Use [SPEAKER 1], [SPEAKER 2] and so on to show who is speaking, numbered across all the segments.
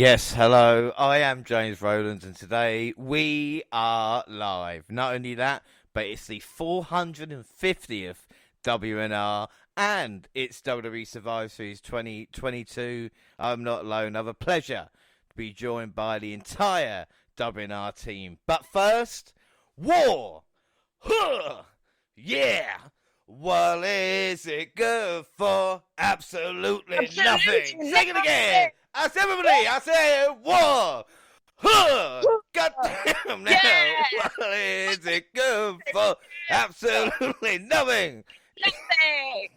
[SPEAKER 1] Yes, hello. I am James Rowlands, and today we are live. Not only that, but it's the 450th WNR, and it's WWE Survivor Series 2022. I'm not alone. I have a pleasure to be joined by the entire WNR team. But first, war! Huh! Yeah! What is it good for? Absolutely nothing. Sing it again. I said everybody. I said war. Huh. God damn now.
[SPEAKER 2] Yeah.
[SPEAKER 1] What is it good for? Absolutely nothing.
[SPEAKER 2] Nothing.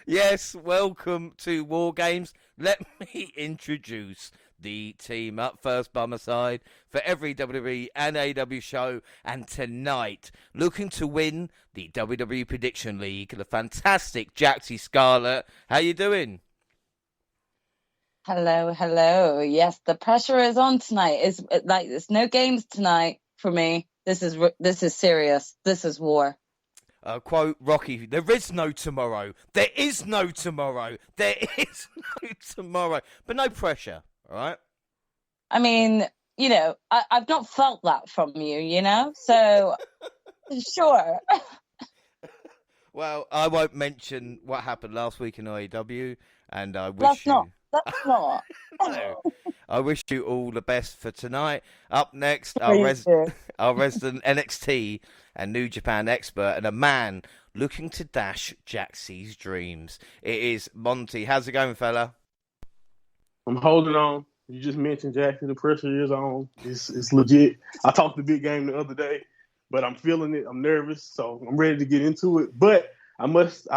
[SPEAKER 1] Yes, welcome to War Games. Let me introduce the team up first by my side for every WWE and AEW show, and tonight looking to win the WWE Prediction League, the fantastic Jaxie Scarlett. How you doing?
[SPEAKER 3] Hello. Yes, the pressure is on tonight. It's like there's no games tonight for me. This is serious. This is war.
[SPEAKER 1] Quote Rocky, there is no tomorrow. There is no tomorrow. There is no tomorrow. But no pressure, all right?
[SPEAKER 3] I mean, I've not felt that from you, so sure.
[SPEAKER 1] Well, I won't mention what happened last week in AEW, and I wish
[SPEAKER 3] That's
[SPEAKER 1] you...
[SPEAKER 3] not.
[SPEAKER 1] No. I wish you all the best for tonight. Up next, our resident NXT and New Japan expert, and a man looking to dash Jaxie's dreams. It is Monty. How's it going, fella?
[SPEAKER 4] I'm holding on. You just mentioned Jaxie. The pressure is on. It's legit. I talked the big game the other day, but I'm feeling it. I'm nervous, so I'm ready to get into it. But I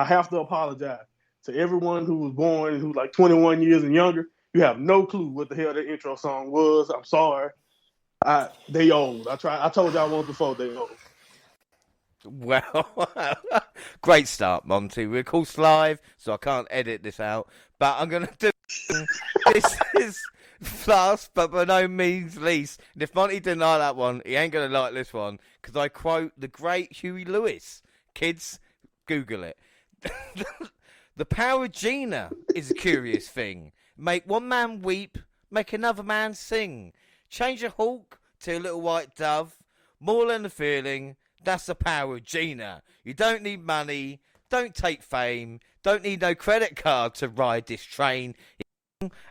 [SPEAKER 4] have to apologize to everyone who was born who's like 21 years and younger. You have no clue what the hell that intro song was. I'm sorry. They old. I told y'all once before they old.
[SPEAKER 1] Well, great start, Monty. We're of course live, so I can't edit this out. But I'm going to do this is last, but by no means least. And if Monty didn't like that one, he ain't going to like this one, because I quote the great Huey Lewis. Kids, Google it. The power of Gina is a curious thing. Make one man weep, make another man sing. Change a hawk to a little white dove. More than a feeling, that's the power of Gina. You don't need money, don't take fame, don't need no credit card to ride this train.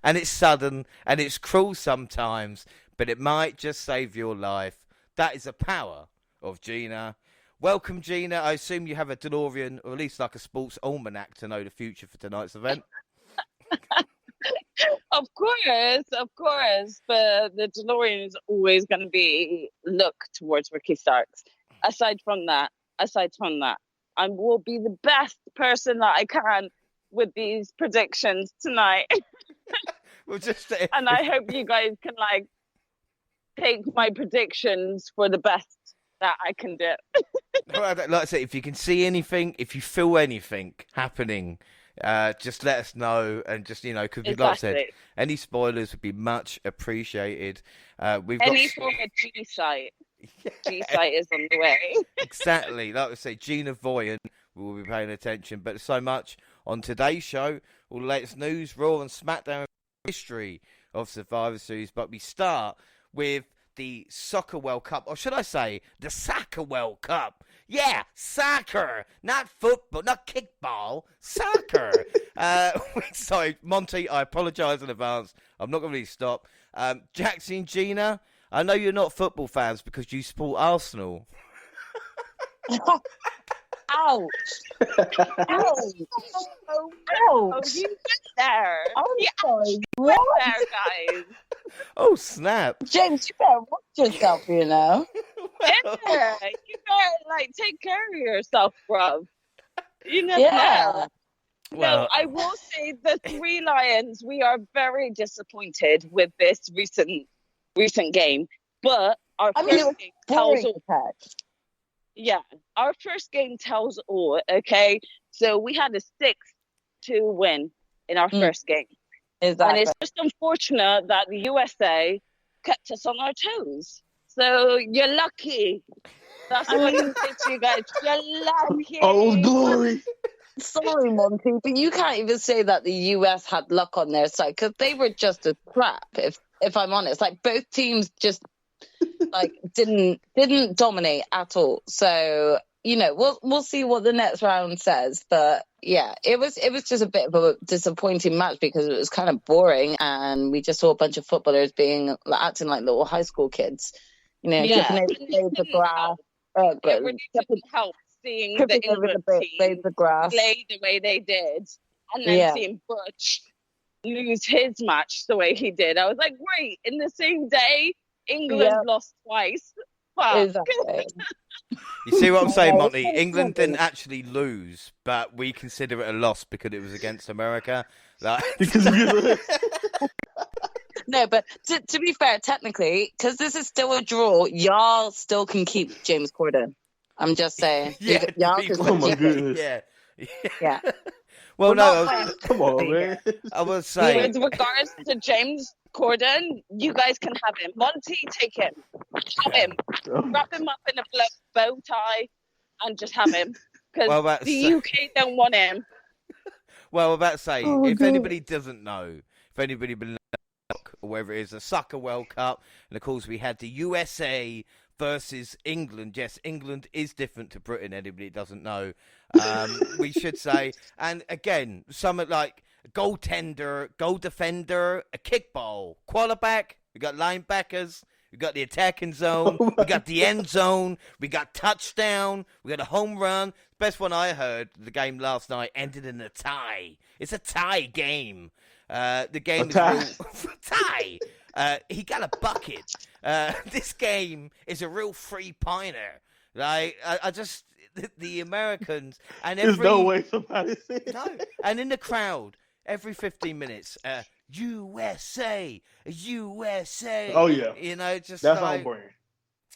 [SPEAKER 1] And it's sudden, and it's cruel sometimes, but it might just save your life. That is the power of Gina. Welcome, Gina. I assume you have a DeLorean, or at least like a sports almanac, to know the future for tonight's event.
[SPEAKER 2] Of course. But the DeLorean is always going to be look towards Ricky Starks. Aside from that, I will be the best person that I can with these predictions tonight.
[SPEAKER 1] Well,
[SPEAKER 2] and I hope you guys can take my predictions for the best that I can do.
[SPEAKER 1] Well, like I said, if you can see anything, if you feel anything happening, just let us know, and just because
[SPEAKER 2] exactly.
[SPEAKER 1] Like I said, any spoilers would be much appreciated.
[SPEAKER 2] Any form of G site. Yeah. G site is on the way.
[SPEAKER 1] Exactly, like I say, Gina Voyan will be paying attention. But so much on today's show, all the latest news, Raw and SmackDown history of Survivor Series. But we start with the Soccer World Cup, or should I say, the Soccer World Cup. Yeah, soccer, not football, not kickball, soccer. Sorry, Monty, I apologise in advance. I'm not going to really stop. Jaxie and Gina, I know you're not football fans because you support Arsenal.
[SPEAKER 3] Ouch.
[SPEAKER 2] Oh, you went there.
[SPEAKER 3] I'm sorry.
[SPEAKER 2] Went there, guys.
[SPEAKER 1] Oh, snap.
[SPEAKER 3] James, you better watch yourself,
[SPEAKER 1] Well,
[SPEAKER 2] you better take care of yourself, bruv. You never know.
[SPEAKER 1] Well,
[SPEAKER 2] no, I will say the Three Lions, we are very disappointed with this recent game, but our first game tells all. Yeah, our first game tells all, okay? So we had a 6-2 win in our first game.
[SPEAKER 3] Exactly.
[SPEAKER 2] And it's just unfortunate that the USA kept us on our toes. So you're lucky. That's what I can say to you guys. You're lucky.
[SPEAKER 4] Oh, glory.
[SPEAKER 3] Sorry, Monty, but you can't even say that the US had luck on their side because they were just as crap. If I'm honest, like both teams just like didn't dominate at all. So we'll see what the next round says. But yeah, it was just a bit of a disappointing match because it was kind of boring, and we just saw a bunch of footballers acting like little high school kids. Tripping over the blades of grass.
[SPEAKER 2] It really didn't help seeing the England team play the way they did, and then seeing Butch lose his match the way he did. I was like, wait, in the same day, England lost twice. Wow.
[SPEAKER 3] Exactly.
[SPEAKER 1] You see what I'm saying, Monty? England didn't actually lose, but we consider it a loss because it was against America.
[SPEAKER 3] No, but to be fair, technically, because this is still a draw, y'all still can keep James Corden. I'm just saying. Y'all can
[SPEAKER 4] oh my goodness.
[SPEAKER 3] Yeah.
[SPEAKER 1] Well,
[SPEAKER 4] come on, man.
[SPEAKER 1] I was saying.
[SPEAKER 2] With regards to James Corden, you guys can have him. Monty, take him. Have him. Wrap him up in a bow tie and just have him. Because the UK don't want him.
[SPEAKER 1] Well, I'm about to say, if anybody doesn't know, if anybody believes, or whether it is a Soccer World Cup, and of course we had the USA versus England. Yes, England is different to Britain. Anybody doesn't know, we should say. And again, something like a goaltender, goal defender, a kickball, quarterback. We got linebackers. We got the attacking zone. We got the end zone. We got touchdown. We got a home run. Best one I heard. The game last night ended in a tie. It's a tie game. The game is real tie. He got a bucket. This game is a real three-pointer. Like I just the Americans and
[SPEAKER 4] there's no way somebody said
[SPEAKER 1] no. And in the crowd, every 15 minutes, USA.
[SPEAKER 4] Oh yeah,
[SPEAKER 1] just
[SPEAKER 4] that's on brand.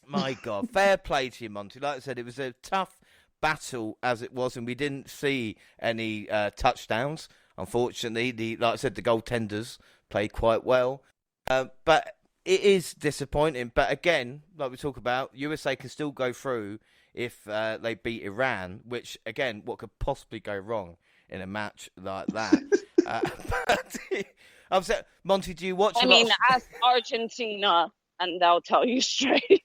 [SPEAKER 1] My God, fair play to you, Monty. Like I said, it was a tough battle as it was, and we didn't see any touchdowns. Unfortunately, like I said, the goaltenders played quite well. But it is disappointing. But again, like we talk about, USA can still go through if they beat Iran, which, again, what could possibly go wrong in a match like that? But I'm saying, Monty, do you watch
[SPEAKER 2] ask Argentina, and they'll tell you straight.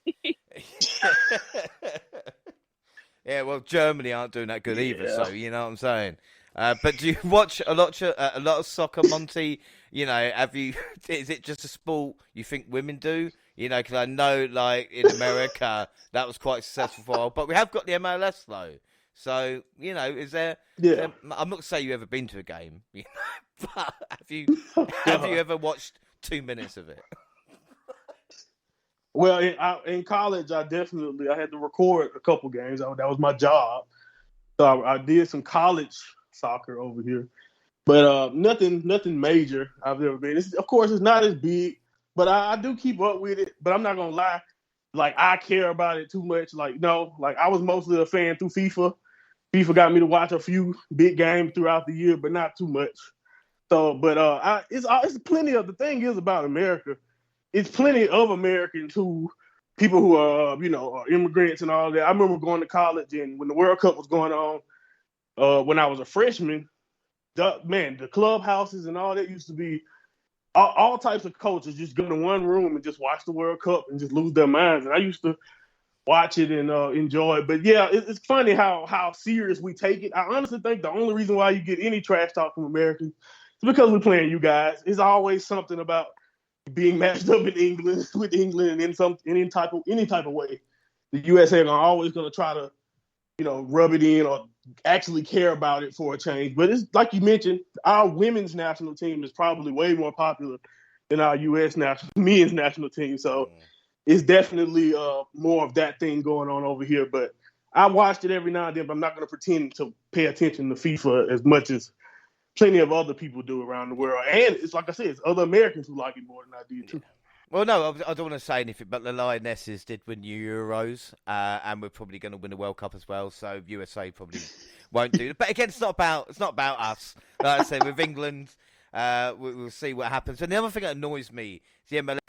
[SPEAKER 1] Yeah, well, Germany aren't doing that good either, so you know what I'm saying? But do you watch a lot of soccer, Monty? Have you? Is it just a sport you think women do? Because I know, like in America, that was quite successful for a while. But we have got the MLS though. So is there?
[SPEAKER 4] Yeah.
[SPEAKER 1] I'm not saying you've ever been to a game, but have you ever watched 2 minutes of it?
[SPEAKER 4] Well, in college, I had to record a couple games. That was my job. So I did some college soccer over here, but nothing major I've ever been. Of course, it's not as big, but I do keep up with it. But I'm not gonna lie, like I care about it too much. Like no, like I was mostly a fan through FIFA. FIFA got me to watch a few big games throughout the year, but not too much. So, but it's plenty of the thing is about America. It's plenty of Americans people who are are immigrants and all that. I remember going to college and when the World Cup was going on, when I was a freshman, the clubhouses and all that used to be all types of coaches just go to one room and just watch the World Cup and just lose their minds. And I used to watch it and enjoy it. But yeah, it's funny how serious we take it. I honestly think the only reason why you get any trash talk from Americans is because we're playing you guys. It's always something about being matched up in England with England in any type of way. The USA are always going to try to, rub it in or actually care about it for a change. But it's like you mentioned, our women's national team is probably way more popular than our U.S. men's national team. So it's definitely more of that thing going on over here. But I watched it every now and then, but I'm not going to pretend to pay attention to FIFA as much as plenty of other people do around the world. And it's like I said, it's other Americans who like it more than I do too.
[SPEAKER 1] Well, no, I don't want to say anything, but the Lionesses did win the Euros, and we're probably going to win the World Cup as well. So USA probably won't do it. But again, it's not about us. Like I said, with England, we'll see what happens. And the other thing that annoys me is the MLS,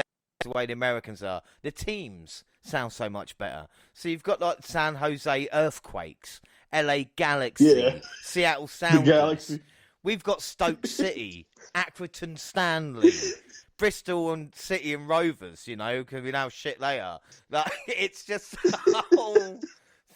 [SPEAKER 1] the way the Americans are. The teams sound so much better. So you've got like San Jose Earthquakes LA Galaxy,
[SPEAKER 4] Yeah.
[SPEAKER 1] Seattle
[SPEAKER 4] The
[SPEAKER 1] Sounders.
[SPEAKER 4] Galaxy.
[SPEAKER 1] We've got Stoke City, Accrington Stanley, Bristol and City and Rovers, you know, because we know how shit they are. Like, it's just a whole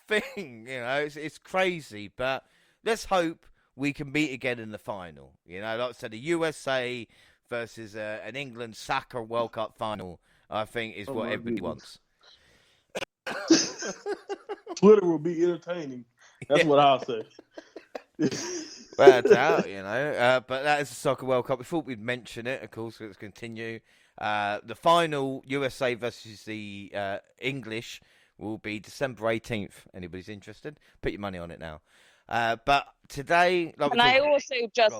[SPEAKER 1] thing, you know, it's crazy. But let's hope we can meet again in the final. You know, like I said, the USA versus an England Soccer World Cup final, I think, is what everybody wants.
[SPEAKER 4] Twitter will be entertaining. That's what I'll say.
[SPEAKER 1] Without doubt, you know. But that is the Soccer World Cup. We thought we'd mention it, of course. Let's continue. The final, USA versus the English, will be December 18th. Anybody's interested? Put your money on it now. But today...
[SPEAKER 2] Can I also just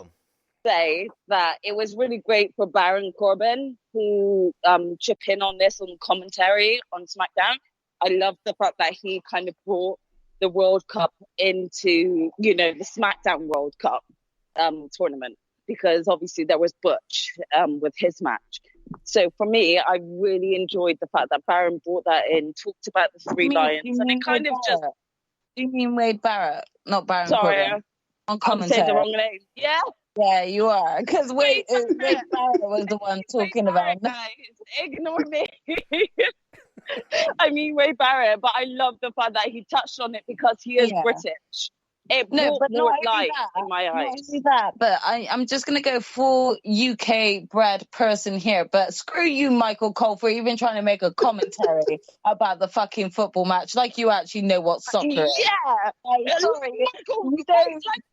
[SPEAKER 2] say that it was really great for Baron Corbin, who chipped in on this on commentary on SmackDown. I love the fact that he kind of brought the World Cup into, you know, the SmackDown World Cup tournament, because obviously there was Butch with his match. So for me, I really enjoyed the fact that Baron brought that in, talked about the Three Lions, and it kind of just...
[SPEAKER 3] You mean Wade Barrett, not Baron
[SPEAKER 2] Sorry,
[SPEAKER 3] Corbin? On
[SPEAKER 2] I
[SPEAKER 3] commentary.
[SPEAKER 2] said the wrong name. Yeah?
[SPEAKER 3] Yeah, you are. Because Wade Barrett was the one talking about it.
[SPEAKER 2] Guys, ignore me. I mean Wade Barrett, but I love the fact that he touched on it because he is British. It brought more light in my eyes.
[SPEAKER 3] Not only that, but I'm just going to go full UK-bred person here. But screw you, Michael Cole, for even trying to make a commentary about the fucking football match like you actually know what soccer is.
[SPEAKER 2] Yeah.
[SPEAKER 3] Sorry.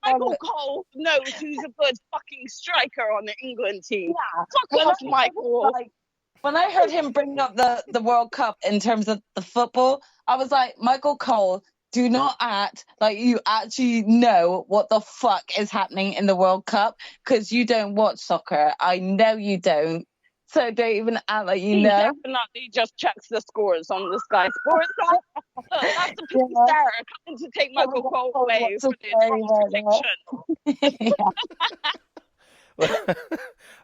[SPEAKER 2] Michael Cole knows who's a good fucking striker on the England team.
[SPEAKER 3] Yeah.
[SPEAKER 2] Fuck off, Michael.
[SPEAKER 3] When I heard him bring up the World Cup in terms of the football, I was like, Michael Cole, do not act like you actually know what the fuck is happening in the World Cup, because you don't watch soccer. I know you don't. So don't even act like you know.
[SPEAKER 2] He definitely just checks the scores on the Sky Sports. That's the piece there, coming to take Michael Cole away for the prediction.
[SPEAKER 1] Well,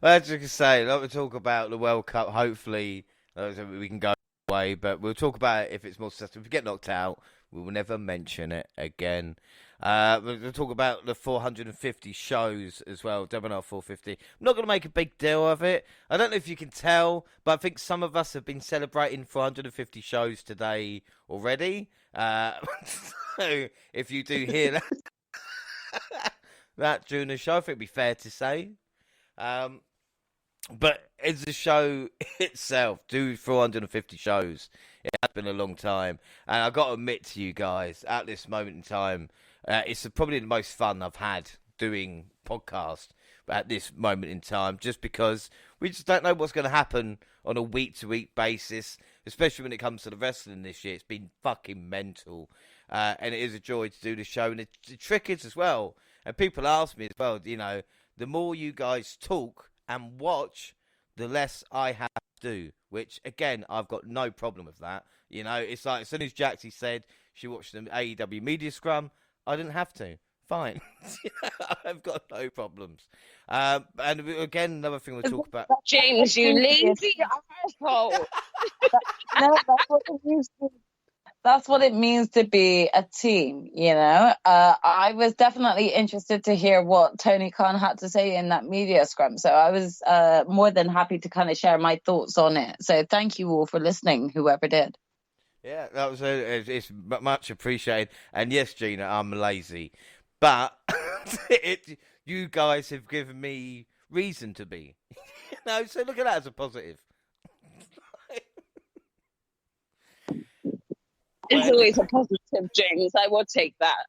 [SPEAKER 1] as you can say, like we talk about the World Cup, hopefully we can go away, but we'll talk about it if it's more successful. If we get knocked out, we will never mention it again. We'll talk about the 450 shows as well, WNR450. I'm not going to make a big deal of it. I don't know if you can tell, but I think some of us have been celebrating 450 shows today already. So if you do hear that, that during the show, I think it'd be fair to say. But as the show itself, do 450 shows. It has been a long time. And I've got to admit to you guys, at this moment in time, it's probably the most fun I've had doing podcasts at this moment in time, just because we just don't know what's going to happen on a week-to-week basis, especially when it comes to the wrestling this year. It's been fucking mental. And it is a joy to do the show. And the trick is as well, and people ask me as well, you know, the more you guys talk and watch, the less I have to do, which, again, I've got no problem with that. You know, it's like, as soon as Jaxie said she watched the AEW Media Scrum, I didn't have to. Fine. I've got no problems. And again, another thing we'll talk about.
[SPEAKER 2] James, you lazy asshole.
[SPEAKER 3] No, that's what it means to be a team, you know. I was definitely interested to hear what Tony Khan had to say in that media scrum, so I was more than happy to kind of share my thoughts on it. So thank you all for listening, whoever did.
[SPEAKER 1] Yeah, that was it's much appreciated. And yes, Gina, I'm lazy, but you guys have given me reason to be. You know, so look at that as a positive.
[SPEAKER 2] It's always a positive, James. I will take that.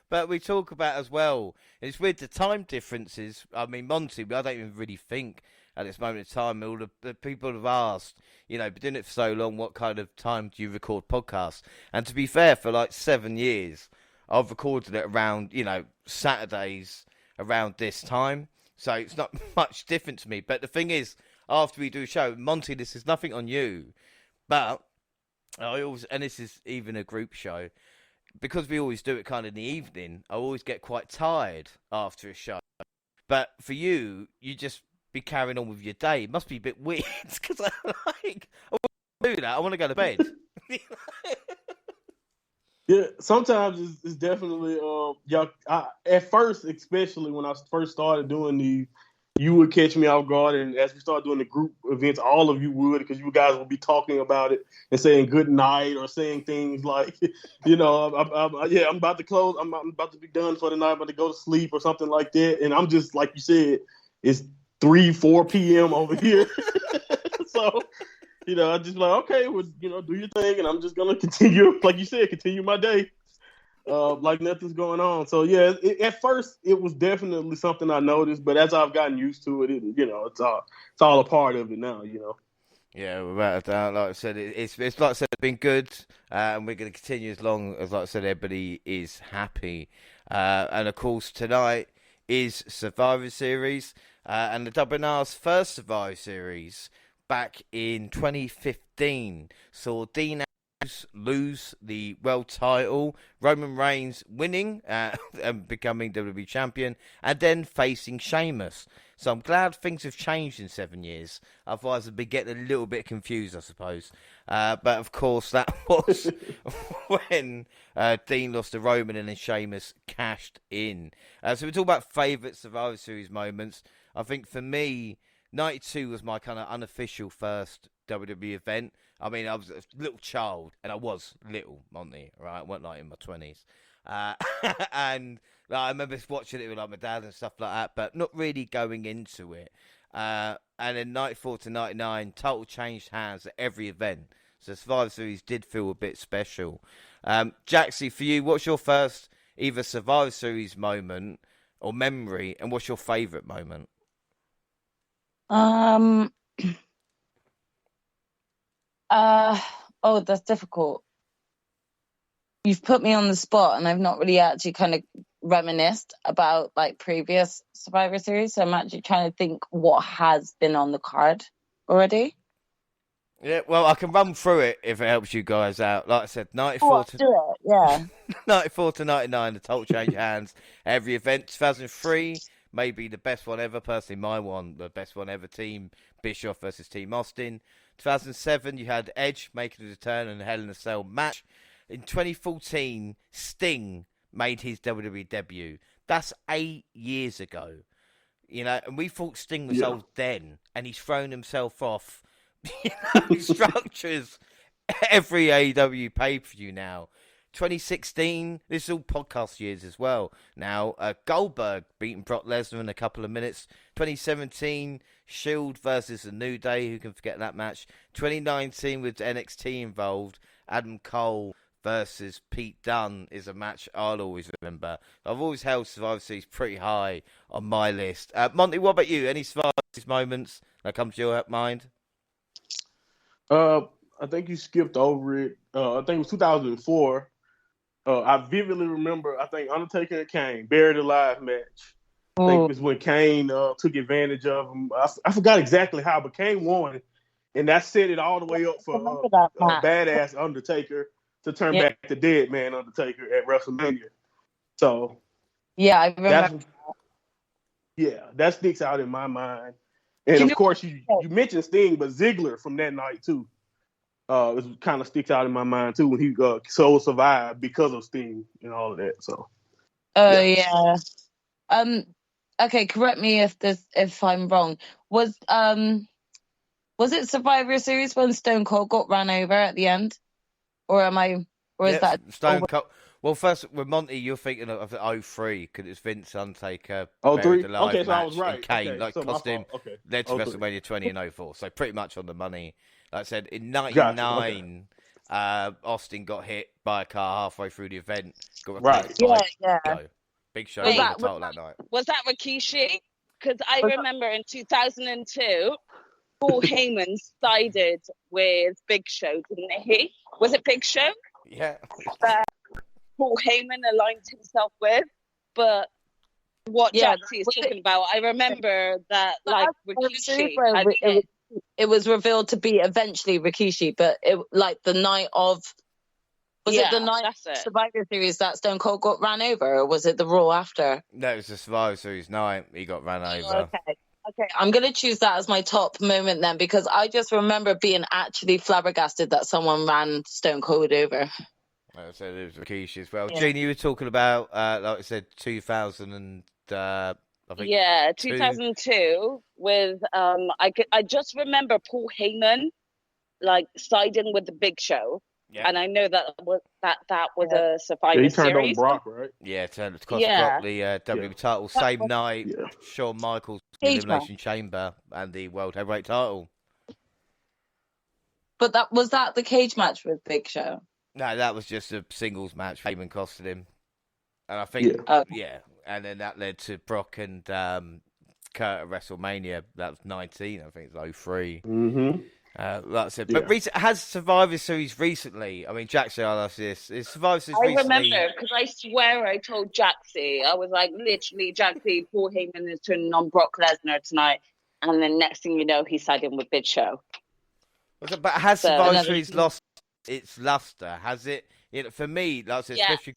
[SPEAKER 1] But we talk about as well, it's weird, the time differences. I mean, Monty, I don't even really think at this moment in time, all the people have asked, you know, been doing it for so long, what kind of time do you record podcasts? And to be fair, for like 7 years, I've recorded it around, you know, Saturdays around this time. So it's not much different to me. But the thing is, after we do a show, Monty, this is nothing on you, but I always, and this is even a group show, because we always do it kind of in the evening, I always get quite tired after a show. But for you, you just be carrying on with your day. It must be a bit weird, because I want to do that. I want to go to bed.
[SPEAKER 4] Yeah, sometimes it's definitely y'all. At first, especially when I first started doing these, you would catch me off guard, and as we start doing the group events, all of you would, because you guys would be talking about it and saying good night or saying things like, I'm about to close, I'm about to be done for the night, I'm about to go to sleep or something like that, and I'm just like you said, it's 3-4 p.m. over here, so. I just like, okay, well, do your thing, and I'm just gonna continue, like you said, continue my day, like nothing's going on. So yeah, at first it was definitely something I noticed, but as I've gotten used to it, it's all a part of it now.
[SPEAKER 1] Yeah, without a doubt, like I said, it's like I said, it's been good, and we're going to continue as long as, like I said, everybody is happy. And of course, tonight is Survivor Series, and the WNR's first Survivor Series back in 2015 saw Dean Ambrose lose the world title, Roman Reigns winning and becoming WWE champion, and then facing Sheamus. So I'm glad things have changed in 7 years. Otherwise, I'd be getting a little bit confused, I suppose. But of course, that was when Dean lost to Roman and then Sheamus cashed in. So we're talking about favourite Survivor Series moments. I think for me, 92 was my kind of unofficial first WWE event. I mean, I was a little child, and I was little, Monty, right? I wasn't like in my 20s. And I remember watching it with like my dad and stuff like that, but not really going into it. And in 94 to 99, total changed hands at every event. So Survivor Series did feel a bit special. Jaxie, for you, what's your first either Survivor Series moment or memory, and what's your favourite moment?
[SPEAKER 3] That's difficult. You've put me on the spot, and I've not really actually kind of reminisced about like previous Survivor Series. So I'm actually trying to think what has been on the card already.
[SPEAKER 1] Yeah, well, I can run through it if it helps you guys out. Like I said, 94 94 to 99, the total change hands every event. 2003, maybe the best one ever. Personally, my one, the best one ever. Team Bischoff versus Team Austin. 2007, you had Edge making a return in a Hell in a Cell match. In 2014, Sting made his WWE debut. That's 8 years ago. And we thought Sting was old then, and he's thrown himself off structures every AEW pay-per-view now. 2016, this is all podcast years as well. Now, Goldberg beating Brock Lesnar in a couple of minutes. 2017, Shield versus The New Day. Who can forget that match? 2019, with NXT involved, Adam Cole versus Pete Dunne is a match I'll always remember. I've always held Survivor Series pretty high on my list. Monty, what about you? Any Survivor Series moments that come to your mind?
[SPEAKER 4] I think you skipped over it. I think it was 2004. I vividly remember, I think Undertaker and Kane, buried alive match. I think it was when Kane took advantage of him. I forgot exactly how, but Kane won. And that set it all the way up for badass Undertaker to turn back the dead man Undertaker at WrestleMania. So,
[SPEAKER 3] yeah, I remember.
[SPEAKER 4] That sticks out in my mind. And of course, you mentioned Sting, but Ziggler from that night too. It kind of sticks out in my mind too when he survived because of Sting and all of that. So.
[SPEAKER 3] Yeah. Okay, correct me if I'm wrong. Was it Survivor Series when Stone Cold got ran over at the end, or is that
[SPEAKER 1] Stone Cold? Well, first with Monty, you're thinking of 03 because it's Vince Undertaker.
[SPEAKER 4] 03.
[SPEAKER 1] Okay,
[SPEAKER 4] so I was right.
[SPEAKER 1] Kane,
[SPEAKER 4] okay, so
[SPEAKER 1] cost him led to WrestleMania 20 in 04. So pretty much on the money. Like I said, in 99, Austin got hit by a car halfway through the event. Got Big Show won the title that night.
[SPEAKER 2] Was that Rikishi? Because I remember in 2002, Paul Heyman sided with Big Show, didn't he? Was it Big Show?
[SPEAKER 1] Yeah.
[SPEAKER 2] Paul Heyman aligned himself with, but what Jaxie is talking about, I remember that like Rikishi.
[SPEAKER 3] It was revealed to be eventually Rikishi, but the night of. Was it the night Survivor Series that Stone Cold got ran over, or was it the Raw after?
[SPEAKER 1] No, it was the Survivor Series night he got ran over.
[SPEAKER 3] Okay, I'm going to choose that as my top moment then, because I just remember being actually flabbergasted that someone ran Stone Cold over.
[SPEAKER 1] So there's Rikishi as well.
[SPEAKER 3] Yeah.
[SPEAKER 1] Gene, you were talking about, like I said, 2000 and I think
[SPEAKER 2] Yeah, 2002 with I just remember Paul Heyman like siding with the Big Show,
[SPEAKER 1] Yeah.
[SPEAKER 2] and I know that was a Survivor
[SPEAKER 4] he turned on
[SPEAKER 2] Series.
[SPEAKER 4] Brock, right?
[SPEAKER 1] Yeah, to cost
[SPEAKER 2] Yeah.
[SPEAKER 1] Brock the WWE
[SPEAKER 4] Yeah.
[SPEAKER 1] title. Same night,
[SPEAKER 4] Yeah.
[SPEAKER 1] Shawn Michaels
[SPEAKER 3] Cage
[SPEAKER 1] Elimination Chamber and the World Heavyweight title.
[SPEAKER 3] But was that the cage match with Big Show?
[SPEAKER 1] No, that was just a singles match. Heyman costed him, and I think
[SPEAKER 3] Yeah.
[SPEAKER 1] and then that led to Brock and Kurt at WrestleMania. That was 19, I think it's 03.
[SPEAKER 4] Mm-hmm.
[SPEAKER 1] That's it.
[SPEAKER 4] Yeah.
[SPEAKER 1] But has Survivor Series recently? I mean, Jackson, I asked this. Is Survivor Series
[SPEAKER 2] I
[SPEAKER 1] recently?
[SPEAKER 2] remember because I swear I told Jaxie, I was like, literally, Jaxie, Paul Heyman is turning on Brock Lesnar tonight, and then next thing you know, he's siding with Big Show.
[SPEAKER 1] But has Survivor Series lost its luster? Has it? For me, like I said, especially,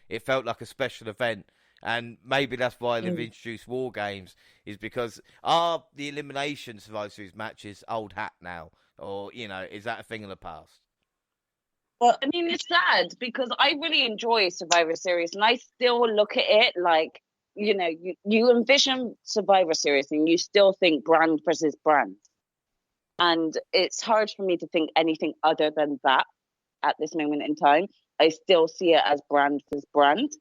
[SPEAKER 1] it felt like a special event, and maybe that's why they've introduced War Games. Is because are the elimination Survivor Series matches old hat now, or is that a thing of the past?
[SPEAKER 2] Well, I mean, it's sad because I really enjoy Survivor Series, and I still look at it like you envision Survivor Series, and you still think brand versus brand. And it's hard for me to think anything other than that at this moment in time. I still see it as brand versus brand.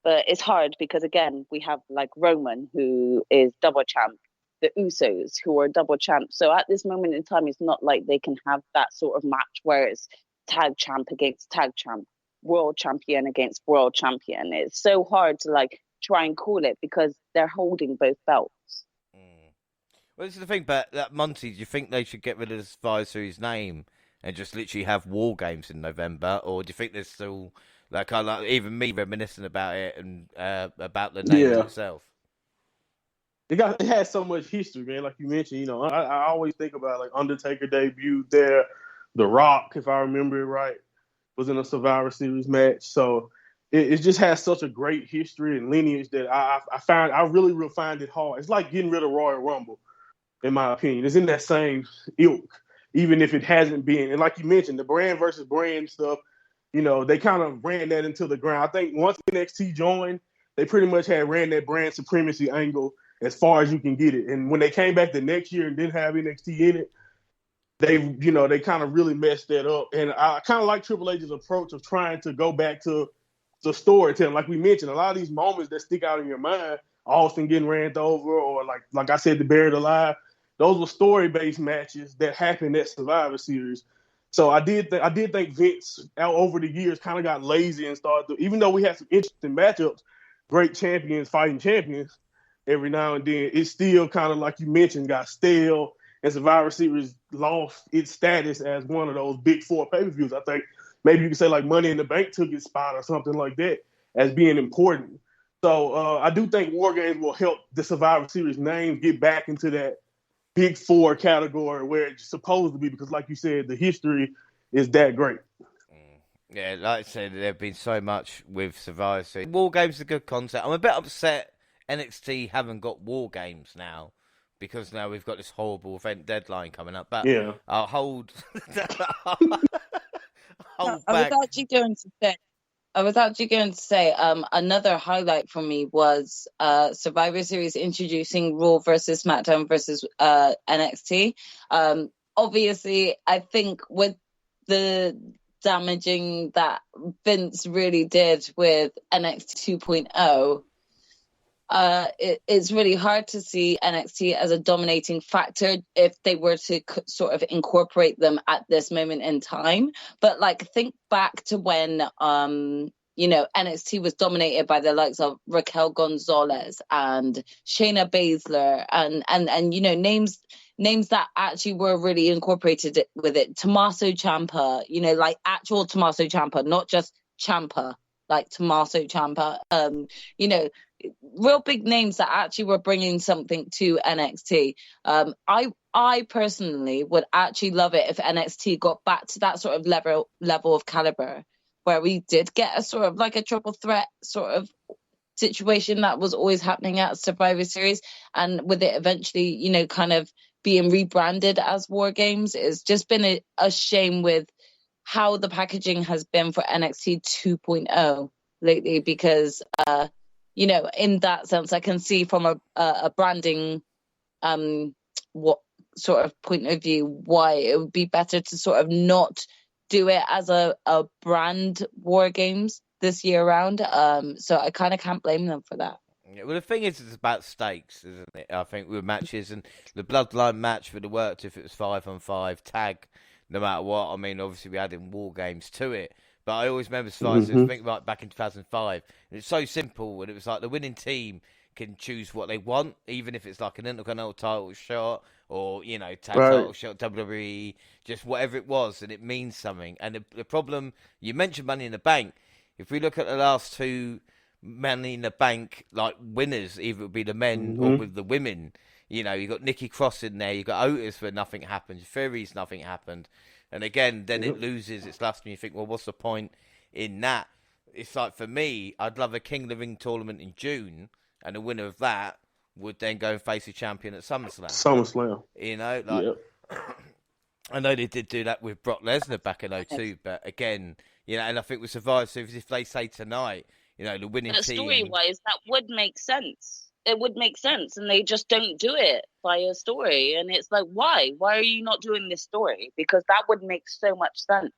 [SPEAKER 2] But it's hard because, again, we have like Roman, who is double champ, the Usos, who are double champ. So at this moment in time, it's not like they can have that sort of match where it's tag champ against tag champ, world champion against world champion. It's so hard to like try and call it because they're holding both belts.
[SPEAKER 1] Well, this is the thing, but Monty, do you think they should get rid of the Survivor Series name and just literally have War Games in November, or do you think there's still even me reminiscing about it and about the name itself?
[SPEAKER 4] It has so much history, man. Like you mentioned, I always think about like Undertaker debuted there, The Rock, if I remember it right, was in a Survivor Series match. So it just has such a great history and lineage that I really find it hard. It's like getting rid of Royal Rumble. In my opinion, it's in that same ilk, even if it hasn't been. And like you mentioned, the brand versus brand stuff, they kind of ran that into the ground. I think once NXT joined, they pretty much had ran that brand supremacy angle as far as you can get it. And when they came back the next year and didn't have NXT in it, they kind of really messed that up. And I kind of like Triple H's approach of trying to go back to the storytelling. Like we mentioned, a lot of these moments that stick out in your mind, Austin getting ran over, or like I said, the Buried Alive. Those were story-based matches that happened at Survivor Series. So I did think Vince, over the years, kind of got lazy and started to, even though we had some interesting matchups, great champions fighting champions every now and then, it still kind of, like you mentioned, got stale, and Survivor Series lost its status as one of those big four pay-per-views. I think maybe you could say like Money in the Bank took its spot or something like that as being important. So I do think War Games will help the Survivor Series name get back into that Big Four category where it's supposed to be, because like you said, the history is that great.
[SPEAKER 1] Yeah, like I said, there's been so much with Survivor Series. War Games is a good concept. I'm a bit upset NXT haven't got War Games now, because now we've got this horrible event deadline coming up. But
[SPEAKER 4] yeah,
[SPEAKER 1] I'll hold
[SPEAKER 3] I
[SPEAKER 1] back.
[SPEAKER 3] was actually going to say another highlight for me was Survivor Series introducing Raw versus SmackDown versus NXT. Obviously, I think with the damaging that Vince really did with NXT 2.0, it's really hard to see NXT as a dominating factor if they were to sort of incorporate them at this moment in time. But like, think back to when NXT was dominated by the likes of Raquel Gonzalez and Shayna Baszler and names that actually were really incorporated with it. Tommaso Ciampa, like actual Tommaso Ciampa, not just Ciampa, like Tommaso Ciampa. Real big names that actually were bringing something to NXT. I personally would actually love it if NXT got back to that sort of level of caliber, where we did get a sort of like a triple threat sort of situation that was always happening at Survivor Series, and with it eventually, kind of being rebranded as War Games. It's just been a shame with how the packaging has been for NXT 2.0 lately, because in that sense, I can see from a branding what sort of point of view why it would be better to sort of not do it as a brand war games this year round. So I kind of can't blame them for that.
[SPEAKER 1] Yeah, well, the thing is, it's about stakes, isn't it? I think with matches, and the Bloodline match would have worked if it was 5-on-5 tag, no matter what. I mean, obviously we added war games to it, but I always remember Spice. I think like back in 2005, and it's so simple, and it was like the winning team can choose what they want, even if it's like an Intercontinental title shot or tag title shot, WWE, just whatever it was, and it means something. And the problem, you mentioned Money in the Bank. If we look at the last two Money in the Bank like winners, either it would be the men or with the women. You got Nikki Cross in there, you got Otis where nothing happened, Fury's nothing happened, and again then it loses its last, and you think, well, what's the point in that? It's like, for me, I'd love a King of the Ring tournament in June, and the winner of that would then go and face a champion at SummerSlam. I know they did do that with Brock Lesnar back in 2002, but again, and I think with Survivor Series, if they say tonight, the winning team.
[SPEAKER 2] Story-wise, that would make sense. It would make sense, and they just don't do it by a story. And it's like, why? Why are you not doing this story? Because that would make so much sense.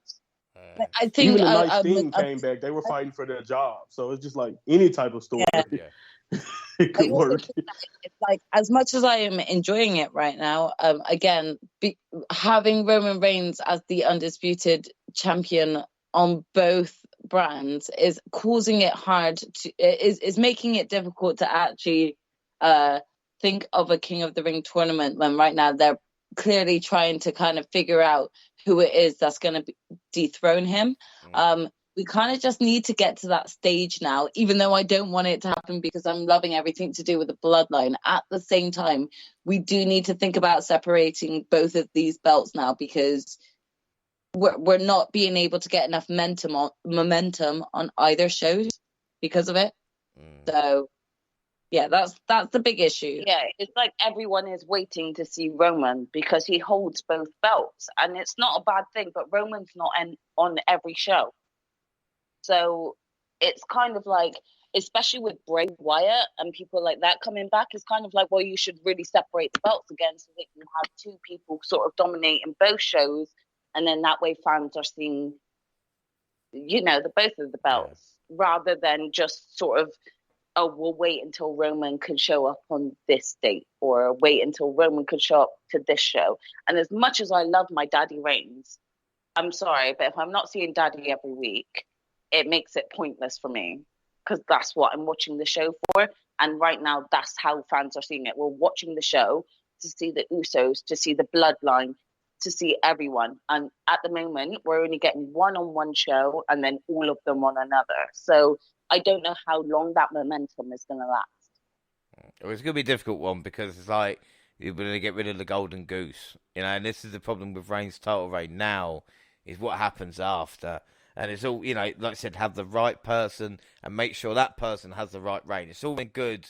[SPEAKER 3] I think
[SPEAKER 4] even the Night Team came back. They were fighting for their job, so it's just like any type of story. Yeah. It could work.
[SPEAKER 3] It's like, as much as I am enjoying it right now, again, having Roman Reigns as the undisputed champion on both brands is causing it hard is making it difficult to actually think of a King of the Ring tournament, when right now they're clearly trying to kind of figure out who it is that's going to dethrone him. We kind of just need to get to that stage now, even though I don't want it to happen because I'm loving everything to do with the bloodline. At the same time, we do need to think about separating both of these belts now, because we're not being able to get enough momentum on either shows because of it. So, yeah, that's the big issue.
[SPEAKER 2] Yeah, it's like everyone is waiting to see Roman because he holds both belts, and it's not a bad thing, but Roman's not on every show. So it's kind of like, especially with Bray Wyatt and people like that coming back, it's kind of like, well, you should really separate the belts again so that you have two people sort of dominating both shows. And then that way fans are seeing, the both of the belts, rather than just sort of, oh, we'll wait until Roman can show up on this date, or wait until Roman could show up to this show. And as much as I love my Daddy Reigns, I'm sorry, but if I'm not seeing Daddy every week, it makes it pointless for me, because that's what I'm watching the show for. And right now, that's how fans are seeing it. We're watching the show to see the Usos, to see the Bloodline, to see everyone. And at the moment, we're only getting one on one show and then all of them on another. So I don't know how long that momentum is going to last.
[SPEAKER 1] Well, it's going to be a difficult one, because it's like you're going to get rid of the golden goose, and this is the problem with Reigns' title reign now, is what happens after. And it's all, like I said, have the right person and make sure that person has the right reign. It's all been good,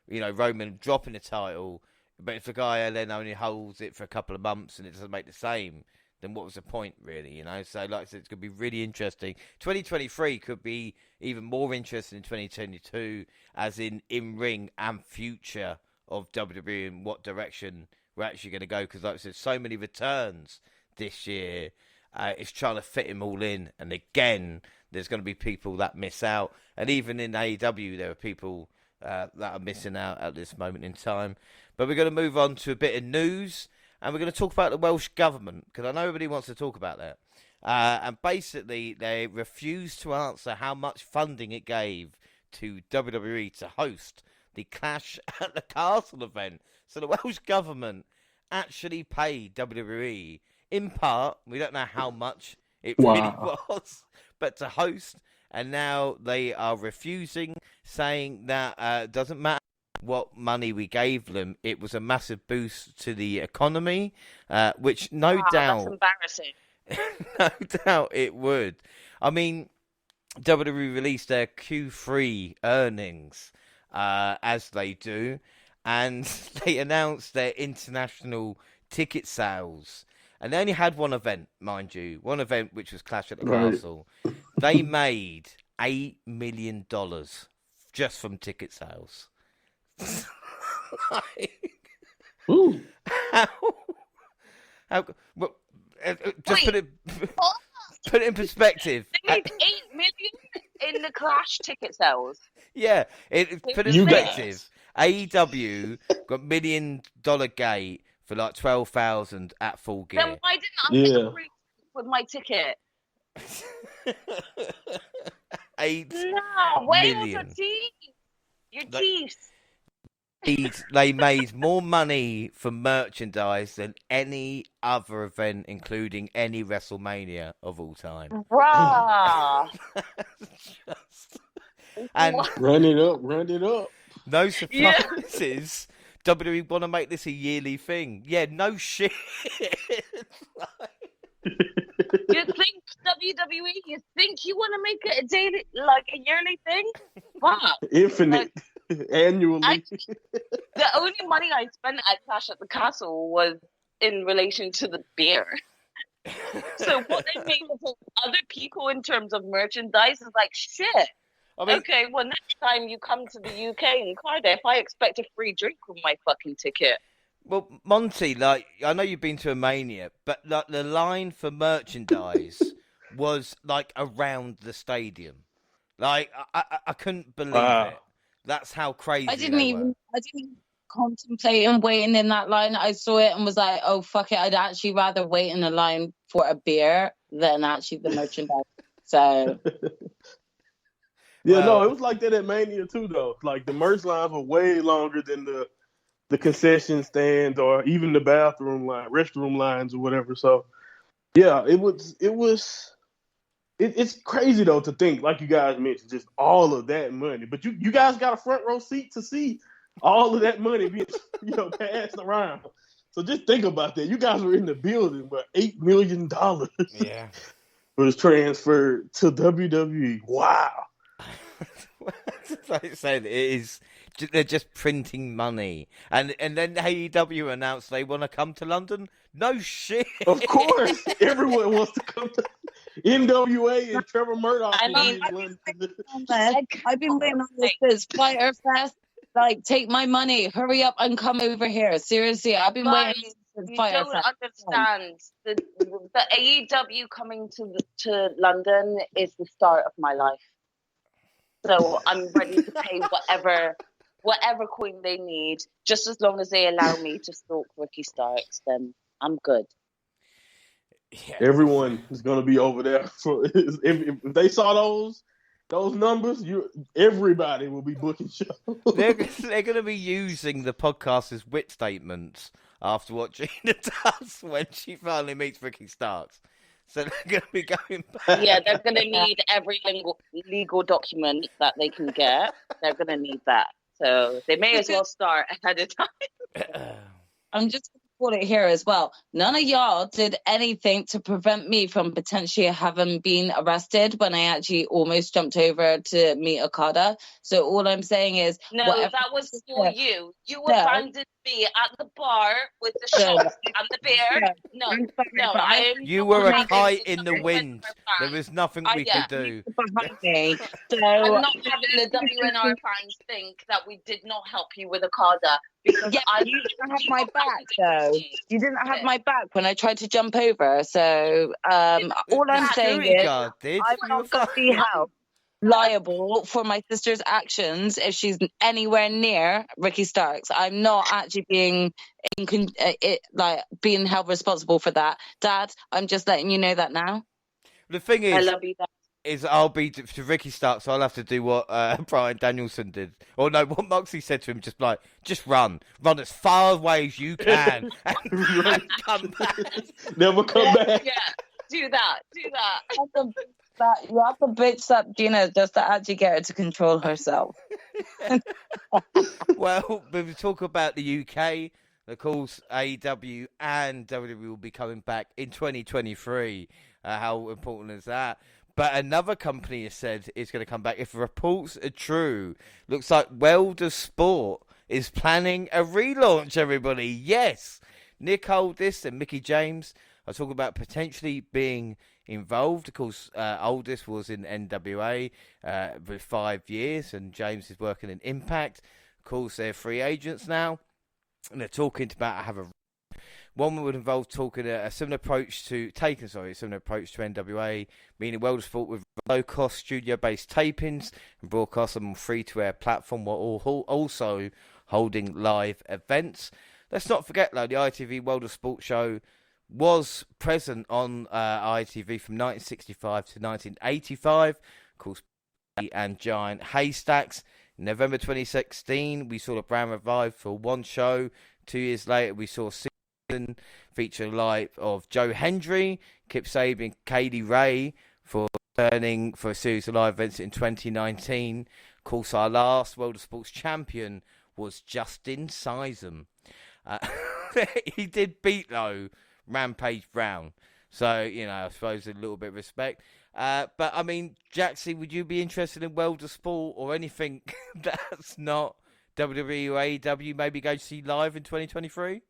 [SPEAKER 1] Roman dropping the title, but if the guy then only holds it for a couple of months and it doesn't make the same, then what was the point, really? So like I said, it's going to be really interesting. 2023 could be even more interesting in 2022, as in ring and future of WWE and what direction we're actually going to go. Because like I said, so many returns this year. It's trying to fit them all in, and again, there's going to be people that miss out, and even in AEW, there are people that are missing out at this moment in time. But we're going to move on to a bit of news, and we're going to talk about the Welsh Government, because I know everybody wants to talk about that. And basically, they refused to answer how much funding it gave to WWE to host the Clash at the Castle event. So the Welsh Government actually paid WWE, in part, we don't know how much it really was, but to host, and now they are refusing, saying that doesn't matter what money we gave them, it was a massive boost to the economy, which no doubt...
[SPEAKER 2] That's embarrassing.
[SPEAKER 1] No doubt it would. I mean, WWE released their Q3 earnings, as they do, and they announced their international ticket sales. and they only had one event, mind you, one event which was Clash at the
[SPEAKER 4] Right.
[SPEAKER 1] Castle. They made $8 million just from ticket sales.
[SPEAKER 4] Ooh.
[SPEAKER 1] How, well, just
[SPEAKER 2] Wait,
[SPEAKER 1] put it in perspective.
[SPEAKER 2] They made 8 million in the Clash ticket sales.
[SPEAKER 1] Yeah, put it in
[SPEAKER 4] You
[SPEAKER 1] perspective. AEW got $1 million gate for like 12,000 at Full
[SPEAKER 2] Then
[SPEAKER 1] Gear.
[SPEAKER 2] why didn't I
[SPEAKER 4] Yeah.
[SPEAKER 2] get free with my ticket?
[SPEAKER 1] 8
[SPEAKER 2] No, where was your
[SPEAKER 1] million.
[SPEAKER 2] teeth? Your
[SPEAKER 1] Like-
[SPEAKER 2] teeth.
[SPEAKER 1] They made more money from merchandise than any other event, including any WrestleMania of all time.
[SPEAKER 2] Bruh.
[SPEAKER 1] Just- and
[SPEAKER 2] What?
[SPEAKER 4] Run it up.
[SPEAKER 1] no
[SPEAKER 2] Yeah.
[SPEAKER 1] surprises. WWE want to make this a yearly thing. Yeah, no shit.
[SPEAKER 2] You think WWE? You think you want to make it a daily, like a yearly thing? Fuck.
[SPEAKER 4] Infinite. Annually.
[SPEAKER 2] The only money I spent at Clash at the Castle was in relation to the beer. So what they made for other people in terms of merchandise is like shit.
[SPEAKER 1] I mean,
[SPEAKER 2] Okay, well next time you come to the UK and Cardiff, I expect a free drink with my fucking ticket.
[SPEAKER 1] well, Monty, like I know you've been to a Mania, but like the line for merchandise was like around the stadium. Like I couldn't believe
[SPEAKER 4] Wow.
[SPEAKER 1] it. That's how crazy
[SPEAKER 3] I didn't
[SPEAKER 1] they
[SPEAKER 3] even
[SPEAKER 1] were.
[SPEAKER 3] contemplate and waiting in that line. I saw it and was like, oh fuck it, I'd actually rather wait in a line for a beer than actually the merchandise. So
[SPEAKER 4] Yeah,
[SPEAKER 1] Well-
[SPEAKER 4] no, it was like that at Mania too, though. Like the merch lines were way longer than the concession stands or even the bathroom line, restroom lines or whatever. So, yeah, it's crazy though to think, like you guys mentioned, just all of that money. But you guys got a front row seat to see all of that money being passed around. So just think about that. You guys were in the building, but $8 million
[SPEAKER 1] Yeah.
[SPEAKER 4] was transferred to WWE. Wow.
[SPEAKER 1] Like I said, they're just printing money, and then AEW announced they want to come to London. No shit.
[SPEAKER 4] Of course, everyone wants to come to NWA and Trevor Murdoch.
[SPEAKER 2] I mean,
[SPEAKER 3] I've been waiting on this Fighter Fest. Like, take my money, hurry up and come over here. Seriously, I've been waiting on this
[SPEAKER 2] You
[SPEAKER 3] Fighter
[SPEAKER 2] don't
[SPEAKER 3] Fest.
[SPEAKER 2] understand. The AEW coming to London is the start of my life. So I'm ready to pay whatever coin they need, just as long as they allow me to stalk Ricky Starks. Then I'm good.
[SPEAKER 1] Yeah.
[SPEAKER 4] Everyone is going to be over there. For, if they saw those numbers, everybody will be booking shows.
[SPEAKER 1] They're going to be using the podcast as wit statements after what Gina does when she finally meets Ricky Starks. So they're going to be going back.
[SPEAKER 2] Yeah, they're going to need every legal document that they can get. They're going to need that. So they may as well start ahead of time.
[SPEAKER 3] I'm just going to put it here as well. None of y'all did anything to prevent me from potentially having been arrested when I actually almost jumped over to meet Okada. So all I'm saying is,
[SPEAKER 2] No,
[SPEAKER 3] whatever-
[SPEAKER 2] that was for you. You
[SPEAKER 3] No.
[SPEAKER 2] abandoned me at the bar with the shots and the beer. No, I am
[SPEAKER 1] You
[SPEAKER 2] not
[SPEAKER 1] were a
[SPEAKER 2] having
[SPEAKER 1] kite
[SPEAKER 2] the
[SPEAKER 1] in the
[SPEAKER 2] WNR
[SPEAKER 1] wind. There
[SPEAKER 2] fans.
[SPEAKER 1] was nothing we
[SPEAKER 2] yeah.
[SPEAKER 1] could do.
[SPEAKER 3] behind me. So
[SPEAKER 2] I'm not having the WNR fans think that we did not help you with Okada because
[SPEAKER 3] yeah,
[SPEAKER 2] I
[SPEAKER 3] you didn't have my back though. You didn't have my back when I tried to jump over. So all I'm saying is,
[SPEAKER 1] God did.
[SPEAKER 3] I'm not going to be held liable for my sister's actions if she's anywhere near Ricky Starks. I'm not actually being being held responsible for that. Dad, I'm just letting you know that now.
[SPEAKER 1] The thing
[SPEAKER 2] I
[SPEAKER 1] is,
[SPEAKER 2] love you.
[SPEAKER 1] I'll be to Ricky Starks. I'll have to do what Brian Danielson did, or no, what Moxley said to him. Just run as far away as you can, and come back.
[SPEAKER 4] Never come back.
[SPEAKER 2] Yeah, do that.
[SPEAKER 3] You have to bitch up Gina just to actually get her to control herself.
[SPEAKER 1] Well, we talk about the UK. Of course, AEW and WWE will be coming back in 2023. How important is that? But another company has said it's going to come back. If reports are true, looks like Welder Sport is planning a relaunch, everybody. Yes. Nick Aldis and Mickey James I talk about potentially being involved. Of course, Oldest was in NWA for 5 years, and James is working in Impact. Of course, they're free agents now, and they're talking about one would involve taking a similar approach to NWA, meaning World of Sport with low-cost studio-based tapings and broadcast them on free-to-air platform, while also holding live events. Let's not forget, though, the ITV World of Sport show was present on ITV from 1965 to 1985, of course, and Giant Haystacks. In November 2016, we saw the brand revive for one show. 2 years later, we saw featuring live of Joe Hendry, Kip Sabian, Kaylee Ray for returning for a series of live events in 2019. Of course, our last World of Sports champion was Justin Sizem. He did beat, though, Rampage Brown. So, I suppose a little bit of respect. But, I mean, Jaxie, would you be interested in World of Sport or anything that's not WWE or AEW maybe go to see live in 2023?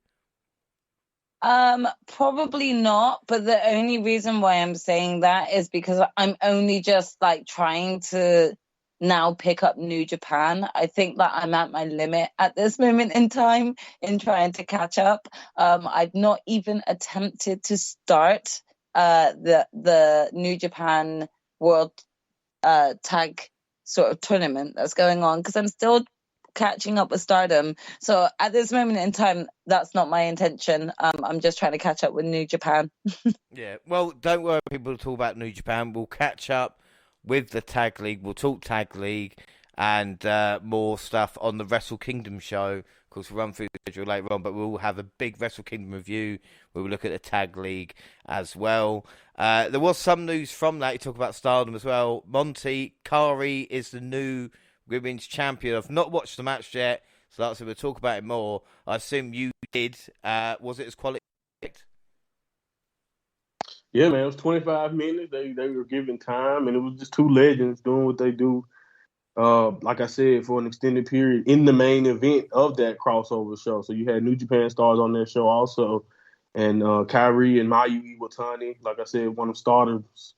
[SPEAKER 3] Probably not, but the only reason why I'm saying that is because I'm only just trying to now pick up New Japan. I think that I'm at my limit at this moment in time in trying to catch up. I've not even attempted to start the New Japan World Tag sort of tournament that's going on because I'm still catching up with Stardom. So at this moment in time, that's not my intention. I'm just trying to catch up with New Japan.
[SPEAKER 1] Yeah, well, don't worry, people talk about New Japan. We'll catch up with the Tag League. We'll talk Tag League and more stuff on the Wrestle Kingdom show. Of course, we'll run through the schedule later on, but we'll have a big Wrestle Kingdom review where we'll look at the Tag League as well. There was some news from that. You talk about Stardom as well. Monty, Kari is the new women's champion. I've not watched the match yet, so that's we'll talk about it more. I assume you did. Was it as quality?
[SPEAKER 4] Yeah, man, it was 25 minutes. They were given time, and it was just two legends doing what they do. Like I said, for an extended period in the main event of that crossover show. So you had New Japan stars on that show also, and Kairi and Mayu Iwatani. Like I said, one of Stardom's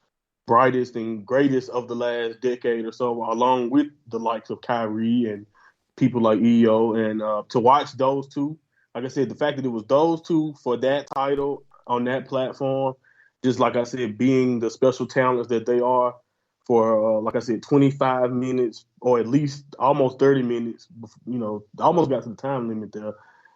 [SPEAKER 4] brightest and greatest of the last decade or so, along with the likes of Kyrie and people like EO. And to watch those two, like I said, the fact that it was those two for that title on that platform, just like I said, being the special talents that they are for, like I said, 25 minutes or at least almost 30 minutes, almost got to the time limit there.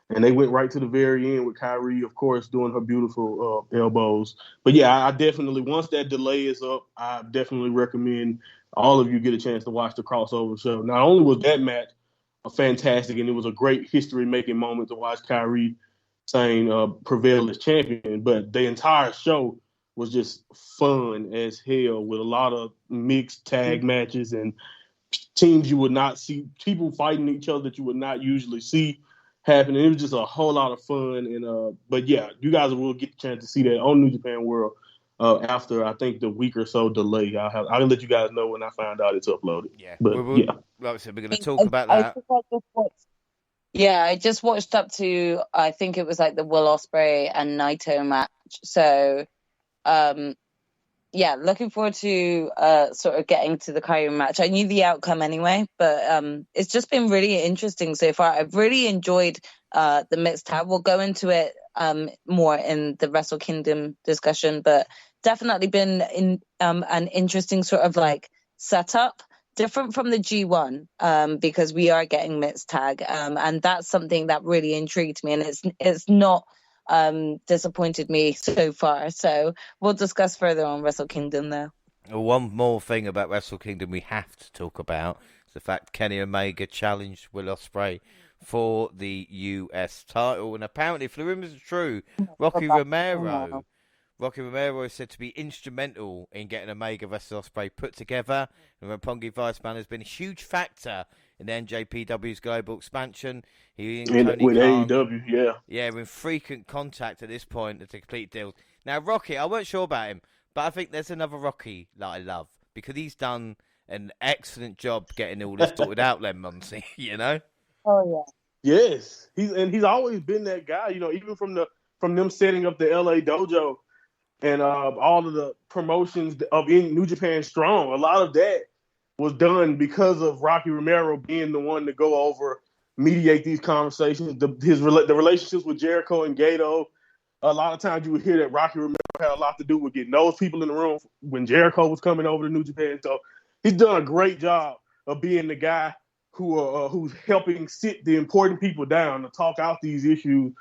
[SPEAKER 4] And they went right to the very end with Kyrie, of course, doing her beautiful elbows. But yeah, I definitely, once that delay is up, I definitely recommend all of you get a chance to watch the crossover show. Not only was that match fantastic, and it was a great history-making moment to watch Kyrie Sane prevail as champion, but the entire show was just fun as hell with a lot of mixed tag matches and teams you would not see, people fighting each other that you would not usually see happening. It was just a whole lot of fun. And but yeah, you guys will get the chance to see that on New Japan World after I think the week or so delay. I'll let you guys know when I find out it's uploaded.
[SPEAKER 1] Yeah,
[SPEAKER 4] but
[SPEAKER 1] like I said, we're going to talk about that.
[SPEAKER 3] I just watched up to, I think it was the Will Ospreay and Naito match. So looking forward to sort of getting to the Kyrie match. I knew the outcome anyway, but it's just been really interesting so far. I've really enjoyed the mixed tag. We'll go into it more in the Wrestle Kingdom discussion, but definitely been in an interesting sort of setup, different from the G1 because we are getting mixed tag, and that's something that really intrigued me, and it's not disappointed me so far. So we'll discuss further on Wrestle Kingdom now.
[SPEAKER 1] One more thing about Wrestle Kingdom we have to talk about is the fact Kenny Omega challenged Will Ospreay for the US title, and apparently, if the rumors are true, Rocky Romero is said to be instrumental in getting Omega vs Ospreay put together, and Roppongi Viceman has been a huge factor in NJPW's global expansion. He and Tony
[SPEAKER 4] with
[SPEAKER 1] Khan,
[SPEAKER 4] AEW,
[SPEAKER 1] we're in frequent contact at this point to complete deals. Now, Rocky, I weren't sure about him, but I think there's another Rocky that I love because he's done an excellent job getting all this sorted out, Len Monty.
[SPEAKER 3] Oh
[SPEAKER 4] yeah. Yes, he's always been that guy. Even from them setting up the LA dojo and all of the promotions of in New Japan Strong. A lot of that was done because of Rocky Romero being the one to go over, mediate these conversations. The relationships with Jericho and Gato. A lot of times you would hear that Rocky Romero had a lot to do with getting those people in the room when Jericho was coming over to New Japan. So he's done a great job of being the guy who's helping sit the important people down to talk out these issues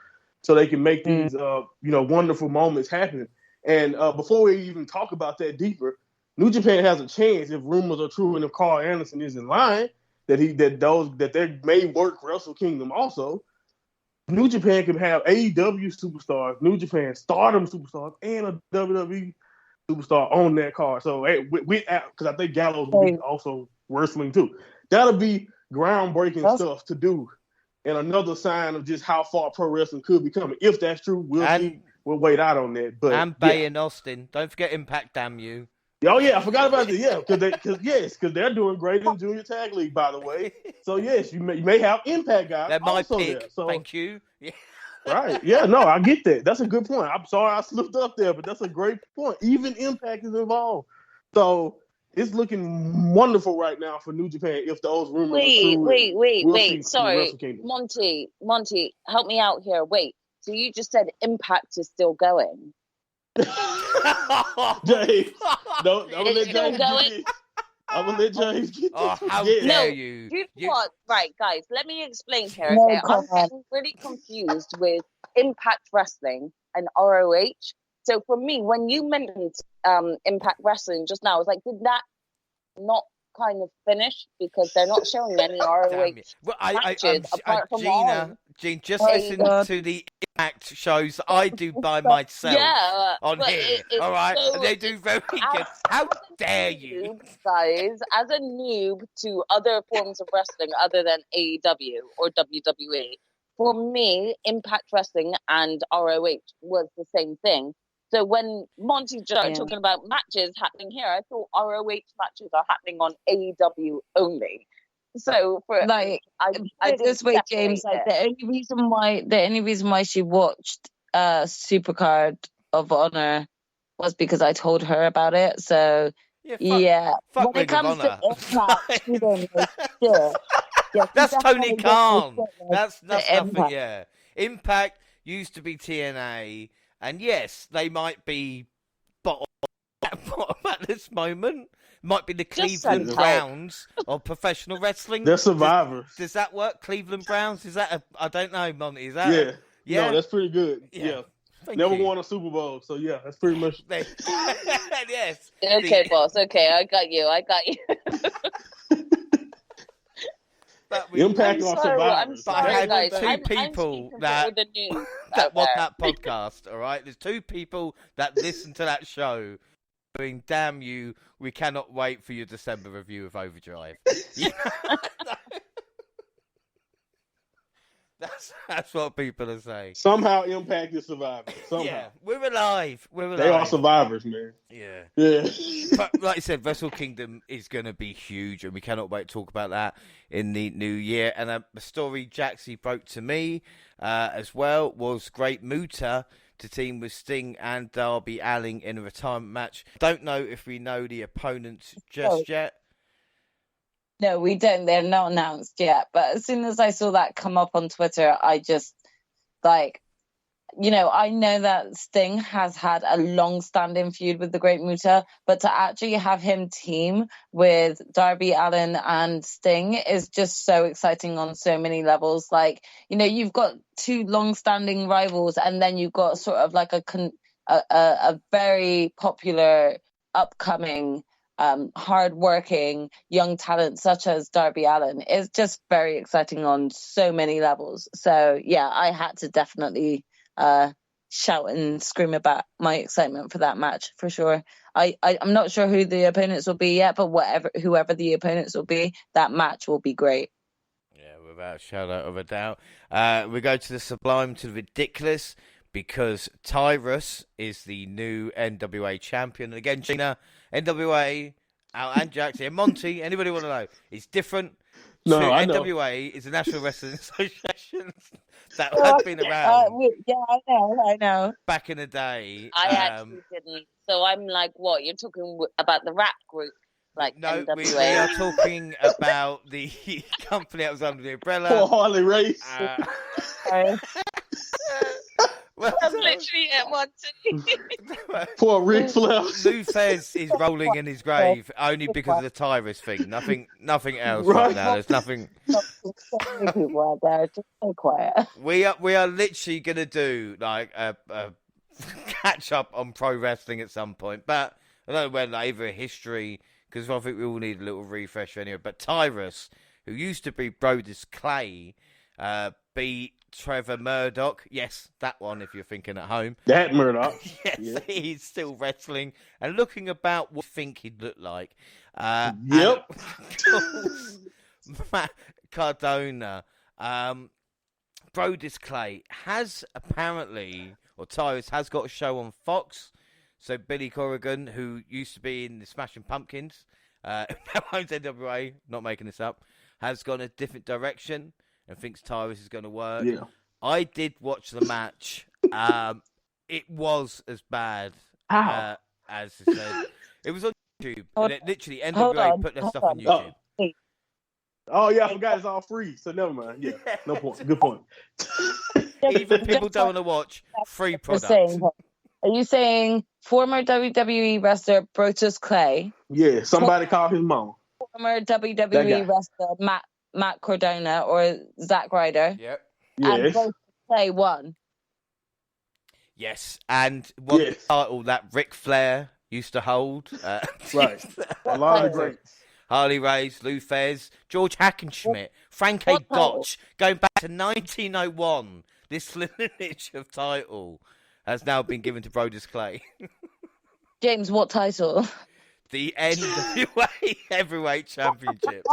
[SPEAKER 4] so they can make these wonderful moments happen. And before we even talk about that deeper, New Japan has a chance, if rumors are true and if Carl Anderson is in line, that they may work Wrestle Kingdom also. New Japan can have AEW superstars, New Japan Stardom superstars, and a WWE superstar on that card. So because I think Gallows will be also wrestling too. That'll be groundbreaking stuff to do, and another sign of just how far pro wrestling could be coming. If that's true, we'll see. We'll wait out on that. But
[SPEAKER 1] and Bay and Austin. Don't forget Impact, damn you.
[SPEAKER 4] Oh yeah, I forgot about that. Yeah, because they're doing great in Junior Tag League, by the way. So yes, you may have Impact guys.
[SPEAKER 1] They're my pick.
[SPEAKER 4] There. So,
[SPEAKER 1] thank you. Yeah.
[SPEAKER 4] Right? Yeah, no, I get that. That's a good point. I'm sorry I slipped up there, but that's a great point. Even Impact is involved, so it's looking wonderful right now for New Japan. If those rumors are true,
[SPEAKER 2] wait. Sorry, Monty, help me out here. Wait, so you just said Impact is still going?
[SPEAKER 4] James, no, I'm gonna let James get it. I'm gonna let James get
[SPEAKER 1] this. How dare you?
[SPEAKER 2] You know what? Right, guys, let me explain here. Okay, I'm getting really confused with Impact Wrestling and ROH. So for me, when you mentioned Impact Wrestling just now, I was like, did that not kind of finish? Because they're not showing any ROH matches apart from
[SPEAKER 1] Gene, just listen to the Impact shows I do by myself on here. All right, and they do very good. How dare you,
[SPEAKER 2] guys? As a noob to other forms of wrestling other than AEW or WWE, for me, Impact Wrestling and ROH was the same thing. So when Monty started talking about matches happening here, I thought ROH matches are happening on AEW only. So for
[SPEAKER 3] I this way, James, the only reason why she watched Supercard of Honor was because I told her about it. So
[SPEAKER 1] fuck
[SPEAKER 3] when it comes to Impact,
[SPEAKER 1] that's Tony Khan. That's nothing. Yeah, Impact used to be TNA, and yes, they might be bottom at this moment. Might be the Cleveland Browns of professional wrestling.
[SPEAKER 4] They're survivors.
[SPEAKER 1] Does that work? Cleveland Browns? Is that I don't know, Monty. Is that?
[SPEAKER 4] No, that's pretty good. Yeah. Never
[SPEAKER 1] you.
[SPEAKER 4] Won a Super Bowl, so yeah, that's pretty much.
[SPEAKER 1] Yes.
[SPEAKER 2] Okay, boss. Okay, I got you.
[SPEAKER 4] Impact on survivors.
[SPEAKER 1] I had two people that watch that podcast. All right, there's two people that listen to that show. Going, damn you! We cannot wait for your December review of Overdrive. That's what people are saying.
[SPEAKER 4] Somehow Impact is surviving. Somehow. Yeah,
[SPEAKER 1] we're alive.
[SPEAKER 4] They are survivors, man.
[SPEAKER 1] Yeah.
[SPEAKER 4] But
[SPEAKER 1] like I said, Wrestle Kingdom is going to be huge, and we cannot wait to talk about that in the new year. And a story Jaxie broke to me as well was Great Muta to team with Sting and Darby Allin in a retirement match. Don't know if we know the opponents just yet.
[SPEAKER 3] No, we don't. They're not announced yet. But as soon as I saw that come up on Twitter, I just, I know that Sting has had a long-standing feud with the Great Muta, but to actually have him team with Darby Allin and Sting is just so exciting on so many levels. You've got two long-standing rivals, and then you've got sort of like a very popular, upcoming, hard-working young talent such as Darby Allin. Is just very exciting on so many levels. So yeah, I had to definitely shout and scream about my excitement for that match for sure. I'm not sure who the opponents will be yet, but whoever the opponents will be, that match will be great.
[SPEAKER 1] Yeah, without a shadow of a doubt. We go to the sublime to the ridiculous, because Tyrus is the new NWA champion. And again, Gina, NWA, Al and Jackson, and Monty, anybody want to know? It's different.
[SPEAKER 4] No,
[SPEAKER 1] True,
[SPEAKER 4] I know.
[SPEAKER 1] NWA is the National Wrestling Association that has been around
[SPEAKER 3] I know.
[SPEAKER 1] back in the day.
[SPEAKER 2] I actually didn't. So I'm like, what? You're talking about the rap group, like
[SPEAKER 1] No,
[SPEAKER 2] NWA.
[SPEAKER 1] we are talking about the company that was under the umbrella.
[SPEAKER 4] Poor Harley Race.
[SPEAKER 1] Well,
[SPEAKER 2] I'm literally at one too.
[SPEAKER 4] Poor Ric Flair.
[SPEAKER 1] Lou Fez is rolling in his grave only because of the Tyrus thing. Nothing else right now. There's nothing.
[SPEAKER 3] So many people out there. Just stay quiet.
[SPEAKER 1] We are literally gonna do like a catch up on pro wrestling at some point, but I don't know whether either history, because I think we all need a little refresh anyway. But Tyrus, who used to be Brodus Clay, beat Trevor Murdoch. Yes, that one, if you're thinking at home.
[SPEAKER 4] That Murdoch.
[SPEAKER 1] Yes,
[SPEAKER 4] Yeah.
[SPEAKER 1] he's still wrestling and looking about what I think he'd look like.
[SPEAKER 4] Yep.
[SPEAKER 1] And of course, Matt Cardona. Brodus Clay has apparently, or Tyrus has got a show on Fox. So Billy Corrigan, who used to be in the Smashing Pumpkins, now owns NWA, not making this up, has gone a different direction and thinks Tyrus is going to work.
[SPEAKER 4] Yeah.
[SPEAKER 1] I did watch the match. It was as bad
[SPEAKER 4] How?
[SPEAKER 1] as it said. It was on YouTube. And it literally,
[SPEAKER 3] Hold
[SPEAKER 1] NWA
[SPEAKER 3] on,
[SPEAKER 1] put their
[SPEAKER 3] hold
[SPEAKER 1] stuff
[SPEAKER 3] on.
[SPEAKER 1] on YouTube.
[SPEAKER 4] Oh yeah, I forgot it's all free. So never mind. Yeah, no point. Good point.
[SPEAKER 1] Even people don't want to watch free product.
[SPEAKER 3] Are you saying former WWE wrestler Brodus Clay?
[SPEAKER 4] Yeah, somebody called his mom.
[SPEAKER 3] Former WWE wrestler Matt Cardona or Zack Ryder?
[SPEAKER 1] Yep.
[SPEAKER 3] And
[SPEAKER 4] Yes.
[SPEAKER 3] Brodus Clay won.
[SPEAKER 1] Yes, and won
[SPEAKER 4] Yes.
[SPEAKER 1] the title that Ric Flair used to hold.
[SPEAKER 4] Right. A lot of the greats.
[SPEAKER 1] Harley Race, Lou Fez, George Hackenschmidt, Frank A. Gotch, going back to 1901. This lineage of title has now been given to Brodus Clay.
[SPEAKER 3] James, what title?
[SPEAKER 1] The NWA Heavyweight Championship.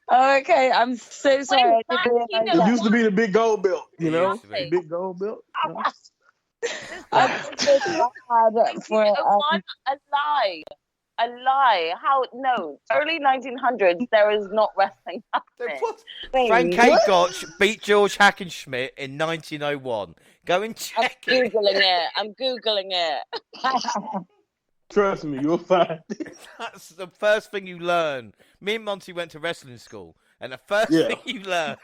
[SPEAKER 3] Oh, okay, I'm so sorry. I didn't realize
[SPEAKER 4] It used to be the big gold belt, you
[SPEAKER 1] It
[SPEAKER 4] know?
[SPEAKER 1] used to be.
[SPEAKER 4] Big gold belt. You know?
[SPEAKER 3] I'm so glad for
[SPEAKER 2] A lie. How? No. Early 1900s, there is not wrestling happening.
[SPEAKER 1] Frank A. Gotch beat George Hackenschmidt in 1901. Go and check it.
[SPEAKER 2] I'm Googling it.
[SPEAKER 4] Trust me, you'll find it.
[SPEAKER 1] That's the first thing you learn. Me and Monty went to wrestling school, and the first thing you learn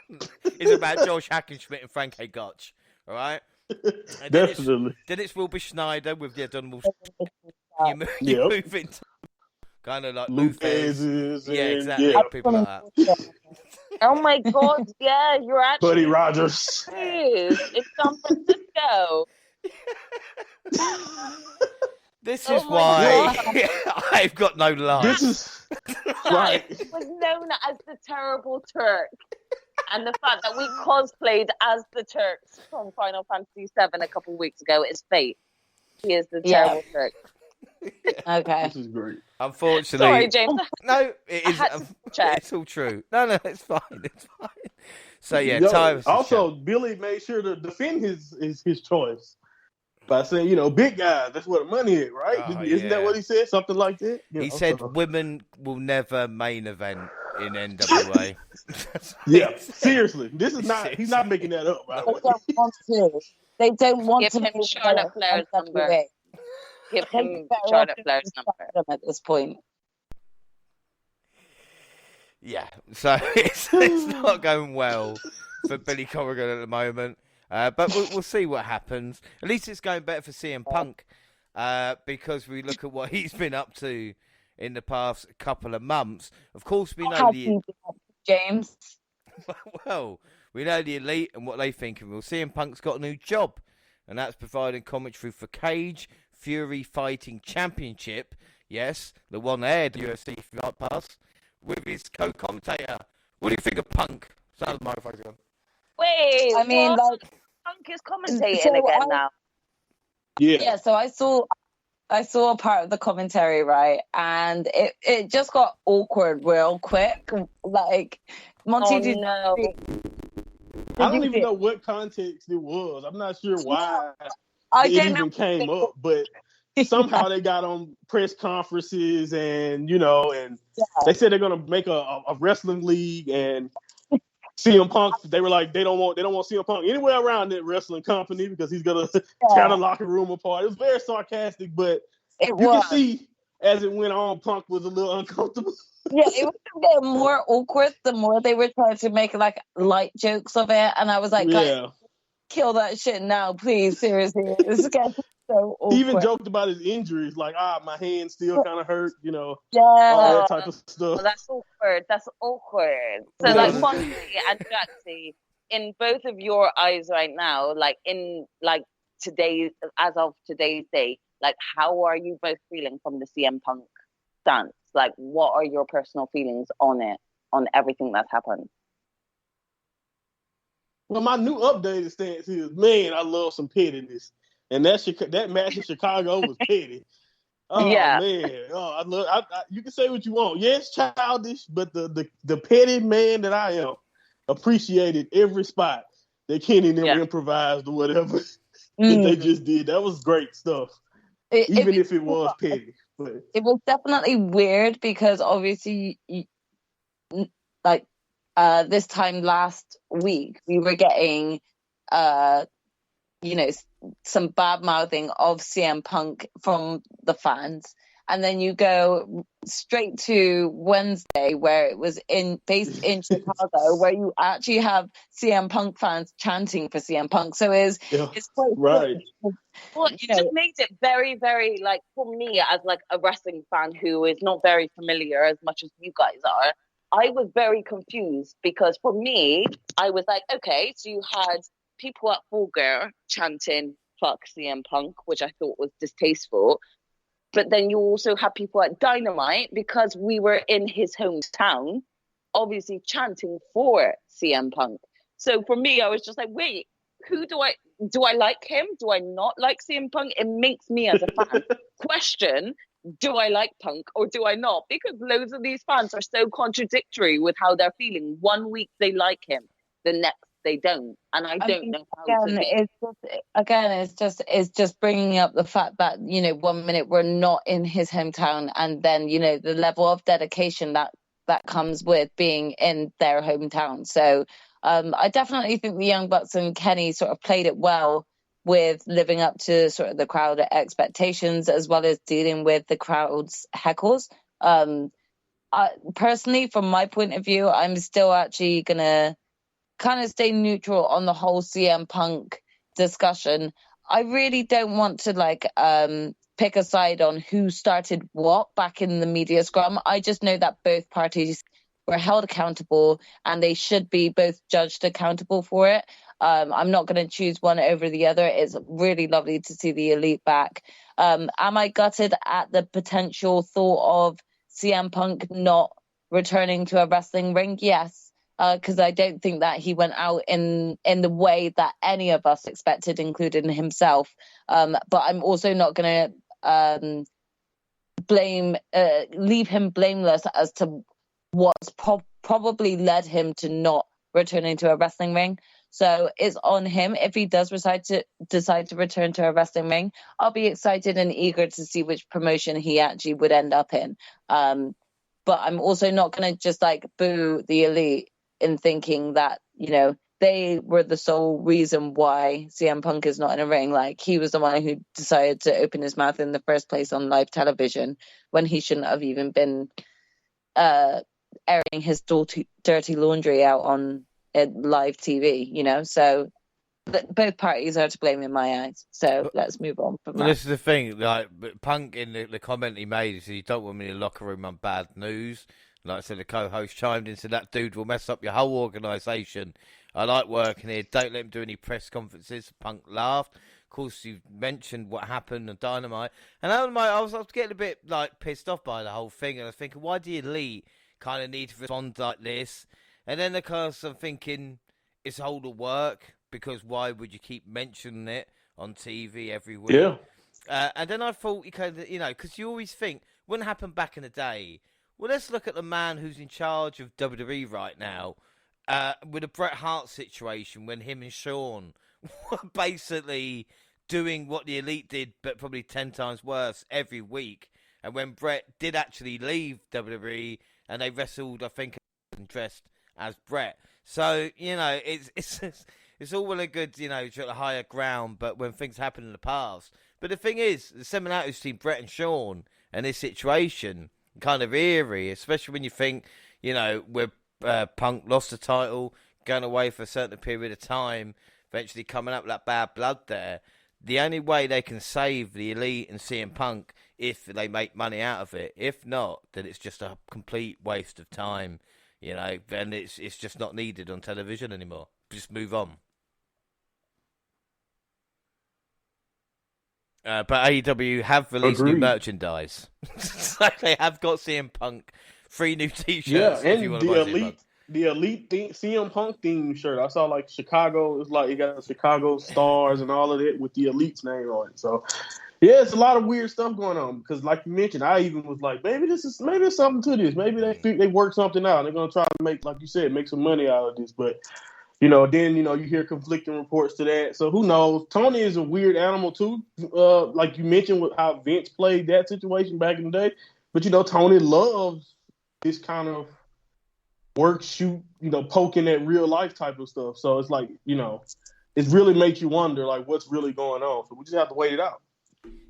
[SPEAKER 1] is about George Hackenschmidt and Frank A. Gotch. All right? And
[SPEAKER 4] Definitely.
[SPEAKER 1] Then it's Wilbur Schneider with the Donald. You
[SPEAKER 4] Yep.
[SPEAKER 1] move into kind of like
[SPEAKER 4] Lou
[SPEAKER 1] Lou Fez.
[SPEAKER 4] Fez's
[SPEAKER 1] Yeah,
[SPEAKER 4] and-
[SPEAKER 1] exactly.
[SPEAKER 4] yeah.
[SPEAKER 1] People like that.
[SPEAKER 2] Oh my God! Yeah, you're actually.
[SPEAKER 4] Buddy Rogers.
[SPEAKER 2] It's San Francisco.
[SPEAKER 1] This
[SPEAKER 2] Oh
[SPEAKER 1] is
[SPEAKER 2] my
[SPEAKER 1] why I've got no life.
[SPEAKER 4] This is right.
[SPEAKER 2] It was known as the Terrible Turk. And the fact that we cosplayed as the Turks from Final Fantasy VII a couple of weeks ago is fate. He is the Terrible Turk.
[SPEAKER 3] Okay.
[SPEAKER 4] This is great.
[SPEAKER 1] Unfortunately,
[SPEAKER 2] Sorry, James.
[SPEAKER 1] no, it is.
[SPEAKER 2] had to check.
[SPEAKER 1] It's all true. No, it's fine. It's fine. So yeah,
[SPEAKER 4] Yo,
[SPEAKER 1] Tyrus.
[SPEAKER 4] also, Billy made sure to defend his choice by saying, you know, big guys, that's where the money is, right?
[SPEAKER 1] Oh,
[SPEAKER 4] Isn't that what he said? Something like that? You
[SPEAKER 1] He
[SPEAKER 4] know,
[SPEAKER 1] said
[SPEAKER 4] so-
[SPEAKER 1] women will never main event in NWA.
[SPEAKER 4] Yeah, seriously. This is not, he's not making that up, by the
[SPEAKER 3] They
[SPEAKER 4] way.
[SPEAKER 3] don't want to. They don't want
[SPEAKER 2] Give
[SPEAKER 3] to
[SPEAKER 2] him
[SPEAKER 3] make
[SPEAKER 2] Charlotte Flair's number.
[SPEAKER 3] NWA.
[SPEAKER 2] Give
[SPEAKER 3] They'd
[SPEAKER 2] him
[SPEAKER 3] be better
[SPEAKER 2] Charlotte
[SPEAKER 3] off
[SPEAKER 2] Flair's
[SPEAKER 3] just
[SPEAKER 2] number.
[SPEAKER 3] them at this point.
[SPEAKER 1] Yeah, so it's not going well for Billy Corrigan at the moment. But we'll see what happens. At least it's going better for CM Punk because we look at what he's been up to in the past couple of months. Of course, we know
[SPEAKER 3] How do
[SPEAKER 1] the
[SPEAKER 3] you do that, James?
[SPEAKER 1] well, we know the Elite and what they think, and we'll CM Punk's got a new job, and that's providing commentary for Cage Fury Fighting Championship. Yes, the one aired UFC Fight Pass with his co-commentator. What do you think of Punk? Sounds motherfucker.
[SPEAKER 2] Wait,
[SPEAKER 3] I mean,
[SPEAKER 2] what?
[SPEAKER 3] like,
[SPEAKER 2] Punk is commentating
[SPEAKER 3] So
[SPEAKER 2] again now.
[SPEAKER 3] yeah. So I saw a part of the commentary, right, and it just got awkward real quick. Like Monty,
[SPEAKER 2] Oh,
[SPEAKER 3] did
[SPEAKER 2] no.
[SPEAKER 4] I don't even know what context it was. I'm not sure why
[SPEAKER 3] I
[SPEAKER 4] it
[SPEAKER 3] don't
[SPEAKER 4] even
[SPEAKER 3] know.
[SPEAKER 4] came up, but somehow they got on press conferences and they said they're gonna make a wrestling league, and CM Punk, they were like, they don't want CM Punk anywhere around that wrestling company because he's gonna tear the locker room apart. It was very sarcastic, but you can see as it went on, Punk was a little uncomfortable.
[SPEAKER 3] Yeah, it was getting more awkward the more they were trying to make like light jokes of it, and I was like, guys, kill that shit now, please. Seriously, it's getting so awkward.
[SPEAKER 4] He even joked about his injuries, like, my hand still kind of hurt, all that type of stuff.
[SPEAKER 2] That's awkward. So, like, Monty and Jaxie, in both of your eyes right now, like, in, like, today, as of today's day, like, how are you both feeling from the CM Punk stance? Like, what are your personal feelings on it, on everything that's happened?
[SPEAKER 4] Well, my new updated stance is, man, I love some pettiness. And that match in Chicago was petty. Oh, man. You can say what you want. Yes, childish, but the petty man that I am appreciated every spot that Kenny and them improvised or whatever that they just did. That was great stuff, even if it was petty. But
[SPEAKER 3] it was definitely weird because obviously, like, this time last week, we were getting, some bad mouthing of CM Punk from the fans, and then you go straight to Wednesday where it was based in Chicago, where you actually have CM Punk fans chanting for CM Punk. So it's quite
[SPEAKER 4] right.
[SPEAKER 2] Well, it just made it very, very, like, for me as like a wrestling fan who is not very familiar as much as you guys are, I was very confused because for me, I was like, okay, so you had people at Full Gear chanting fuck CM Punk, which I thought was distasteful. But then you also had people at Dynamite, because we were in his hometown, obviously chanting for CM Punk. So for me, I was just like, wait, who do I like him? Do I not like CM Punk? It makes me as a fan question, do I like Punk or do I not? Because loads of these fans are so contradictory with how they're feeling. One week they like him, the next they don't, and I don't know how to be.
[SPEAKER 3] It's just bringing up the fact that 1 minute we're not in his hometown, and then the level of dedication that comes with being in their hometown. So I definitely think the Young Bucks and Kenny sort of played it well with living up to sort of the crowd expectations as well as dealing with the crowd's heckles. Personally, from my point of view, I'm still actually gonna kind of stay neutral on the whole CM Punk discussion. I really don't want to pick a side on who started what back in the media scrum. I just know that both parties were held accountable and they should be both judged accountable for it. I'm not going to choose one over the other. It's really lovely to see the Elite back. Am I gutted at the potential thought of CM Punk not returning to a wrestling ring? Yes. Because I don't think that he went out in the way that any of us expected, including himself. But I'm also not going to leave him blameless as to what's probably led him to not returning to a wrestling ring. So it's on him. If he does decide to return to a wrestling ring, I'll be excited and eager to see which promotion he actually would end up in. But I'm also not going to just boo the Elite in thinking that, they were the sole reason why CM Punk is not in a ring. Like, he was the one who decided to open his mouth in the first place on live television when he shouldn't have even been airing his dirty laundry out on live TV, So both parties are to blame in my eyes. So let's move on from that.
[SPEAKER 1] This is the thing, Punk in the comment he made, he said, "You don't want me in the locker room on bad news." Like I said, the co-host chimed in and said, "That dude will mess up your whole organisation. I like working here. Don't let him do any press conferences." Punk laughed. Of course, you mentioned what happened on Dynamite. And I was getting a bit pissed off by the whole thing. And I was thinking, why do the Elite kind of need to respond like this? And then, of course, I'm thinking, it's all the work. Because why would you keep mentioning it on TV every week?
[SPEAKER 4] Yeah.
[SPEAKER 1] And then I thought, because you always think, wouldn't happen back in the day. Well, let's look at the man who's in charge of WWE right now, with the Bret Hart situation when him and Shawn were basically doing what the Elite did, but probably 10 times worse every week. And when Brett did actually leave WWE, and they wrestled, I think, dressed as Brett. So it's all well and good, to the higher ground. But when things happen in the past, but the thing is, the similarities between Brett and Sean and this situation kind of eerie, especially when you think, where Punk lost the title, going away for a certain period of time, eventually coming up with that bad blood there. The only way they can save the Elite and CM Punk if they make money out of it. If not, then it's just a complete waste of time. Then it's just not needed on television anymore. Just move on. But AEW have released new merchandise. So they have got CM Punk 3 new T-shirts.
[SPEAKER 4] Yeah, and
[SPEAKER 1] if you want to buy
[SPEAKER 4] the Elite CM Punk theme shirt. I saw like Chicago. It's like you got the Chicago Stars and all of that with the Elite's name on it. So yeah, it's a lot of weird stuff going on because, like you mentioned, I even was like, maybe there's something to this. Maybe they work something out. They're gonna try to make, like you said, make some money out of this. But then you hear conflicting reports to that. So who knows? Tony is a weird animal too. Like you mentioned with how Vince played that situation back in the day. But Tony loves this kind of work, shoot, poking at real life type of stuff. So it's like, it really makes you wonder, like, what's really going on. So we just have to wait it out.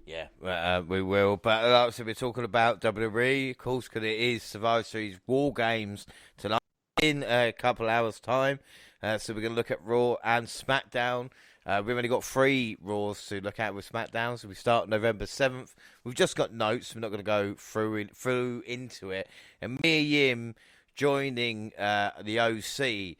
[SPEAKER 1] Yeah, we will. But like I said, we're talking about WWE, of course, because it is Survivor Series War Games tonight in a couple hours' time. So we're going to look at Raw and SmackDown. We've only got 3 Raws to look at with SmackDown, so we start November 7th. We've just got notes. We're not going to go through into it. And Mia Yim joining the OC.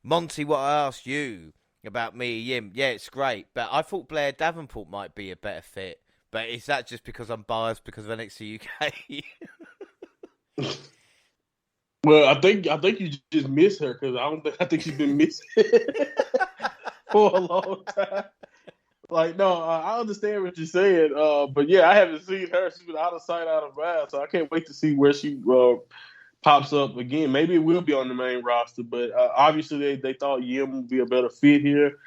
[SPEAKER 1] Monty, what I asked you about Mia Yim, yeah, it's great, but I thought Blair Davenport might be a better fit. But is that just because I'm biased because of NXT UK?
[SPEAKER 4] Well, I think you just miss her because I think she's been missing for a long time. Like, no, I understand what you're saying, but yeah, I haven't seen her. She's been out of sight, out of mind, so I can't wait to see where she pops up again. Maybe it will be on the main roster, but obviously they thought Yim would be a better fit here.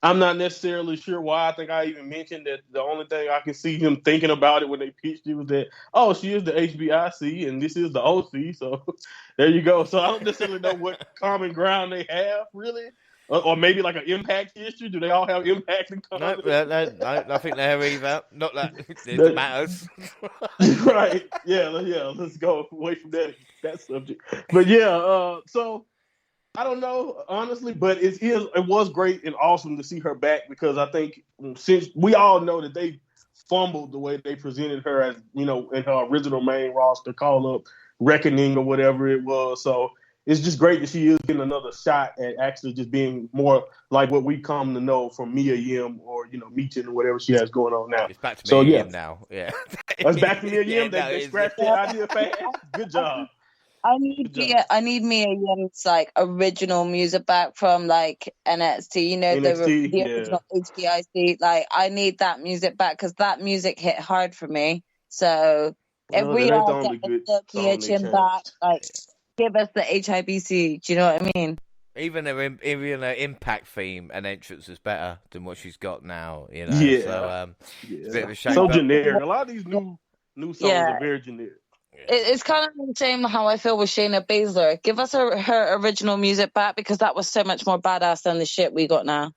[SPEAKER 4] I'm not necessarily sure why. I think I even mentioned that the only thing I can see him thinking about it when they pitched it was that, oh, she is the HBIC and this is the OC, so there you go. So I don't necessarily know what common ground they have, really. Or maybe like an Impact history. Do they all have Impact in common?
[SPEAKER 1] No, nothing there either. Not that it matters.
[SPEAKER 4] Right. Yeah, let's go away from that subject. But yeah, so I don't know, honestly, but it was great and awesome to see her back because I think since we all know that they fumbled the way they presented her as, in her original main roster call-up, Reckoning or whatever it was. So it's just great that she is getting another shot at actually just being more like what we come to know from Mia Yim or, Meechin or whatever she has going on now.
[SPEAKER 1] It's back to Mia Yim now, yeah.
[SPEAKER 4] It's back to Mia Yim? They scratched that idea fast? Good job.
[SPEAKER 3] I need Mia Yim's like original music back from like NXT. The original HBIC. Like I need that music back because that music hit hard for me. So if we all get the Mia Yim back, like give us the HIBC. Do you know what I mean?
[SPEAKER 1] Even her Impact theme and entrance is better than what she's got now. Yeah. So it's a bit of a shame.
[SPEAKER 4] So generic. A lot of these new songs are very generic.
[SPEAKER 3] It's kind of the same how I feel with Shayna Baszler. Give us her original music back because that was so much more badass than the shit we got now.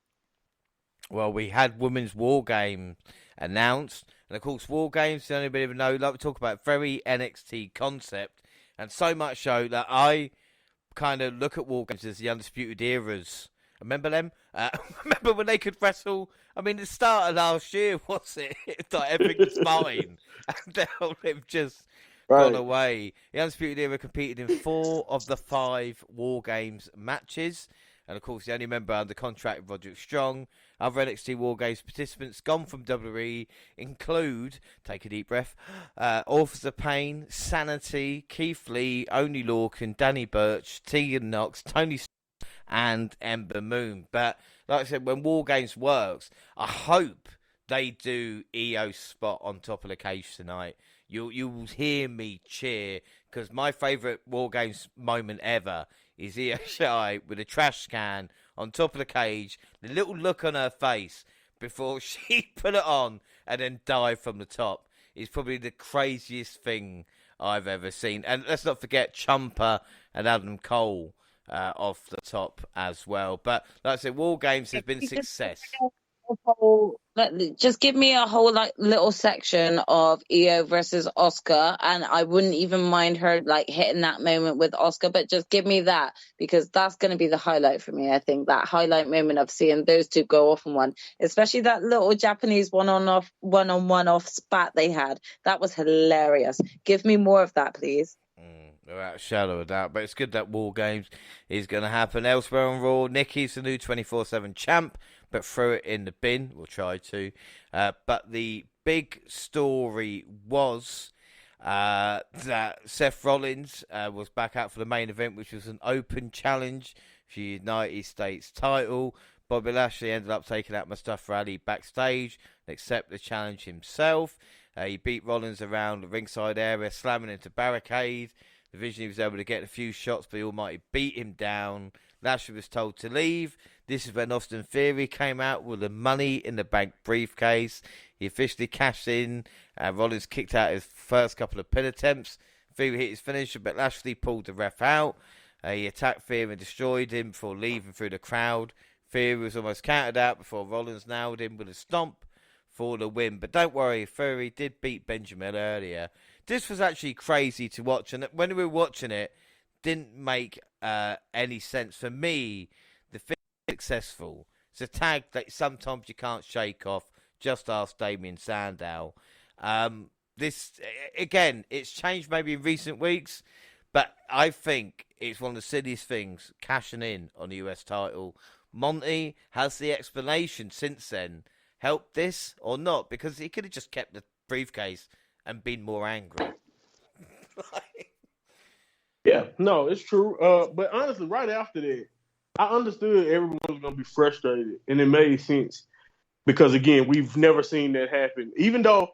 [SPEAKER 1] Well, we had Women's War Games announced. And, of course, War Games, the only bit of a know, like we talk about, very NXT concept. And so much so that I kind of look at War Games as the Undisputed Eras. Remember them? Remember when they could wrestle? I mean, it started last year, was it? It's like everything was fine. And now they've just gone away. The Undisputed Era competed in 4 of the 5 War Games matches. And, of course, the only member under contract, Roderick Strong. Other NXT War Games participants gone from WWE include, take a deep breath, Authors of Pain, Sanity, Keith Lee, Oney Lorcan, Danny Burch, Tegan Knox, Tony and Ember Moon. But, like I said, when War Games works, I hope they do EO's spot on top of the cage tonight. You will hear me cheer because my favourite War Games moment ever is Io Shirai with a trash can on top of the cage, the little look on her face, before she put it on and then dive from the top is probably the craziest thing I've ever seen. And let's not forget Chumpa and Adam Cole off the top as well. But like I said, War Games has been a success.
[SPEAKER 3] Just give me a whole like little section of Io versus Oscar, and I wouldn't even mind her like hitting that moment with Oscar, but just give me that, because that's going to be the highlight for me. I think that highlight moment of seeing those two go off on one, especially that little Japanese one-on-one off spat they had, that was hilarious. Give me more of that, please.
[SPEAKER 1] Without a shadow of doubt, but it's good that War Games is going to happen. Elsewhere on Raw, Nikki's the new 24/7 champ, but throw it in the bin. We'll try to. But the big story was that Seth Rollins was back out for the main event, which was an open challenge for the United States title. Bobby Lashley ended up taking out Mustafa Ali backstage and accept the challenge himself. He beat Rollins around the ringside area, slamming into barricade. Eventually, he was able to get a few shots, but the Almighty beat him down. Lashley was told to leave. This is when Austin Theory came out with the Money in the Bank briefcase. He officially cashed in. Rollins kicked out his first couple of pin attempts. Theory hit his finisher, but Lashley pulled the ref out. He attacked Theory and destroyed him before leaving through the crowd. Theory was almost counted out before Rollins nailed him with a stomp for the win. But don't worry, Theory did beat Benjamin earlier. This was actually crazy to watch, and when we were watching it, didn't make any sense. For me, the thing is successful. It's a tag that sometimes you can't shake off. Just ask Damien Sandow. This, again, it's changed maybe in recent weeks, but I think it's one of the silliest things, cashing in on the US title. Monty, has the explanation since then helped this or not? Because he could have just kept the briefcase and been more angry.
[SPEAKER 4] Yeah, no, it's true. But honestly, right after that, I understood everyone was going to be frustrated, and it made sense because, again, we've never seen that happen. Even though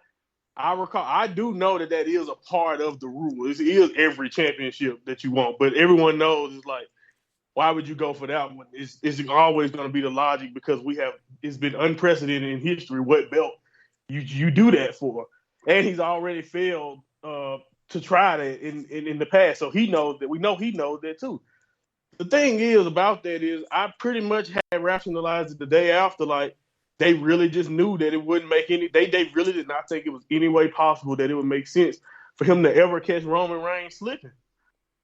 [SPEAKER 4] I do know that is a part of the rule. It is every championship that you want, but everyone knows it's like, why would you go for that one? It's always going to be the logic because it's been unprecedented in history what belt you do that for. And he's already failed to try that in the past. So he knows that. We know he knows that too. The thing is about that is I pretty much had rationalized it the day after. Like, they really just knew that it wouldn't make any – they really did not think it was any way possible that it would make sense for him to ever catch Roman Reigns slipping.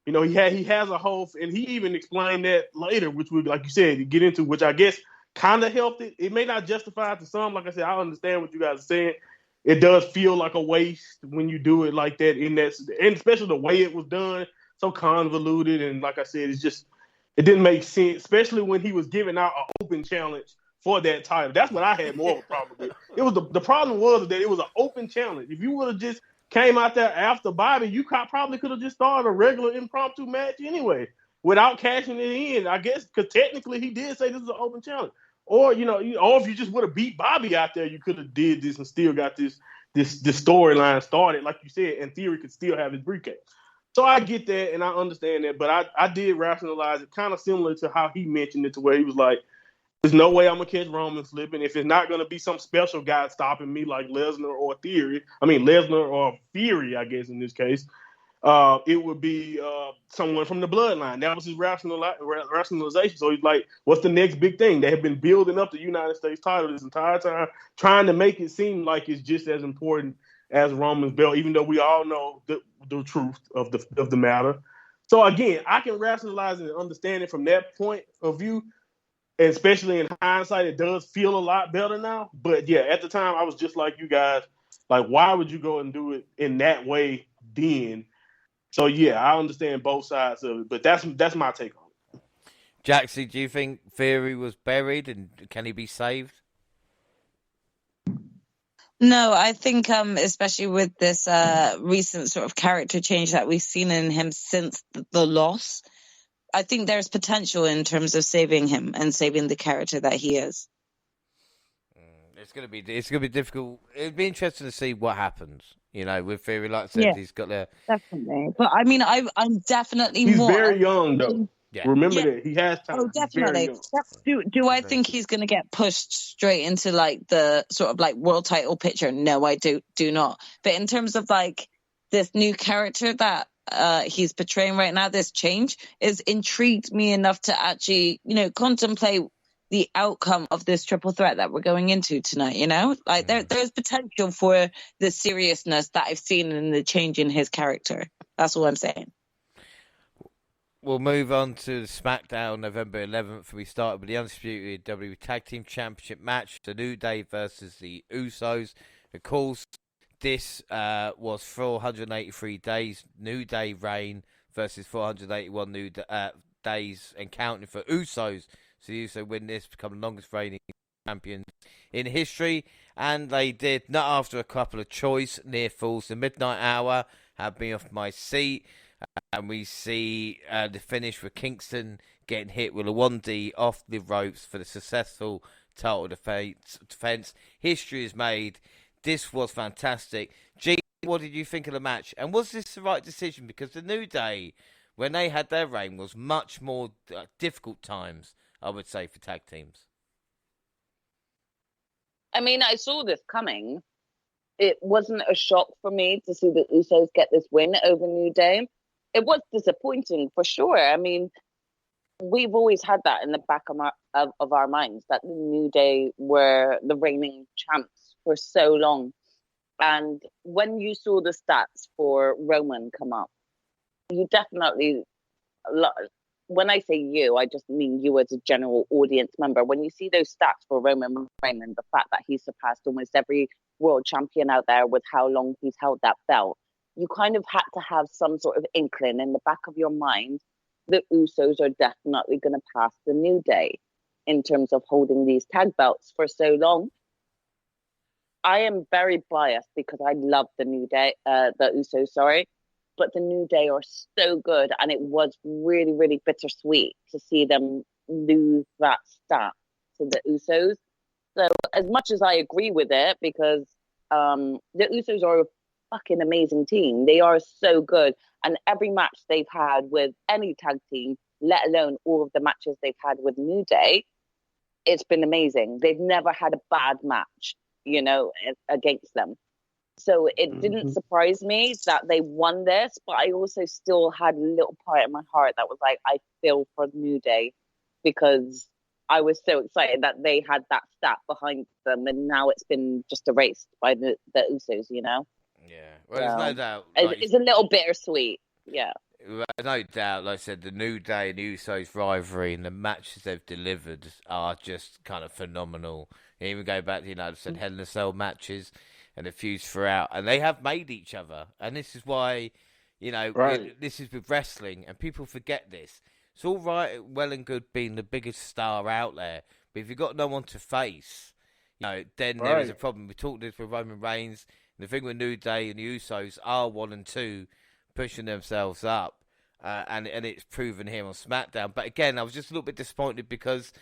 [SPEAKER 4] You know, he has a whole – and he even explained that later, which would, like you said, get into, which I guess kind of helped it. It may not justify it to some. Like I said, I understand what you guys are saying. It does feel like a waste when you do it like that, and especially the way it was done, so convoluted. And like I said, it didn't make sense, especially when he was giving out an open challenge for that title. That's what I had more of a problem with. It was the problem was that it was an open challenge. If you would have just came out there after Bobby, you probably could have just started a regular impromptu match anyway without cashing it in, I guess, because technically he did say this is an open challenge. Or, or if you just would have beat Bobby out there, you could have did this and still got this storyline started, like you said, and Theory could still have his briefcase. So I get that and I understand that, but I did rationalize it kind of similar to how he mentioned it, to where he was like, there's no way I'm going to catch Roman slipping. If it's not going to be some special guy stopping me like Lesnar or Theory, I guess, in this case, it would be someone from the bloodline. That was his rationalization. So he's like, what's the next big thing? They have been building up the United States title this entire time, trying to make it seem like it's just as important as Roman's belt, even though we all know the truth of the matter. So again, I can rationalize it and understand it from that point of view. And especially in hindsight, it does feel a lot better now. But yeah, at the time, I was just like you guys. Like, why would you go and do it in that way then? So yeah, I understand both sides of it, but that's my take on it.
[SPEAKER 1] Jaxie, do you think Theory was buried, and can he be saved?
[SPEAKER 3] No, I think especially with this recent sort of character change that we've seen in him since the loss, I think there's potential in terms of saving him and saving the character that he is.
[SPEAKER 1] It's gonna be difficult. It'd be interesting to see what happens. With Theory, like I said, he's got the
[SPEAKER 3] definitely. But I mean, I'm definitely
[SPEAKER 4] he's
[SPEAKER 3] more.
[SPEAKER 4] He's very young though.
[SPEAKER 1] Yeah.
[SPEAKER 4] Remember that he has time.
[SPEAKER 3] Oh,
[SPEAKER 4] He's very
[SPEAKER 3] definitely.
[SPEAKER 4] young.
[SPEAKER 3] Do I think he's going to get pushed straight into like the sort of like world title picture? No, I do not. But in terms of like this new character that he's portraying right now, this change is intrigued me enough to actually, contemplate the outcome of this triple threat that we're going into tonight. Like there's potential for the seriousness that I've seen in the change in his character. That's all I'm saying.
[SPEAKER 1] We'll move on to the SmackDown November 11th. We started with the Undisputed WWE Tag Team Championship match, The New Day versus the Usos. Of course, this was 483 days, New Day reign versus 481 days and counting for Usos. So the Usos win this, become the longest reigning champions in history. And they did, not after a couple of choice near falls. The Midnight Hour had me off my seat. And we see the finish with Kingston getting hit with a 1D off the ropes for the successful title defense. History is made. This was fantastic. G, what did you think of the match? And was this the right decision? Because the New Day, when they had their reign, was much more difficult times, I would say, for tag teams.
[SPEAKER 2] I mean, I saw this coming. It wasn't a shock for me to see the Usos get this win over New Day. It was disappointing for sure. I mean, we've always had that in the back of our minds, that the New Day were the reigning champs for so long. And when you saw the stats for Roman come up, you definitely, when I say you, I just mean you as a general audience member. When you see those stats for Roman Reigns and the fact that he surpassed almost every world champion out there with how long he's held that belt, you kind of had to have some sort of inkling in the back of your mind that Usos are definitely going to pass the New Day in terms of holding these tag belts for so long. I am very biased because I love the New Day, the Usos, sorry, but the New Day are so good, and it was really, really bittersweet to see them lose that stat to the Usos. So as much as I agree with it, because the Usos are a fucking amazing team. They are so good. And every match they've had with any tag team, let alone all of the matches they've had with New Day, it's been amazing. They've never had a bad match, against them. So it didn't surprise me that they won this, but I also still had a little part in my heart that was like, I feel for New Day, because I was so excited that they had that stat behind them, and now it's been just erased by the Usos,
[SPEAKER 1] Yeah, well, there's no doubt.
[SPEAKER 2] It's a little bittersweet, yeah.
[SPEAKER 1] No doubt, like I said, the New Day and Usos rivalry and the matches they've delivered are just kind of phenomenal. You even go back to, I've said Hell in a Cell matches and the feuds throughout, and they have made each other. And this is why, this is with wrestling, and people forget this. It's all right, well and good being the biggest star out there, but if you've got no one to face, then there is a problem. We talked this with Roman Reigns. The thing with New Day and the Usos are 1 and 2, pushing themselves up, and it's proven here on SmackDown. But again, I was just a little bit disappointed because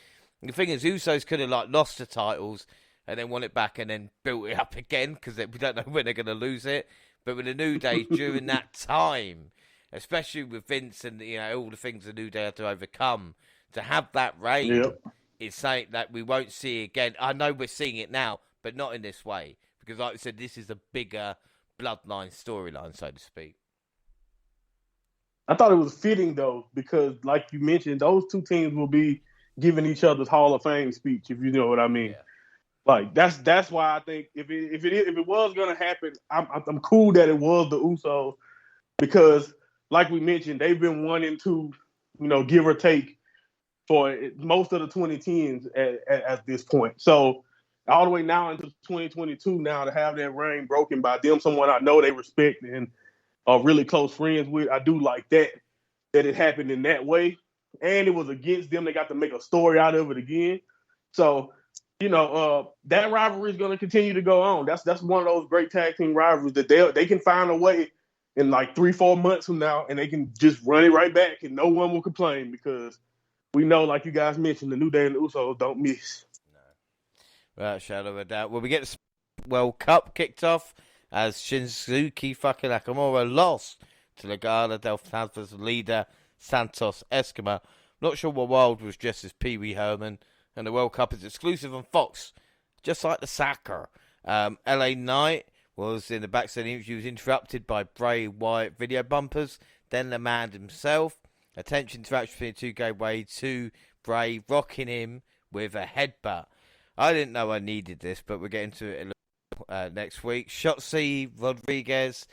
[SPEAKER 1] the thing is, Usos could have lost the titles and then won it back and then built it up again, because we don't know when they're going to lose it. But with the New Day during that time, especially with Vince and all the things the New Day had to overcome, to have that reign is something that we won't see again. I know we're seeing it now, but not in this way. Because, like I said, this is a bigger bloodline storyline, so to speak.
[SPEAKER 4] I thought it was fitting, though, because, like you mentioned, those two teams will be giving each other's Hall of Fame speech, if you know what I mean.
[SPEAKER 1] Yeah.
[SPEAKER 4] Like that's why I think if it was gonna happen, I'm cool that it was the Usos, because, like we mentioned, they've been 1 and 2, give or take, for most of the 2010s at this point. So, all the way now into 2022 now, to have that reign broken by them, someone I know they respect and are really close friends with, I do like that it happened in that way. And it was against them. They got to make a story out of it again. So, that rivalry is going to continue to go on. That's one of those great tag team rivalries that they can find a way in like 3-4 months from now, and they can just run it right back and no one will complain, because we know, like you guys mentioned, the New Day and the Usos don't miss.
[SPEAKER 1] Without shadow of a doubt. Well, we get the World Cup kicked off as Shinsuke Nakamura lost to Legado del Fantasma's leader, Santos Escobar. Not sure what Wild was dressed as Pee Wee Herman, and the World Cup is exclusive on Fox, just like the soccer. LA Knight was in the backstage interview, was interrupted by Bray Wyatt video bumpers, then the man himself. A tense interaction between the two gave way to Bray rocking him with a headbutt. I didn't know I needed this, but we'll get into it next week. Shotzi, Rodriguez,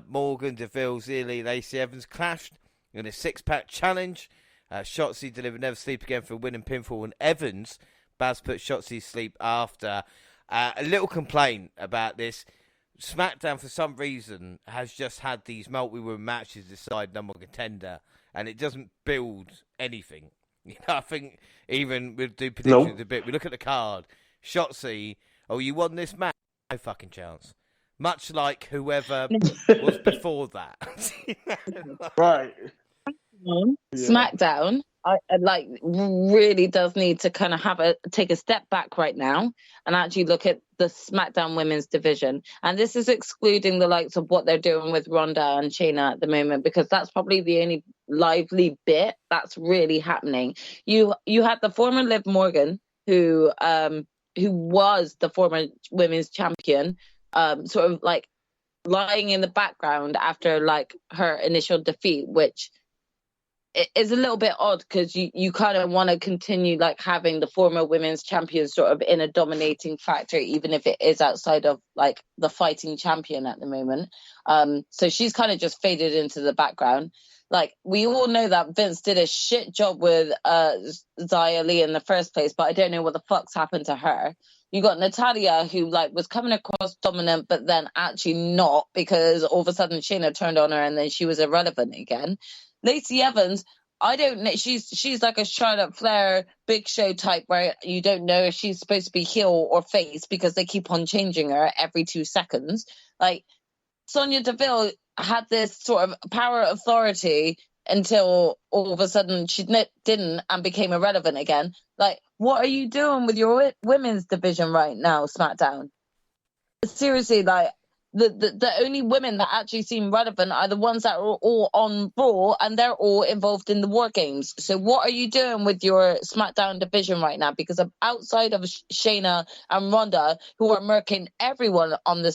[SPEAKER 1] Morgan, DeVille, Zilly, Lacey Evans clashed in a six-pack challenge. Shotzi delivered Never Sleep Again for a winning pinfall, and Evans, Baz put Shotzi to sleep after. A little complaint about this. SmackDown, for some reason, has just had these multi-woman matches decide number one contender, and it doesn't build anything. You know, I think even we'll do predictions a bit. We look at the card. Shotzi, you won this match? No fucking chance. Much like whoever was before that.
[SPEAKER 4] Right.
[SPEAKER 3] SmackDown, I really does need to kind of take a step back right now and actually look at the SmackDown women's division. And this is excluding the likes of what they're doing with Ronda and Shayna at the moment, because that's probably the only lively bit that's really happening. You had the former Liv Morgan, who was the former women's champion, sort of like lying in the background after like her initial defeat, which is a little bit odd because you kind of want to continue like having the former women's champion sort of in a dominating factor, even if it is outside of like the fighting champion at the moment. So she's kind of just faded into the background. Like, we all know that Vince did a shit job with Xia Li in the first place, but I don't know what the fuck's happened to her. You got Natalia, who like was coming across dominant, but then actually not, because all of a sudden Shayna turned on her and then she was irrelevant again. Lacey Evans, I don't know. She's like a Charlotte Flair Big Show type, where you don't know if she's supposed to be heel or face because they keep on changing her every 2 seconds. Like, Sonya Deville had this sort of power authority until all of a sudden she didn't and became irrelevant again. Like, what are you doing with your women's division right now, SmackDown? Seriously, like, the only women that actually seem relevant are the ones that are all on Raw, and they're all involved in the War Games. So what are you doing with your SmackDown division right now? Because outside of Shayna and Ronda, who are murking everyone on the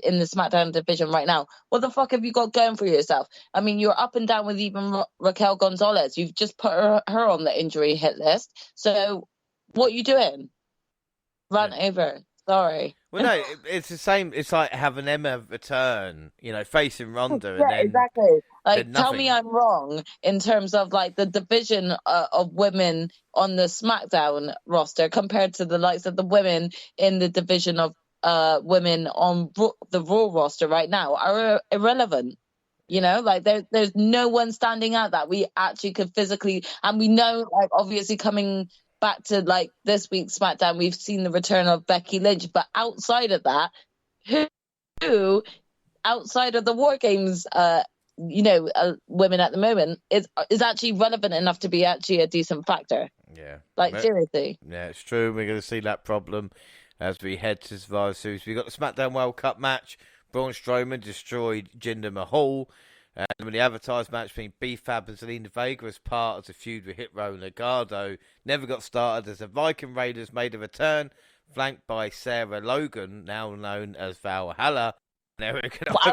[SPEAKER 3] in the SmackDown division right now, what the fuck have you got going for yourself? I mean, you're up and down with even Raquel Gonzalez. You've just put her on the injury hit list. So what are you doing? Run over. Sorry.
[SPEAKER 1] Well, no, it's the same. It's like having Emma return, facing Ronda. And then,
[SPEAKER 3] exactly. Like, tell me I'm wrong in terms of like the division of women on the SmackDown roster compared to the likes of the women in the division of women on the Raw roster right now are irrelevant. Like there's no one standing out that we actually could physically, and we know, like, obviously coming back to like this week's SmackDown, we've seen the return of Becky Lynch, but outside of that, who outside of the War Games, women at the moment is actually relevant enough to be actually a decent factor?
[SPEAKER 1] Yeah,
[SPEAKER 3] seriously.
[SPEAKER 1] Yeah, it's true. We're going to see that problem as we head to Survivor Series. We got the SmackDown World Cup match. Braun Strowman destroyed Jinder Mahal. And when the advertised match between B-Fab and Zelina Vega as part of the feud with Hit Row and Legado never got started as the Viking Raiders made a return, flanked by Sarah Logan, now known as Valhalla.
[SPEAKER 2] I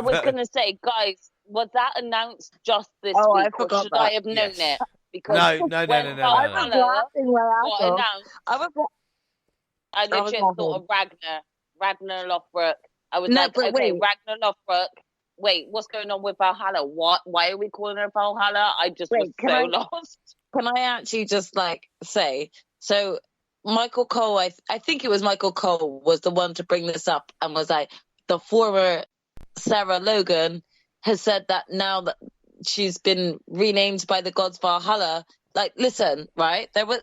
[SPEAKER 2] was going to say, guys, was that announced just this week, or should I have known it? Because
[SPEAKER 1] no.
[SPEAKER 2] I was laughing when I literally thought of Ragnar Lothbrok. I was Ragnar Lothbrok. Wait, what's going on with Valhalla? What? Why are we calling her Valhalla? I just was so lost.
[SPEAKER 3] Can I actually just say, so Michael Cole, I think it was Michael Cole was the one to bring this up and was like, the former Sarah Logan has said that now that she's been renamed by the gods Valhalla. Like, listen, right? There was,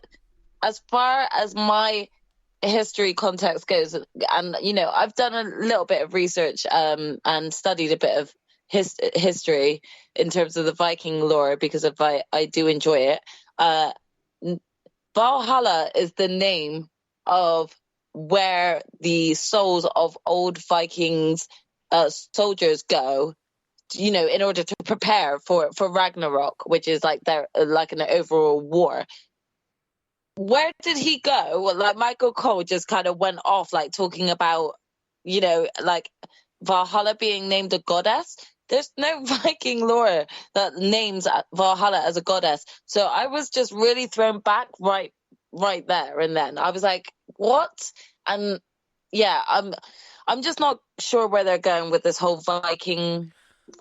[SPEAKER 3] as far as my history context goes, and I've done a little bit of research and studied a bit of history in terms of the Viking lore, because I do enjoy it. Valhalla is the name of where the souls of old Vikings soldiers go in order to prepare for Ragnarok, which is like their like an overall war. Where did he go? Well, like Michael Cole just kind of went off, like talking about, like Valhalla being named a goddess. There's no Viking lore that names Valhalla as a goddess. So I was just really thrown back right there and then. I was like, what? And yeah, I'm just not sure where they're going with this whole Viking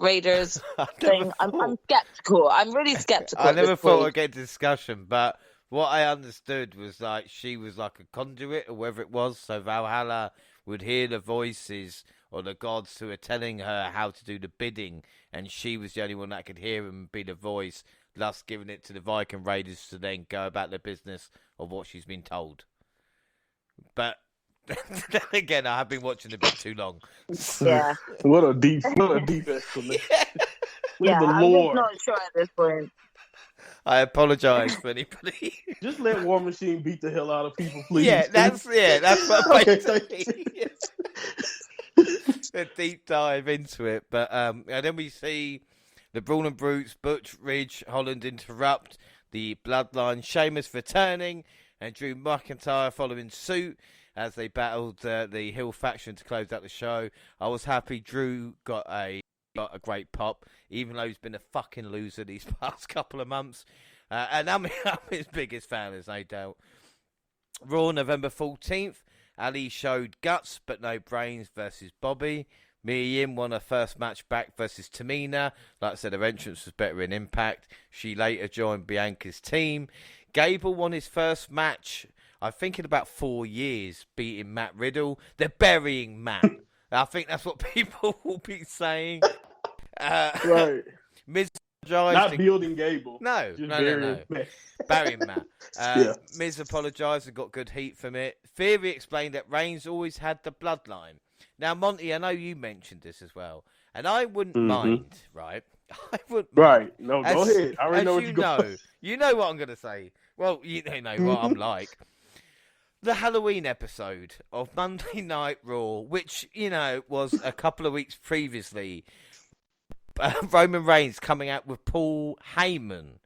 [SPEAKER 3] Raiders thing. I'm skeptical. I'm really skeptical.
[SPEAKER 1] I never thought I'd get discussion, but what I understood was like she was like a conduit or whatever it was, so Valhalla would hear the voices or the gods who are telling her how to do the bidding, and she was the only one that could hear them and be the voice, thus giving it to the Viking Raiders to then go about their business of what she's been told. But then again, I have been watching a bit too long.
[SPEAKER 3] Yeah.
[SPEAKER 4] What a deep explanation.
[SPEAKER 3] Yeah,
[SPEAKER 4] the
[SPEAKER 3] I'm
[SPEAKER 4] Lord.
[SPEAKER 3] just not sure at this point.
[SPEAKER 1] I apologise for anybody.
[SPEAKER 4] Just let War Machine beat the hell out of people, please.
[SPEAKER 1] That's what I'm
[SPEAKER 4] Okay,
[SPEAKER 1] saying. A deep dive into it, but and then we see the Brawl and Brutes, Butch, Ridge, Holland interrupt the Bloodline, Sheamus returning, and Drew McIntyre following suit as they battled the Hill faction to close out the show. I was happy Drew got a great pop, even though he's been a fucking loser these past couple of months. And I'm his biggest fan, there's no doubt. Raw, November 14th. Ali showed guts but no brains versus Bobby. Mia Yim won her first match back versus Tamina. Like I said, her entrance was better in Impact. She later joined Bianca's team. Gable won his first match, I think, in about 4 years, beating Matt Riddle. They're burying Matt. I think that's what people will be saying.
[SPEAKER 4] Right.
[SPEAKER 1] Miz
[SPEAKER 4] not building Gable.
[SPEAKER 1] No. Burying Matt.
[SPEAKER 4] Yeah.
[SPEAKER 1] Miz apologised and got good heat from it. Theory explained that Reigns always had the bloodline. Now, Monty, I know you mentioned this as well, and I wouldn't mind, right? I wouldn't mind.
[SPEAKER 4] Right. No, go ahead. I already know what you're going.
[SPEAKER 1] You know what I'm going to say. Well, you know what I'm like. The Halloween episode of Monday Night Raw, which, was a couple of weeks previously, Roman Reigns coming out with Paul Heyman.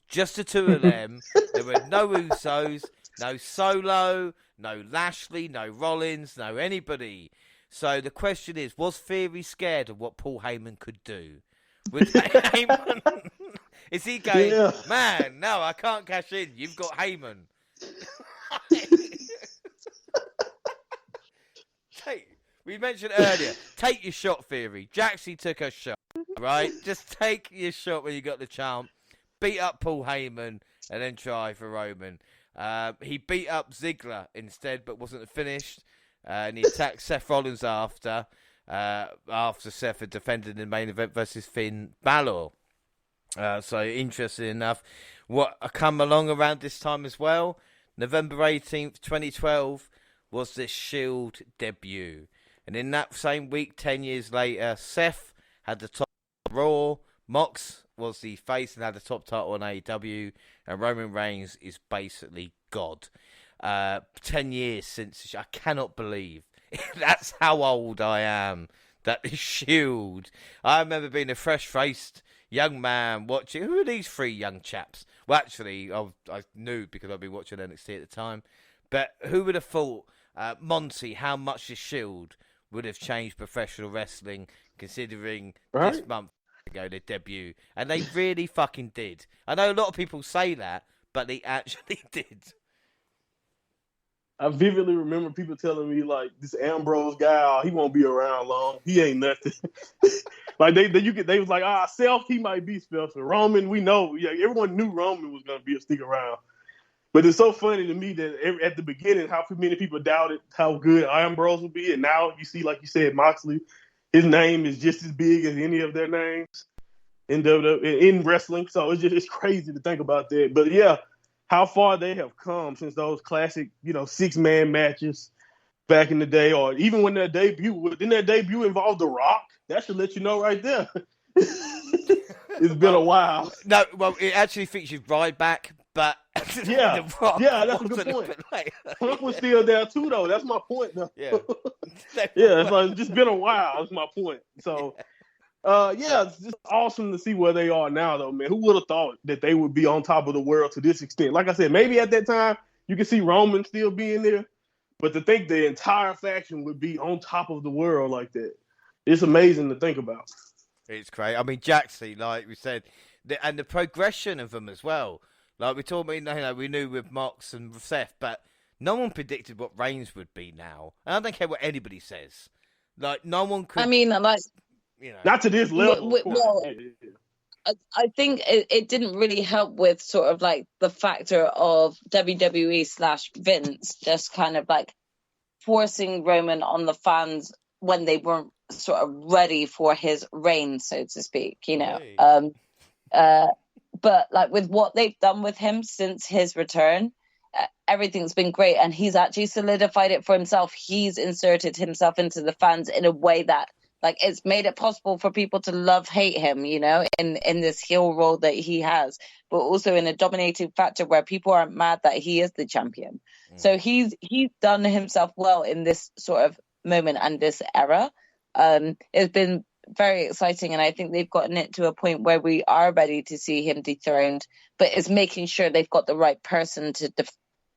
[SPEAKER 1] Just the two of them. There were no Usos, no Solo, no Lashley, no Rollins, no anybody. So the question is, was Theory scared of what Paul Heyman could do? With Heyman, is he going, man, no, I can't cash in. You've got Heyman. We mentioned earlier, take your shot, Theory. Jaxie took her shot, right? Just take your shot when you got the champ. Beat up Paul Heyman and then try for Roman. He beat up Ziggler instead, but wasn't finished. And he attacked Seth Rollins after Seth had defended the main event versus Finn Balor. So interesting enough. What come along around this time as well, November 18th, 2012, was the Shield debut. And in that same week, 10 years later, Seth had the top Raw, Mox was the face and had the top title on AEW, and Roman Reigns is basically God. 10 years since, I cannot believe that's how old I am, that the Shield. I remember being a fresh-faced young man watching, who are these three young chaps? Well, actually, I knew because I'd been watching NXT at the time, but who would have thought, Monty, how much the Shield would have changed professional wrestling, considering this month ago their debut, and they really fucking did. I know a lot of people say that, but they actually did.
[SPEAKER 4] I vividly remember people telling me, like, this Ambrose guy, he won't be around long. He ain't nothing. Like they was like, Self, he might be special. Roman, we know. Yeah, everyone knew Roman was gonna stick around. But it's so funny to me that at the beginning, how many people doubted how good Ambrose would be, and now you see, like you said, Moxley, his name is just as big as any of their names in wrestling. So it's crazy to think about that. But yeah, how far they have come since those classic, 6-man matches back in the day, or even when didn't their debut involve The Rock? That should let you know right there. It's been a while.
[SPEAKER 1] No, well, it actually features Ryback, but
[SPEAKER 4] yeah, that's a good point. Punk was still there too, though. That's my point, though.
[SPEAKER 1] Yeah,
[SPEAKER 4] yeah, it's just been a while. That's my point. So, Yeah, it's just awesome to see where they are now, though, man. Who would have thought that they would be on top of the world to this extent? Like I said, maybe at that time you can see Roman still being there, but to think the entire faction would be on top of the world like that, it's amazing to think about.
[SPEAKER 1] It's great. I mean, Jaxie, like we said, and the progression of them as well. Like we talked about, we knew with Mox and Seth, but no one predicted what Reigns would be now. And I don't care what anybody says. Like, no one could.
[SPEAKER 3] I mean, like,
[SPEAKER 4] not to this level.
[SPEAKER 3] Well, I think it didn't really help with sort of like the factor of WWE/Vince just kind of like forcing Roman on the fans when they weren't sort of ready for his reign, so to speak,
[SPEAKER 1] Hey.
[SPEAKER 3] But like with what they've done with him since his return, everything's been great, and he's actually solidified it for himself. He's inserted himself into the fans in a way that like it's made it possible for people to hate him, in this heel role that he has, but also in a dominating factor where people aren't mad that he is the champion. So he's done himself well in this sort of moment and this era. It's been very exciting, and I think they've gotten it to a point where we are ready to see him dethroned, but it's making sure they've got the right person to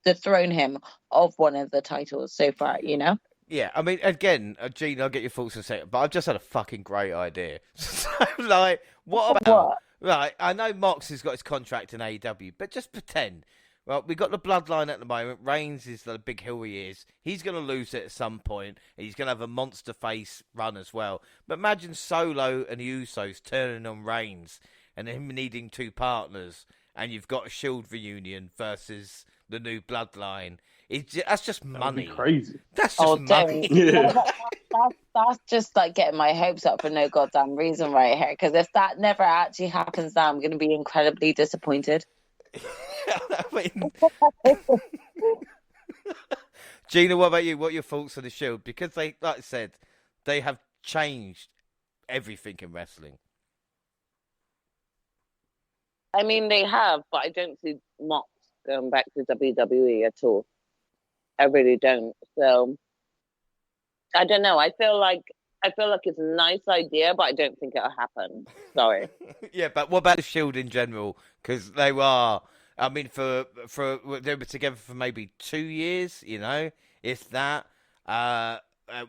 [SPEAKER 3] dethrone him of one of the titles so far,
[SPEAKER 1] Yeah, I mean, again, Gene, I'll get your thoughts in a second, but I've just had a fucking great idea. So, like, what about...
[SPEAKER 3] What?
[SPEAKER 1] Right, I know Mox has got his contract in AEW, but just pretend. Well, we've got the bloodline at the moment. Reigns is the big heel he is. He's going to lose it at some point. He's going to have a monster face run as well. But imagine Solo and the Usos turning on Reigns and him needing two partners, and you've got a Shield reunion versus the new bloodline. That's just money.
[SPEAKER 4] Crazy.
[SPEAKER 1] That's just money.
[SPEAKER 4] Yeah.
[SPEAKER 3] That's just like getting my hopes up for no goddamn reason right here. Because if that never actually happens now, I'm going to be incredibly disappointed.
[SPEAKER 1] I mean... Gina, what about you? What are your thoughts on the Shield? Because they, like I said, they have changed everything in wrestling.
[SPEAKER 2] I mean, they have, but I don't see Mox going back to WWE at all. I really don't. So I don't know. I feel like it's a nice idea, but I don't think it'll happen. Sorry.
[SPEAKER 1] Yeah, but what about the Shield in general? Because they were, I mean, for they were together for maybe 2 years, if that,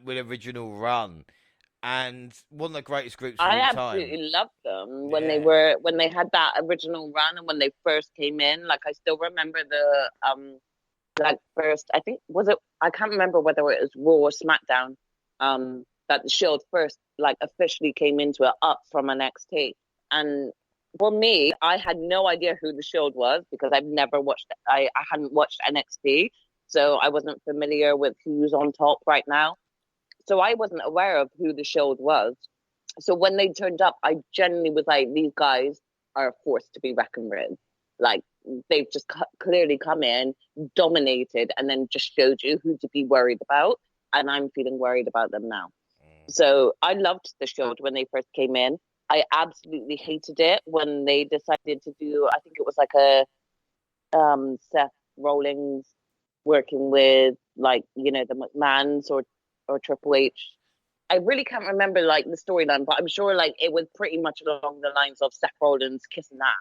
[SPEAKER 1] with original run, and one of the greatest groups of all time.
[SPEAKER 2] I absolutely loved them when they had that original run and when they first came in. Like I still remember the like first, I think I can't remember whether it was Raw or SmackDown, that the Shield first like officially came into it up from NXT. And for me, I had no idea who the Shield was because I've never watched. I hadn't watched NXT, so I wasn't familiar with who's on top right now. So I wasn't aware of who the Shield was. So when they turned up, I genuinely was like, these guys are a force to be reckoned with. Like, they've just clearly come in, dominated, and then just showed you who to be worried about. And I'm feeling worried about them now. So I loved the Shield when they first came in. I absolutely hated it when they decided to do, I think it was like a Seth Rollins working with, like, the McMahons or Triple H. I really can't remember, like, the storyline, but I'm sure, like, it was pretty much along the lines of Seth Rollins kissing ass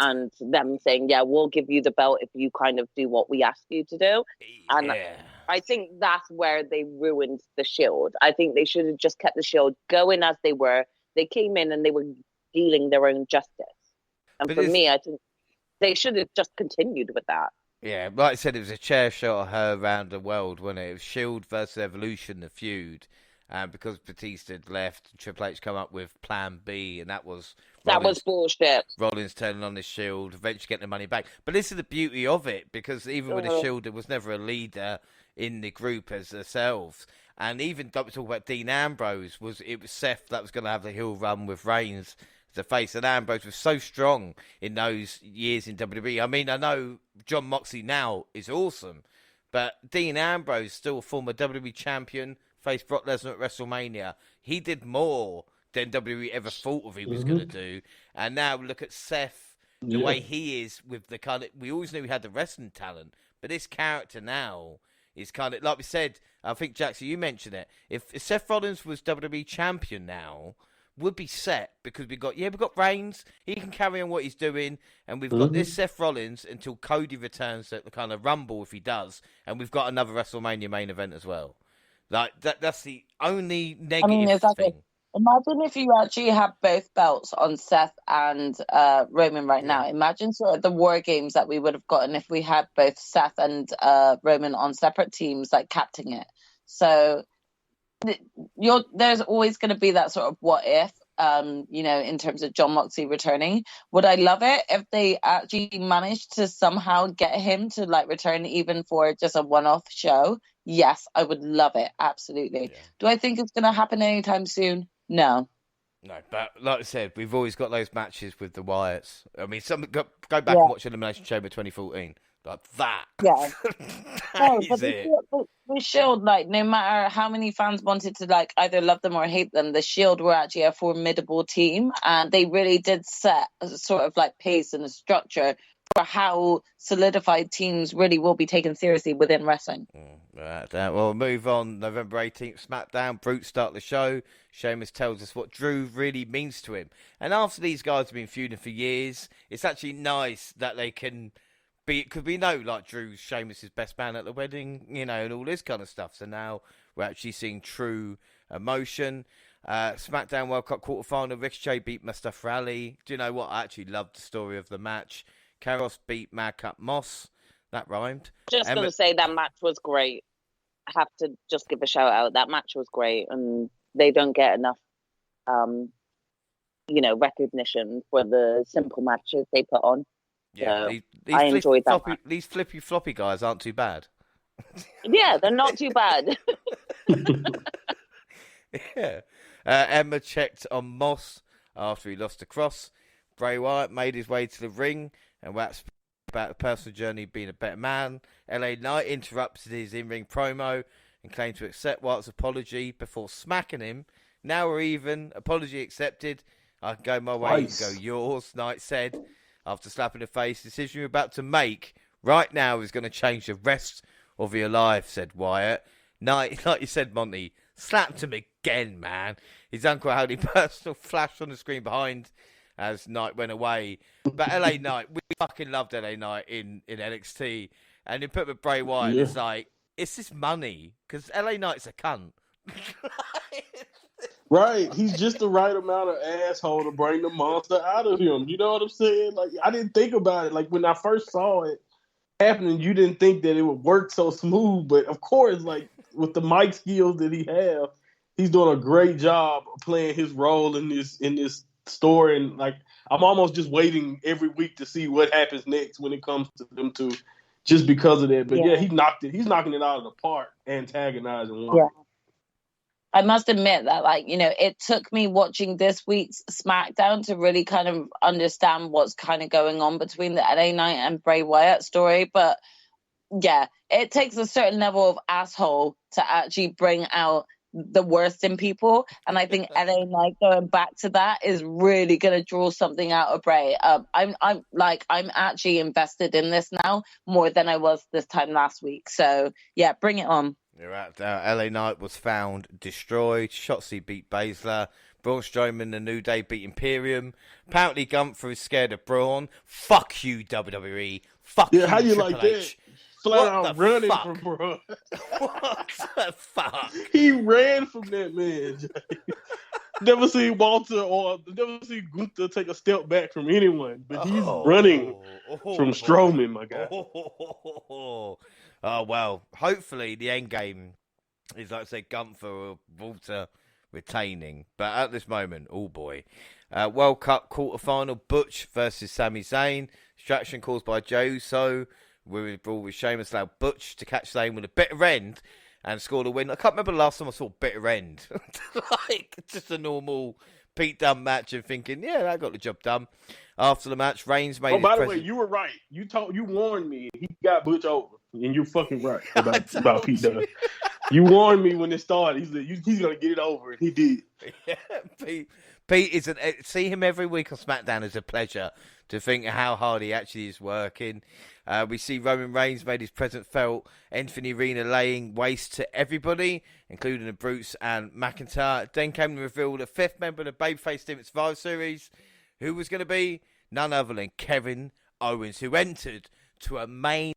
[SPEAKER 2] and them saying, yeah, we'll give you the belt if you kind of do what we ask you to do. And I think that's where they ruined the Shield. I think they should have just kept the Shield going as they were. They came in and they were dealing their own justice. And for me, I think they should have just continued with that.
[SPEAKER 1] Yeah, like I said, it was a chair shot of her around the world, wasn't it? It was Shield versus Evolution, the feud. Because Batista had left, Triple H come up with Plan B, and that was
[SPEAKER 2] bullshit.
[SPEAKER 1] Rollins turning on the Shield, eventually getting the money back. But this is the beauty of it, because even with the Shield, there was never a leader in the group as themselves. And even talk about Dean Ambrose, it was Seth that was going to have the heel run with Reigns as the face, and Ambrose was so strong in those years in WWE. I mean, I know Jon Moxley now is awesome, but Dean Ambrose, still a former WWE champion, faced Brock Lesnar at WrestleMania. He did more than WWE ever thought of he was going to do. And now look at Seth, the way he is with the kind of... We always knew he had the wrestling talent, but this character now is kind of... Like we said, I think, Jackson, you mentioned it. If Seth Rollins was WWE champion now, would be set because we've got Reigns, he can carry on what he's doing, and we've got this Seth Rollins until Cody returns at the kind of Rumble if he does, and we've got another WrestleMania main event as well. Like that's the only negative thing.
[SPEAKER 3] Imagine if you actually have both belts on Seth and Roman right now. Imagine sort of the war games that we would have gotten if we had both Seth and Roman on separate teams, like captaining it. So there's always going to be that sort of what if, in terms of Jon Moxley returning. Would I love it if they actually managed to somehow get him to like return even for just a one-off show? Yes, I would love it. Absolutely. Yeah. Do I think it's going to happen anytime soon? No,
[SPEAKER 1] but like I said, we've always got those matches with the Wyatts. I mean, go back and watch Elimination Chamber 2014. Like that.
[SPEAKER 3] Yeah.
[SPEAKER 1] That is it.
[SPEAKER 3] The Shield, like, no matter how many fans wanted to like either love them or hate them, the Shield were actually a formidable team, and they really did set a sort of like pace and a structure for how solidified teams really will be taken seriously within wrestling.
[SPEAKER 1] Right, we'll move on. November 18th, SmackDown. Brute start the show. Sheamus tells us what Drew really means to him. And after these guys have been feuding for years, it's actually nice that they can be, because we know like Drew's Sheamus' best man at the wedding, and all this kind of stuff. So now we're actually seeing true emotion. SmackDown World Cup quarterfinal. Ricochet beat Mustafa Ali. Do you know what? I actually loved the story of the match. Karos beat Madcap Moss. That rhymed.
[SPEAKER 2] Just going to say that match was great. I have to just give a shout out. That match was great, and they don't get enough, recognition for the simple matches they put on.
[SPEAKER 1] Yeah,
[SPEAKER 2] so I enjoyed that.
[SPEAKER 1] These flippy floppy guys aren't too bad.
[SPEAKER 2] Yeah, they're not too bad.
[SPEAKER 1] Yeah. Emma checked on Moss after he lost the cross. Bray Wyatt made his way to the ring and waxed about the personal journey of being a better man. LA Knight interrupted his in-ring promo and claimed to accept Wyatt's apology before smacking him. Now we're even. Apology accepted. I can go my way, you can go yours, Knight said. After slapping the face, the decision you're about to make right now is going to change the rest of your life, said Wyatt. Knight, like you said, Monty, slapped him again, man. His uncle-howdy personal flashed on the screen behind as Knight went away. But LA Knight, we fucking loved LA Knight in NXT. And you put with Bray Wyatt, it's like, it's this money. Because LA Knight's a cunt.
[SPEAKER 4] Right. He's just the right amount of asshole to bring the monster out of him. You know what I'm saying? Like, I didn't think about it. Like, when I first saw it happening, you didn't think that it would work so smooth. But, of course, like, with the mic skills that he have, he's doing a great job of playing his role in this story. And, like, I'm almost just waiting every week to see what happens next when it comes to them two, just because of that. But, he's knocking it out of the park, antagonizing one.
[SPEAKER 3] Yeah. I must admit that, it took me watching this week's SmackDown to really kind of understand what's kind of going on between the LA Knight and Bray Wyatt story. But, yeah, it takes a certain level of asshole to actually bring out the worst in people. And I think LA Knight going back to that is really going to draw something out of Bray. I'm actually invested in this now more than I was this time last week. So, yeah, bring it on.
[SPEAKER 1] You're right. LA Knight was found destroyed. Shotzi beat Baszler. Braun Strowman, the New Day beat Imperium. Apparently Gunther is scared of Braun. Fuck you, WWE. Fuck you,
[SPEAKER 4] how you
[SPEAKER 1] Triple
[SPEAKER 4] like
[SPEAKER 1] H.
[SPEAKER 4] That? Flat out running from Braun.
[SPEAKER 1] What the fuck?
[SPEAKER 4] He ran from that man. Never seen Walter or never seen Gunther take a step back from anyone, but he's running from Strowman, my guy.
[SPEAKER 1] Oh, well, hopefully the end game is, like I say, Gunther or Walter retaining. But at this moment, oh boy. World Cup quarterfinal, Butch versus Sami Zayn. Distraction caused by Jey Uso. We brawl with Sheamus allowed Butch to catch Zayn with a bitter end and score the win. I can't remember the last time I saw bitter end. Like, just a normal Pete Dunne match and thinking, yeah, I got the job done. After the match, Reigns made.
[SPEAKER 4] Oh, by the way, you were right. You warned me. He got Butch over, and you're fucking right about Pete Dunne. You warned me when it started. He said he's gonna get it over, and he did.
[SPEAKER 1] Yeah, Pete is see him every week on SmackDown is a pleasure to think how hard he actually is working. We see Roman Reigns made his presence felt. Anthony Rena laying waste to everybody, including the Brutes and McIntyre. Then came to reveal the fifth member of the Babyface Team at Survivor Series, who was going to be none other than Kevin Owens, who entered to a main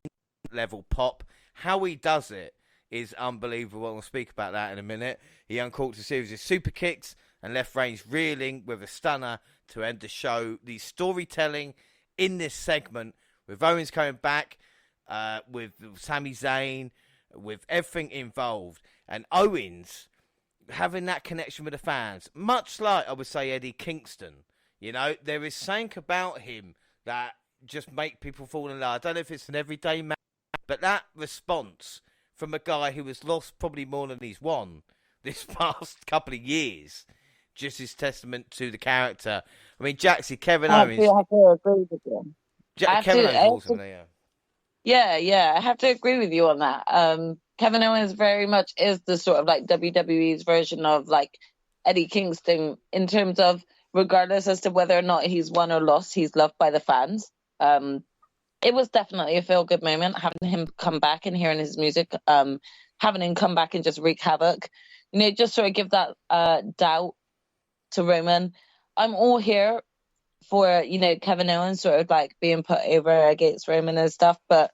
[SPEAKER 1] level pop. How he does it is unbelievable. We'll speak about that in a minute. He uncorked a series of super kicks and left Reigns reeling with a stunner to end the show. The storytelling in this segment, with Owens coming back, with Sami Zayn, with everything involved, and Owens having that connection with the fans, much like, I would say, Eddie Kingston. You know, there is something about him that just make people fall in love. I don't know if it's an everyday man, but that response from a guy who has lost probably more than he's won this past couple of years just is testament to the character. I mean, Jaxie, Kevin Owens.
[SPEAKER 3] I have to agree with you.
[SPEAKER 1] Kevin Owens is awesome,
[SPEAKER 3] Yeah, I have to agree with you on that. Kevin Owens very much is the sort of like WWE's version of like Eddie Kingston in terms of regardless as to whether or not he's won or lost, he's loved by the fans. It was definitely a feel-good moment having him come back and hearing his music, having him come back and just wreak havoc. You know, just sort of give that doubt to Roman. I'm all here for, you know, Kevin Owens sort of like being put over against Roman and stuff, but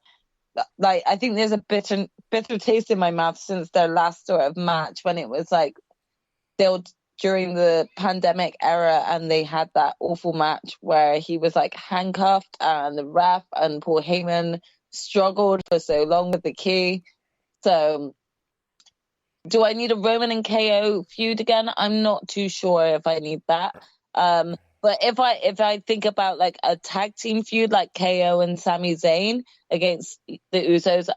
[SPEAKER 3] like I think there's a bitter taste in my mouth since their last sort of match when it was like still during the pandemic era and they had that awful match where he was like handcuffed and the ref and Paul Heyman struggled for so long with the key. So do I need a Roman and KO feud again? I'm not too sure if I need that. But if I think about like a tag team feud like KO and Sami Zayn against the Usos,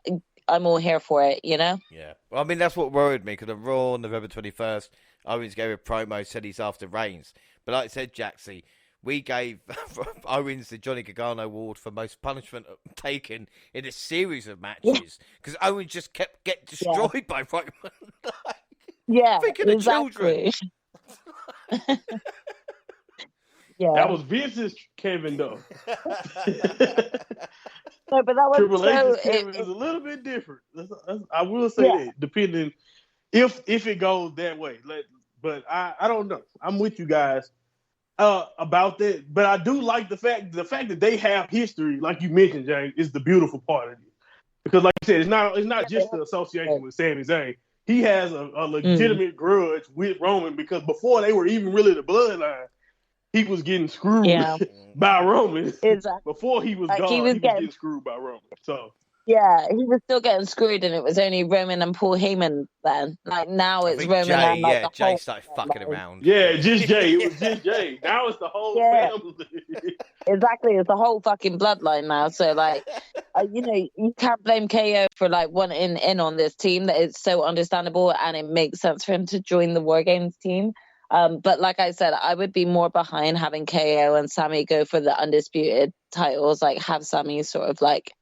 [SPEAKER 3] I'm all here for it, you know?
[SPEAKER 1] Yeah. Well, I mean, that's what worried me because on Raw on November 21st, Owens gave a promo, said he's after Reigns. But like I said, Jaxie, we gave Owens the Johnny Gargano Award for most punishment taken in a series of matches because Owens just kept getting destroyed by Roman. Think of the children.
[SPEAKER 3] Yeah.
[SPEAKER 4] That was Vince's Kevin, though.
[SPEAKER 3] No, but that was
[SPEAKER 4] Triple H's Kevin is a little bit different. I will say that, depending if it goes that way. But I don't know. I'm with you guys about that. But I do like the fact that they have history, like you mentioned, James, is the beautiful part of it. Because, like you said, it's not just the association with Sami Zayn. He has a legitimate grudge with Roman because before they were even really the bloodline, he was getting screwed by Roman.
[SPEAKER 3] Exactly.
[SPEAKER 4] Before he was gone, he was getting screwed by Roman. So
[SPEAKER 3] yeah, he was still getting screwed, and it was only Roman and Paul Heyman then. Like now, it's Roman
[SPEAKER 1] Jay,
[SPEAKER 3] and like the
[SPEAKER 1] Jay
[SPEAKER 3] whole
[SPEAKER 1] started fucking around.
[SPEAKER 4] Yeah, just Jay. It was just Jay. Now it's the whole family.
[SPEAKER 3] Exactly, it's the whole fucking bloodline now. So like, you know, you can't blame KO for like wanting in on this team. That it's so understandable, and it makes sense for him to join the War Games team. But like I said, I would be more behind having KO and Sami go for the undisputed titles. Like have Sami sort of like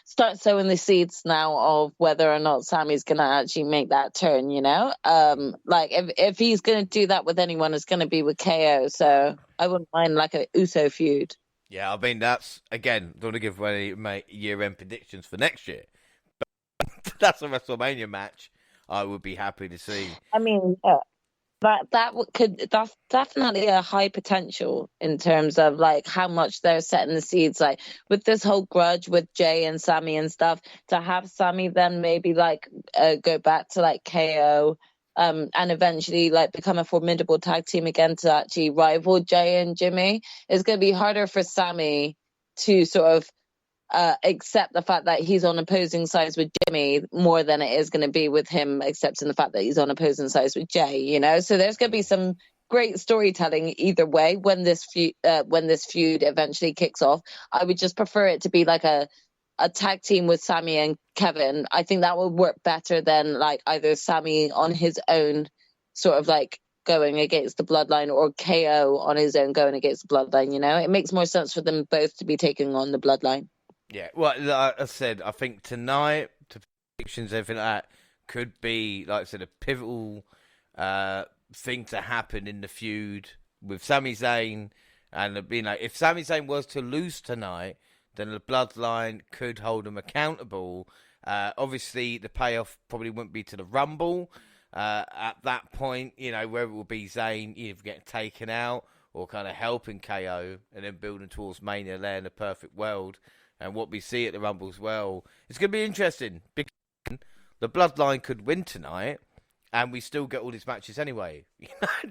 [SPEAKER 3] start sowing the seeds now of whether or not Sami's going to actually make that turn, you know? Like if he's going to do that with anyone, it's going to be with KO. So I wouldn't mind like a Uso feud.
[SPEAKER 1] Yeah, I mean, that's, again, don't want to give away my year-end predictions for next year. But that's a WrestleMania match I would be happy to see.
[SPEAKER 3] I mean, that's definitely a high potential in terms of like how much they're setting the seeds, like with this whole grudge with Jay and Sami and stuff, to have Sami then maybe like go back to like KO and eventually like become a formidable tag team again to actually rival Jay and Jimmy. It's going to be harder for Sami to sort of accept the fact that he's on opposing sides with Jimmy more than it is going to be with him accepting the fact that he's on opposing sides with Jay, you know? So there's going to be some great storytelling either way when this feud eventually kicks off. I would just prefer it to be like a tag team with Sami and Kevin. I think that would work better than like either Sami on his own sort of like going against the bloodline or KO on his own going against the bloodline, you know? It makes more sense for them both to be taking on the bloodline.
[SPEAKER 1] Yeah, well, like I said, I think tonight, to predictions, everything like that, could be, like I said, a pivotal thing to happen in the feud with Sami Zayn, and if Sami Zayn was to lose tonight, then the Bloodline could hold him accountable. Obviously, the payoff probably wouldn't be to the Rumble. At that point, where it will be Zayn either getting taken out or kind of helping KO and then building towards Mania there in the perfect world. And what we see at the Rumble as well, it's going to be interesting because the Bloodline could win tonight and we still get all these matches anyway.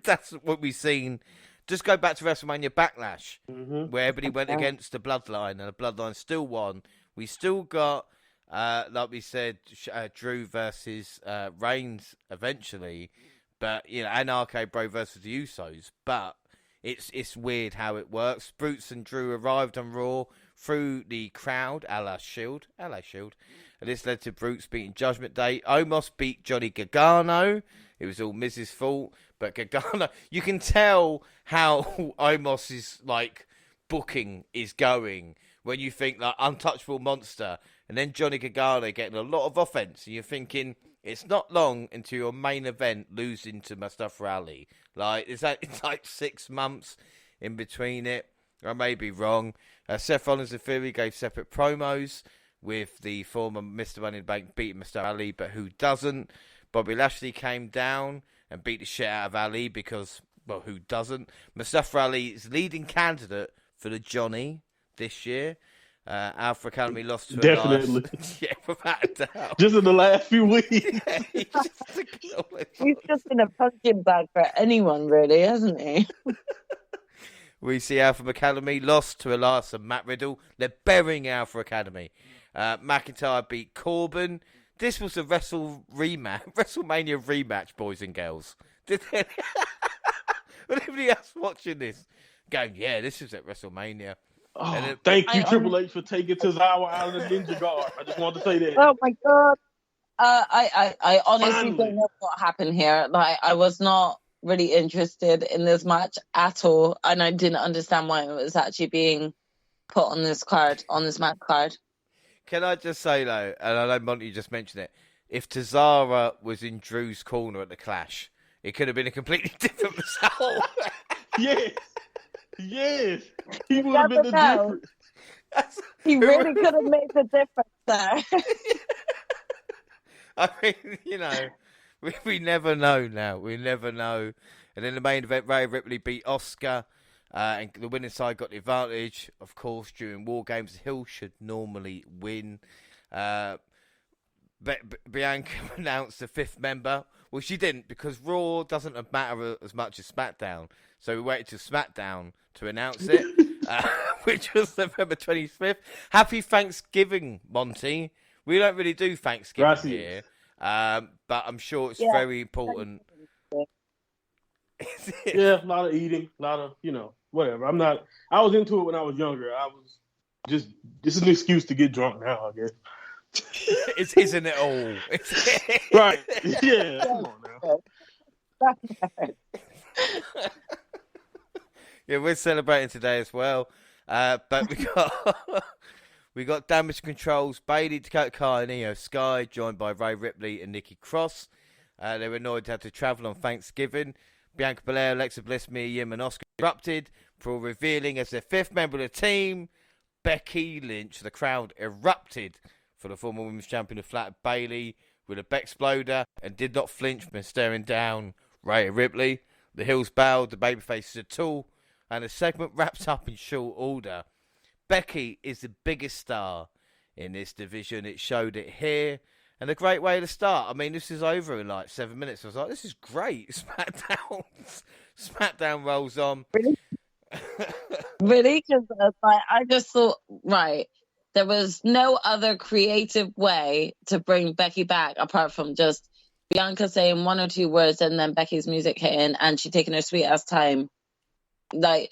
[SPEAKER 1] That's what we've seen. Just go back to WrestleMania Backlash, where everybody went against the Bloodline and the Bloodline still won. We still got, like we said, Drew versus Reigns eventually, but and RK Bro versus the Usos. But it's weird how it works. Brutes and Drew arrived on Raw through the crowd, a la Shield. And this led to Brutes beating Judgment Day. Omos beat Johnny Gargano. It was all Miz's fault. But Gargano, you can tell how Omos's booking is going when you think untouchable monster, and then Johnny Gargano getting a lot of offense, and you're thinking it's not long until your main event losing to Mustafa Ali. It's 6 months in between it. I may be wrong. Seth Rollins and Theory gave separate promos with the former Mr. Money in the Bank beating Mustafa Ali, but who doesn't? Bobby Lashley came down and beat the shit out of Ali because, well, who doesn't? Mustafa Ali is leading candidate for the Johnny this year. Alpha Academy lost to
[SPEAKER 4] Definitely.
[SPEAKER 1] Yeah, without a doubt.
[SPEAKER 4] Just in the last few weeks.
[SPEAKER 1] Yeah,
[SPEAKER 3] He's just been a punching bag for anyone, really, hasn't he?
[SPEAKER 1] We see Alpha Academy lost to Elias and Matt Riddle. They're burying Alpha Academy. McIntyre beat Corbin. This was a WrestleMania rematch, boys and girls. Did anybody else watching this going, yeah, this is at WrestleMania?
[SPEAKER 4] Oh, thank you, Triple H, for taking Tozawa out of the Ninja Guard. I just wanted to say that.
[SPEAKER 3] Oh my God. I honestly don't know what happened here. I was not really interested in this match at all, and I didn't understand why it was actually being put on this match card.
[SPEAKER 1] Can I just say, though, and I know Monty just mentioned it, if Tozawa was in Drew's corner at the Clash, it could have been a completely different result.
[SPEAKER 4] Yes. He would have been the difference.
[SPEAKER 3] He really could have made the difference there.
[SPEAKER 1] I mean, we never know now. We never know. And in the main event, Rhea Ripley beat Asuka. And the winning side got the advantage. Of course, during War Games, Hill should normally win. Bianca announced the 5th member. Well, she didn't, because Raw doesn't matter as much as SmackDown. So we waited till SmackDown to announce it, which was November 25th. Happy Thanksgiving, Monty. We don't really do Thanksgiving here, but I'm sure it's very important.
[SPEAKER 4] Yeah, a lot of eating, a lot of, whatever. I was into it when I was younger. I was this is an excuse to get drunk now, I guess.
[SPEAKER 1] Isn't it all?
[SPEAKER 4] Right. Yeah, come on now.
[SPEAKER 1] Yeah, we're celebrating today as well. But we got Damage Control's Bailey, Dakota Kai, and Io Sky, joined by Rhea Ripley and Nikki Cross. They were annoyed to have to travel on Thanksgiving. Bianca Belair, Alexa Bliss, Mia Yim, and Asuka erupted for revealing as their 5th member of the team, Becky Lynch. The crowd erupted for the former women's champion of flat Bailey with a Bexploder and did not flinch from staring down Rhea Ripley. The Hills bowed, the babyface is a tool, and the segment wraps up in short order. Becky is the biggest star in this division. It showed it here. And a great way to start. I mean, this is over in 7 minutes. I was like, this is great. SmackDown rolls on.
[SPEAKER 3] Really? Because I just thought, right, there was no other creative way to bring Becky back apart from just Bianca saying 1 or 2 words and then Becky's music hitting and she taking her sweet ass time. I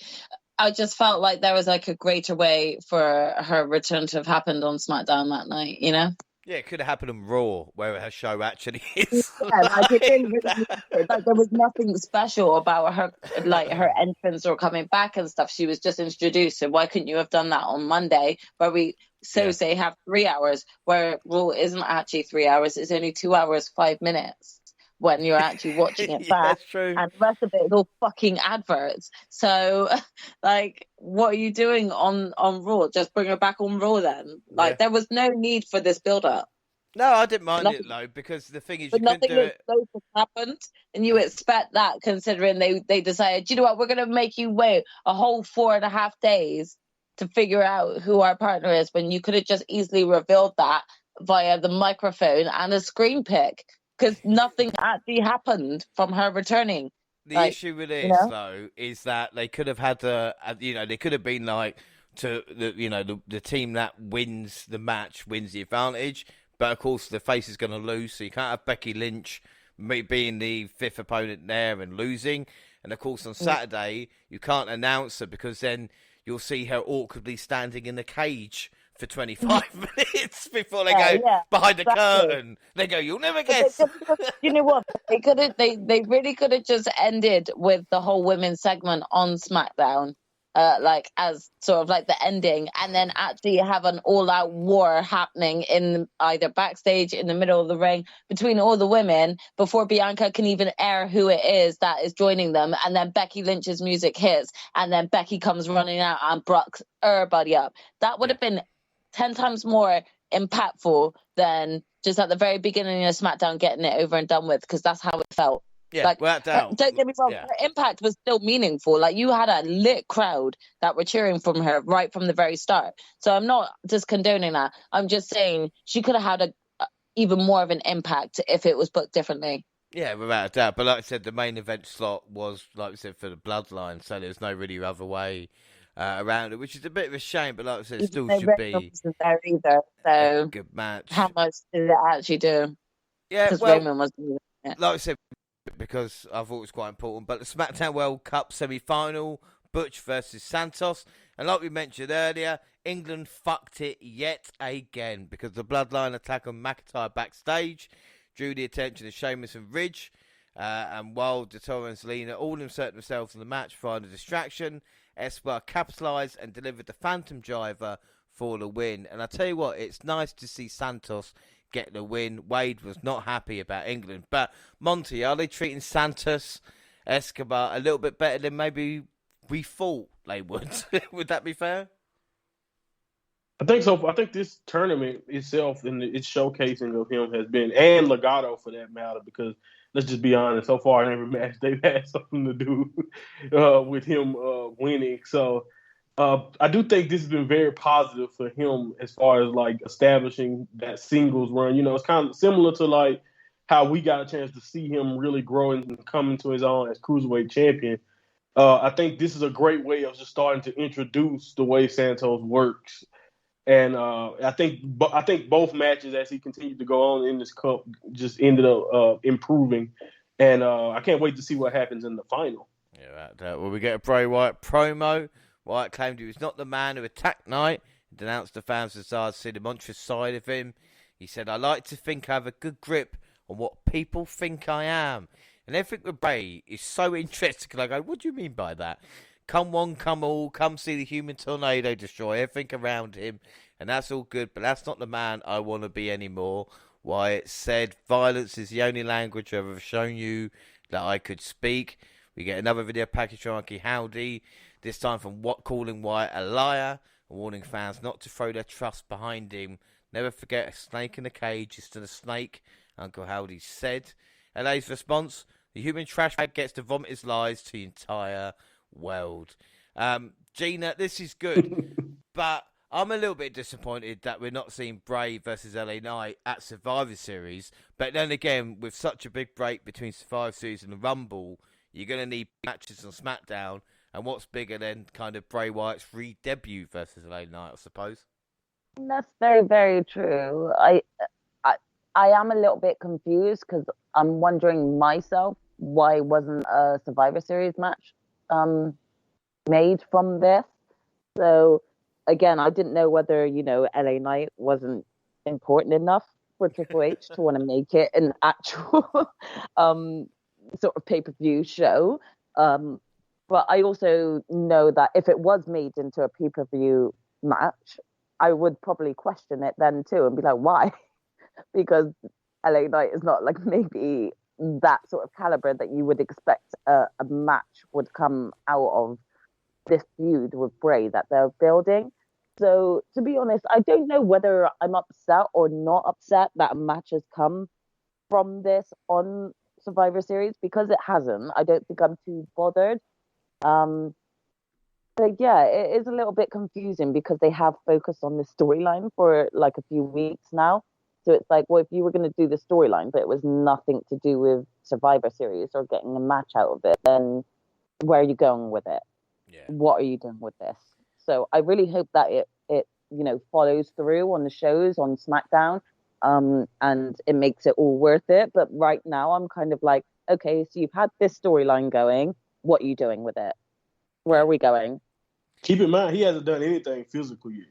[SPEAKER 3] just felt like there was a greater way for her return to have happened on SmackDown that night,
[SPEAKER 1] Yeah, it could have happened on Raw, where her show actually is.
[SPEAKER 3] Yeah, it didn't really, there was nothing special about her, her entrance or coming back and stuff. She was just introduced. So why couldn't you have done that on Monday, where we say have 3 hours, where Raw isn't actually 3 hours, it's only 2 hours, 5 minutes. when you're actually watching it
[SPEAKER 1] Yeah,
[SPEAKER 3] back.
[SPEAKER 1] that's true.
[SPEAKER 3] And the rest of it is all fucking adverts. So, like, what are you doing on Raw? Just bring her back on Raw then. Like, there was no need for this build-up.
[SPEAKER 1] No, I didn't mind it though, because the thing is, you
[SPEAKER 3] But
[SPEAKER 1] couldn't
[SPEAKER 3] nothing
[SPEAKER 1] do it.
[SPEAKER 3] explosive happened, and you expect that considering they decided, you know what, we're gonna make you wait a whole 4.5 days to figure out who our partner is, when you could have just easily revealed that via the microphone and a screen pick, because nothing actually happened from her returning.
[SPEAKER 1] The issue with this though is that they could have had they could have been like, to the team that wins the match wins the advantage. But of course, the face is going to lose, so you can't have Becky Lynch being the fifth opponent there and losing. And of course, on Saturday, you can't announce her, because then you'll see her awkwardly standing in the cage for 25 minutes before they go behind the curtain. They go, "You'll never guess."
[SPEAKER 3] You know what? They really could have just ended with the whole women's segment on SmackDown. Like as sort of like the ending, and then actually have an all-out war happening in either backstage, in the middle of the ring, between all the women, before Bianca can even air who it is that is joining them, and then Becky Lynch's music hits, and then Becky comes running out and brocks everybody up. That would have been 10 times more impactful than just at the very beginning of SmackDown getting it over and done with, because that's how it felt.
[SPEAKER 1] Yeah,
[SPEAKER 3] like,
[SPEAKER 1] without doubt.
[SPEAKER 3] Don't get me wrong, her impact was still meaningful. Like, you had a lit crowd that were cheering from her right from the very start. So I'm not just condoning that. I'm just saying she could have had even more of an impact if it was booked differently.
[SPEAKER 1] Yeah, without a doubt. But like I said, the main event slot was, like we said, for the Bloodline, so there's no really other way around it, which is a bit of a shame. But like I said, it still should be
[SPEAKER 3] there either. So
[SPEAKER 1] a good match.
[SPEAKER 3] How much did it actually do?
[SPEAKER 1] Yeah,
[SPEAKER 3] because
[SPEAKER 1] well,
[SPEAKER 3] Roman wasn't.
[SPEAKER 1] like I said, because I thought it was quite important. But the SmackDown World Cup semi-final, Butch versus Santos. And like we mentioned earlier, England fucked it yet again, because the Bloodline attack on McIntyre backstage drew the attention of Sheamus and Ridge. And while Dottor and Zelina all inserted themselves in the match, find a distraction, Espargaro capitalised and delivered the Phantom Driver for the win. And I tell you what, it's nice to see Santos get the win. Wade was not happy about England. But, Monty, are they treating Santos Escobar a little bit better than maybe we thought they would? Would that be fair?
[SPEAKER 4] I think so. I think this tournament itself and its showcasing of him has been, and Legato for that matter, because let's just be honest, so far in every match they've had something to do with him winning. So I do think this has been very positive for him as far as like establishing that singles run. You know, it's kind of similar to like how we got a chance to see him really grow and come into his own as Cruiserweight champion. I think this is a great way of just starting to introduce the way Santos works. And I think both matches, as he continued to go on in this cup, just ended up improving. And I can't wait to see what happens in the final.
[SPEAKER 1] Yeah, well, we get a Bray Wyatt promo. Wyatt claimed he was not the man who attacked Knight. He denounced the fans' desire to see the monstrous side of him. He said, "I like to think I have a good grip on what people think I am." And everything with Bray is so interesting. And I go, what do you mean by that? Come one, come all, come see the human tornado destroy everything around him. And that's all good, but that's not the man I want to be anymore. Wyatt said, "Violence is the only language I've ever shown you that I could speak." We get another video package from Uncle Howdy, this time from calling Wyatt a liar and warning fans not to throw their trust behind him. "Never forget, a snake in a cage is still a snake," Uncle Howdy said. LA's response, "The human trash bag gets to vomit his lies to the entire world." Gina, this is good, but I'm a little bit disappointed that we're not seeing Bray versus LA Knight at Survivor Series. But then again, with such a big break between Survivor Series and the Rumble, you're going to need matches on SmackDown. And what's bigger than kind of Bray Wyatt's re-debut versus LA Knight, I suppose?
[SPEAKER 3] That's very, very true. I am a little bit confused because I'm wondering myself why wasn't a Survivor Series match made from this. So again, I didn't know whether, LA Knight wasn't important enough for Triple H to want to make it an actual sort of pay-per-view show. But I also know that if it was made into a pay-per-view match, I would probably question it then too and be like, why? Because LA Knight is not like maybe that sort of caliber that you would expect a match would come out of this feud with Bray that they're building. So, to be honest, I don't know whether I'm upset or not upset that a match has come from this on Survivor Series, because it hasn't. I don't think I'm too bothered. But yeah, it is a little bit confusing because they have focused on this storyline for like a few weeks now. So it's like, well, if you were going to do the storyline, but it was nothing to do with Survivor Series or getting a match out of it, then where are you going with it?
[SPEAKER 1] Yeah.
[SPEAKER 3] What are you doing with this? So I really hope that it follows through on the shows on SmackDown, and it makes it all worth it. But right now I'm kind of like, okay, so you've had this storyline going. What are you doing with it? Where are we going?
[SPEAKER 4] Keep in mind, he hasn't done anything physical yet.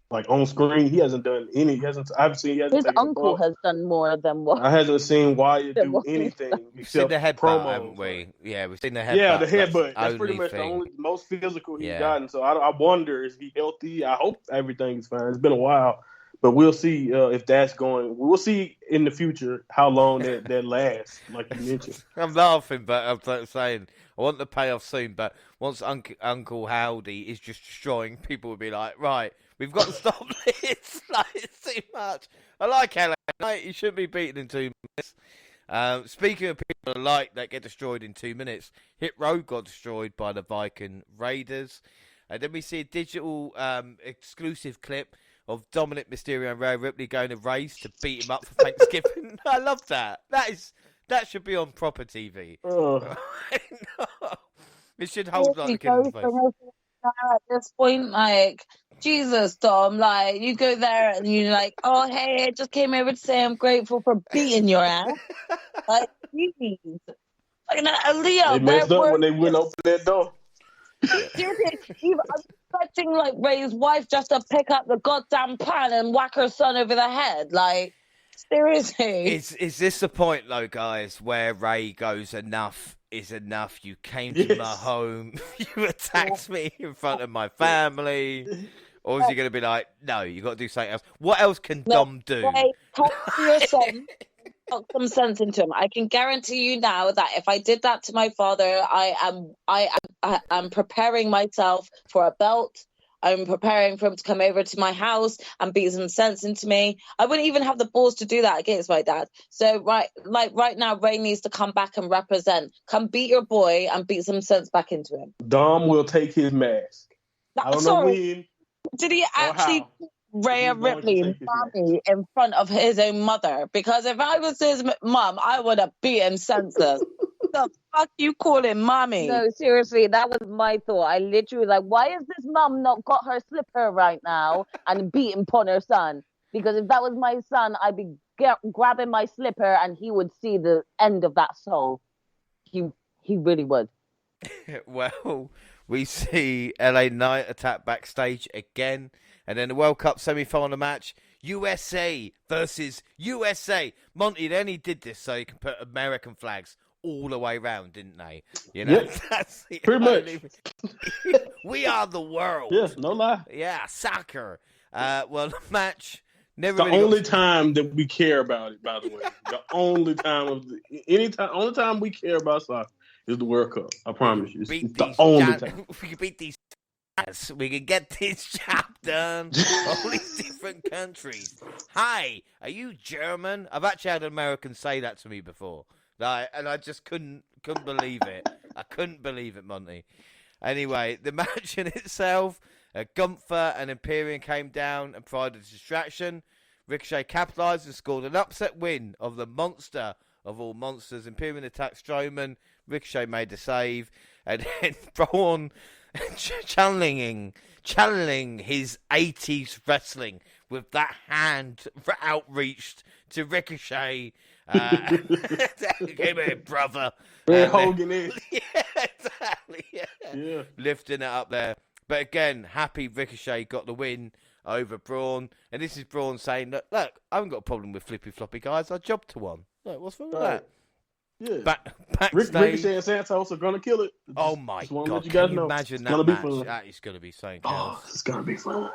[SPEAKER 4] Like on screen, he hasn't done any. I've seen. He hasn't.
[SPEAKER 3] His uncle has done more than what.
[SPEAKER 4] I hasn't seen Wyatt do anything.
[SPEAKER 1] We've seen the headbutt,
[SPEAKER 4] promos,
[SPEAKER 1] haven't we?
[SPEAKER 4] like.
[SPEAKER 1] Yeah, we've seen the headbutt.
[SPEAKER 4] Yeah, the headbutt. That's pretty much
[SPEAKER 1] thing.
[SPEAKER 4] the most physical he's gotten. So I wonder, is he healthy? I hope everything's fine. It's been a while, but we'll see if that's going. We'll see in the future how long that lasts. Like you mentioned,
[SPEAKER 1] I'm laughing, but I'm saying I want the payoff soon. But once Uncle Howdy is just destroying, people will be like, right, we've got to stop this. Like, it's too much. I like LA Knight. He shouldn't be beaten in 2 minutes. Speaking of people alike that get destroyed in 2 minutes, Hit Row got destroyed by the Viking Raiders. And then we see a digital exclusive clip of Dominic Mysterio and Rhea Ripley going to race to beat him up for Thanksgiving. I love that. That should be on proper TV.
[SPEAKER 4] Oh.
[SPEAKER 1] It should hold like a kid in the face.
[SPEAKER 3] At this point, like, Jesus, Dom, like, you go there and you're like, oh, hey, I just came over to say I'm grateful for beating your ass. Like, jeez. Like, Aaliyah,
[SPEAKER 4] they messed up when they went open that door.
[SPEAKER 3] Seriously, I'm expecting, like, Ray's wife just to pick up the goddamn pan and whack her son over the head. Like, seriously.
[SPEAKER 1] Is this the point, though, guys, where Ray goes, enough is enough? You came to my home, you attacked me in front of my family. Or is he going to be like, no, you got to do something else? What else can Dom do?
[SPEAKER 3] Ray, talk to your son. Talk some sense into him. I can guarantee you now that if I did that to my father, I am preparing myself for a belt. I'm preparing for him to come over to my house and beat some sense into me. I wouldn't even have the balls to do that against my dad. So right now, Ray needs to come back and represent. Come beat your boy and beat some sense back into him.
[SPEAKER 4] Dom will take his mask. I don't know when.
[SPEAKER 3] Did he actually Rhea Ripley mommy in front of his own mother? Because if I was his mum, I would have beat him senseless. The fuck you calling mommy? No, seriously, that was my thought. I literally was like, why has this mum not got her slipper right now and beating upon her son? Because if that was my son, I'd be grabbing my slipper and he would see the end of that soul. He really would.
[SPEAKER 1] Well, we see LA Knight attack backstage again. And then the World Cup semi-final match, USA versus USA. Monty, they only did this so you can put American flags all the way around, didn't they? You know, that's
[SPEAKER 4] pretty much.
[SPEAKER 1] We are the world.
[SPEAKER 4] Yeah, no lie.
[SPEAKER 1] Yeah, soccer. Well, the match never.
[SPEAKER 4] The only time that we care about it, by the way. The only time only time we care about soccer is the World Cup. I promise you. It's the only time.
[SPEAKER 1] We can beat these. We can get this job done. All these different countries. Hi, are you German? I've actually had an American say that to me before. And I just couldn't believe it. I couldn't believe it, Monty. Anyway, the match in itself, Gunther and Imperium came down and provided a distraction. Ricochet capitalized and scored an upset win of the monster of all monsters. Imperium attacked Strowman. Ricochet made the save. And then Braun channeling his 80s wrestling with that hand outreached to Ricochet. Give me, brother.
[SPEAKER 4] Red Hogan is.
[SPEAKER 1] Yeah, exactly. Yeah. Lifting it up there. But again, happy Ricochet got the win over Braun. And this is Braun saying, look, I haven't got a problem with flippy floppy guys. I jobbed to one. Look, what's wrong with that?
[SPEAKER 4] Yeah.
[SPEAKER 1] Backstage.
[SPEAKER 4] Ricochet and Santos are going to kill it.
[SPEAKER 1] Oh, my God. Can you imagine that match? That is going to be something else.
[SPEAKER 4] It's going to be fun.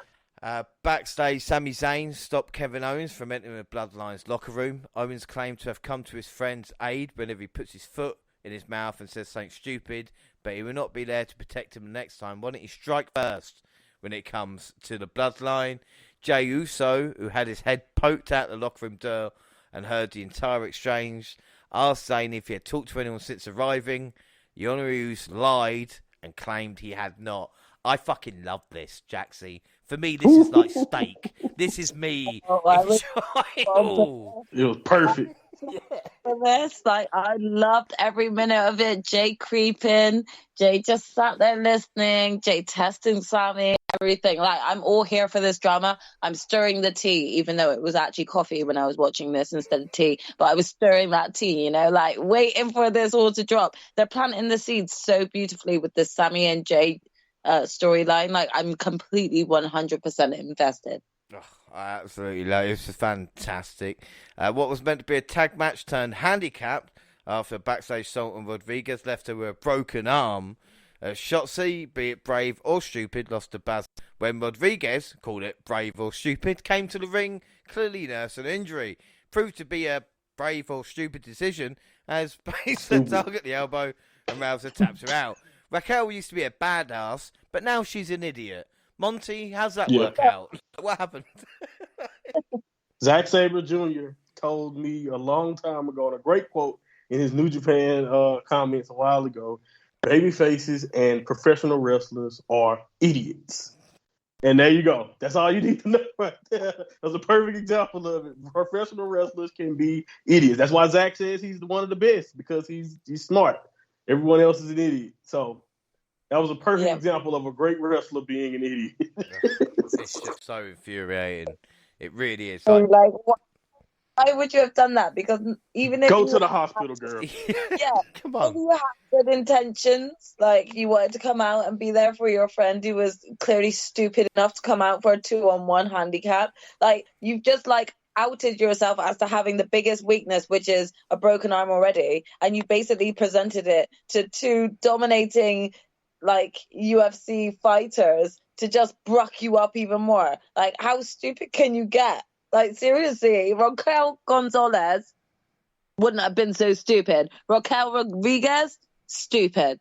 [SPEAKER 1] Backstage, Sami Zayn stopped Kevin Owens from entering the Bloodline's locker room. Owens claimed to have come to his friend's aid whenever he puts his foot in his mouth and says something stupid, but he will not be there to protect him next time. Why don't you strike first when it comes to the Bloodline? Jey Uso, who had his head poked out the locker room door and heard the entire exchange, asked Zayn if he had talked to anyone since arriving. Yonerus lied and claimed he had not. I fucking love this, Jaxie. For me, this is like steak. This is me.
[SPEAKER 4] It was perfect.
[SPEAKER 3] This, like, I loved every minute of it. Jay creeping, Jay just sat there listening, Jay testing Sammy, everything. Like, I'm all here for this drama. I'm stirring the tea, even though it was actually coffee when I was watching this instead of tea. But I was stirring that tea, like waiting for this all to drop. They're planting the seeds so beautifully with the Sammy and Jay storyline. Like, I'm completely 100% invested.
[SPEAKER 1] Oh, I absolutely love it. It was fantastic. What was meant to be a tag match turned handicapped after backstage Sultan Rodriguez left her with a broken arm. Shotzi, be it brave or stupid, lost to Baz when Rodriguez, called it brave or stupid, came to the ring, clearly nursing an injury. Proved to be a brave or stupid decision as Baszler target the elbow and Rousey taps her out. Raquel used to be a badass, but now she's an idiot. Monty, how's that work out? What happened?
[SPEAKER 4] Zack Sabre Jr. told me a long time ago, and a great quote in his New Japan comments a while ago, baby faces and professional wrestlers are idiots. And there you go. That's all you need to know right there. That's a perfect example of it. Professional wrestlers can be idiots. That's why Zack says he's one of the best, because he's smart. Everyone else is an idiot. So that was a perfect example of a great wrestler being an idiot.
[SPEAKER 1] It's just so infuriating. It really is.
[SPEAKER 3] Like, why would you have done that? Because even if
[SPEAKER 4] go to the hospital, girl.
[SPEAKER 1] Come on.
[SPEAKER 3] If you have good intentions, like you wanted to come out and be there for your friend who was clearly stupid enough to come out for a 2-on-1 handicap, like you've just outed yourself as to having the biggest weakness, which is a broken arm already, and you basically presented it to two dominating UFC fighters to just bruck you up even more. Like, how stupid can you get? Like, seriously, Raquel Gonzalez wouldn't have been so stupid. Raquel Rodriguez, stupid.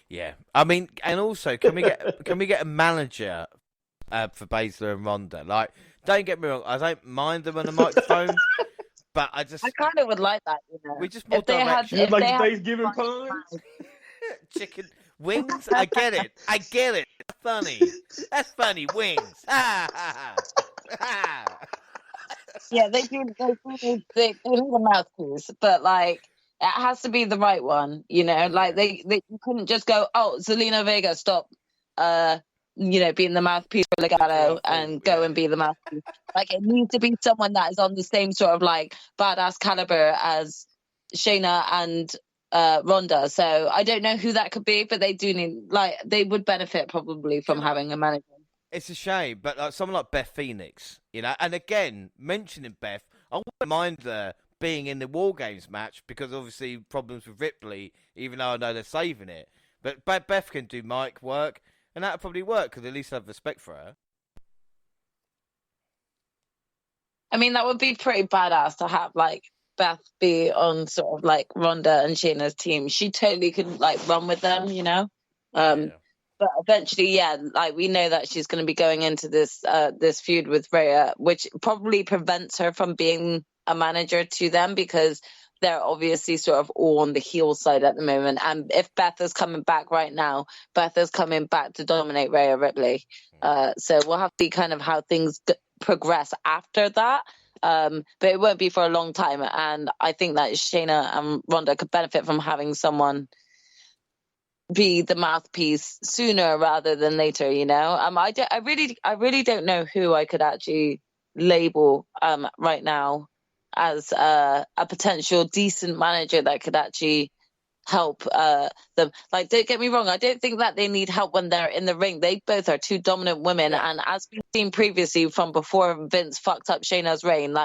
[SPEAKER 1] Yeah, I mean, and also, can we get a manager for Baszler and Ronda? Like, don't get me wrong, I don't mind them on the microphone, but I
[SPEAKER 3] kind of would like that.
[SPEAKER 1] We just more
[SPEAKER 4] direction. You like Thanksgiving puns?
[SPEAKER 1] Chicken wings. I get it. That's funny. Wings.
[SPEAKER 3] Yeah, they need a mouthpiece, but it has to be the right one. They you couldn't just go, oh, Zelina Vega, stop. Being the mouthpiece for Legado and go and be the mouthpiece. It needs to be someone that is on the same sort of badass caliber as Shayna and Ronda. So I don't know who that could be, but they do need they would benefit probably from having a manager.
[SPEAKER 1] It's a shame, but someone like Beth Phoenix, and again mentioning Beth, I wouldn't mind her being in the War Games match because obviously problems with Ripley, even though I know they're saving it. But Beth can do mic work. And that would probably work because at least I have respect for her.
[SPEAKER 3] I mean, that would be pretty badass to have Beth be on sort of Ronda and Shayna's team. She totally could run with them, But eventually, we know that she's going to be going into this this feud with Rhea, which probably prevents her from being a manager to them because they're obviously sort of all on the heel side at the moment. And if Beth is coming back right now, Beth is coming back to dominate Rhea Ripley. So we'll have to see kind of how things progress after that. But it won't be for a long time. And I think that Shayna and Ronda could benefit from having someone be the mouthpiece sooner rather than later, I really don't know who I could actually label right now as a potential decent manager that could actually help them. Don't get me wrong, I don't think that they need help when they're in the ring. They both are two dominant women, and as we've seen previously from before Vince fucked up Shayna's reign,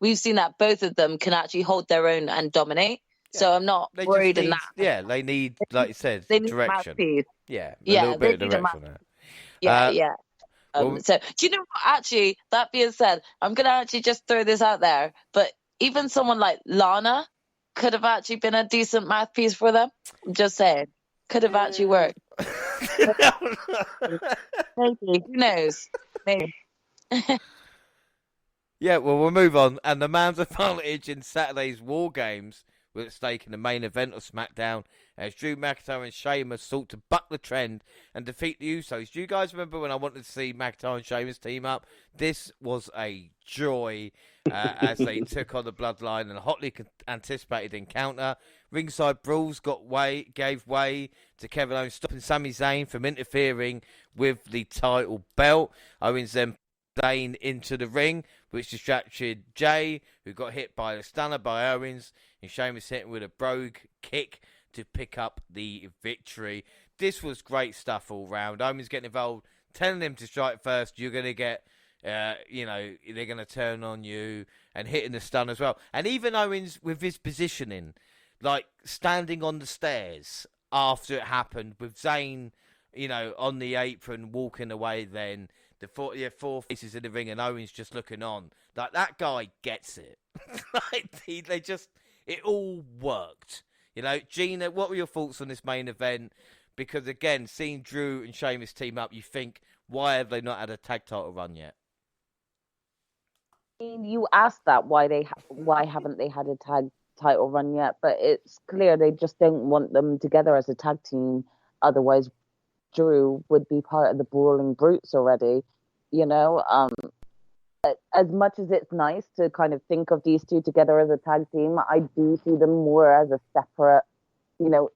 [SPEAKER 3] we've seen that both of them can actually hold their own and dominate. So I'm not worried in that.
[SPEAKER 1] Yeah, they need, like you said,
[SPEAKER 3] they
[SPEAKER 1] direction.
[SPEAKER 3] Need
[SPEAKER 1] a little bit of direction on that.
[SPEAKER 3] Yeah. So do you know what? Actually, that being said, I'm gonna actually just throw this out there. But even someone like Lana could have actually been a decent mouthpiece for them. I'm just saying, could have actually worked. Maybe. Who knows? Maybe.
[SPEAKER 1] Yeah, well, we'll move on. And the man's advantage in Saturday's War Games was at stake in the main event of SmackDown as Drew McIntyre and Sheamus sought to buck the trend and defeat the Usos. Do you guys remember when I wanted to see McIntyre and Sheamus team up? This was a joy as they took on the Bloodline in a hotly anticipated encounter. Ringside brawls gave way to Kevin Owens stopping Sami Zayn from interfering with the title belt. Owens then Zayn into the ring, which distracted Jay, who got hit by a stunner by Owens, and Sheamus hit him with a brogue kick to pick up the victory. This was great stuff all round. Owens getting involved, telling him to strike first. You're going to get, they're going to turn on you, and hitting the stun as well. And even Owens with his positioning, like standing on the stairs after it happened, with Zayn, on the apron, walking away then. The four faces in the ring and Owens just looking on. Like, that guy gets it. It all worked. Gina, what were your thoughts on this main event? Because, again, seeing Drew and Sheamus team up, you think, why have they not had a tag title run yet?
[SPEAKER 3] You asked that, why haven't they had a tag title run yet? But it's clear they just don't want them together as a tag team. Otherwise, Drew would be part of the Brawling Brutes already, as much as it's nice to kind of think of these two together as a tag team, I do see them more as a separate,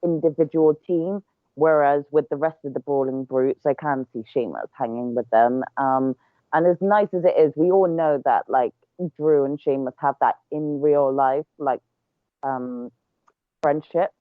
[SPEAKER 3] individual team. Whereas with the rest of the Brawling Brutes, I can see Sheamus hanging with them. And as nice as it is, we all know that like Drew and Sheamus have that in real life, friendship.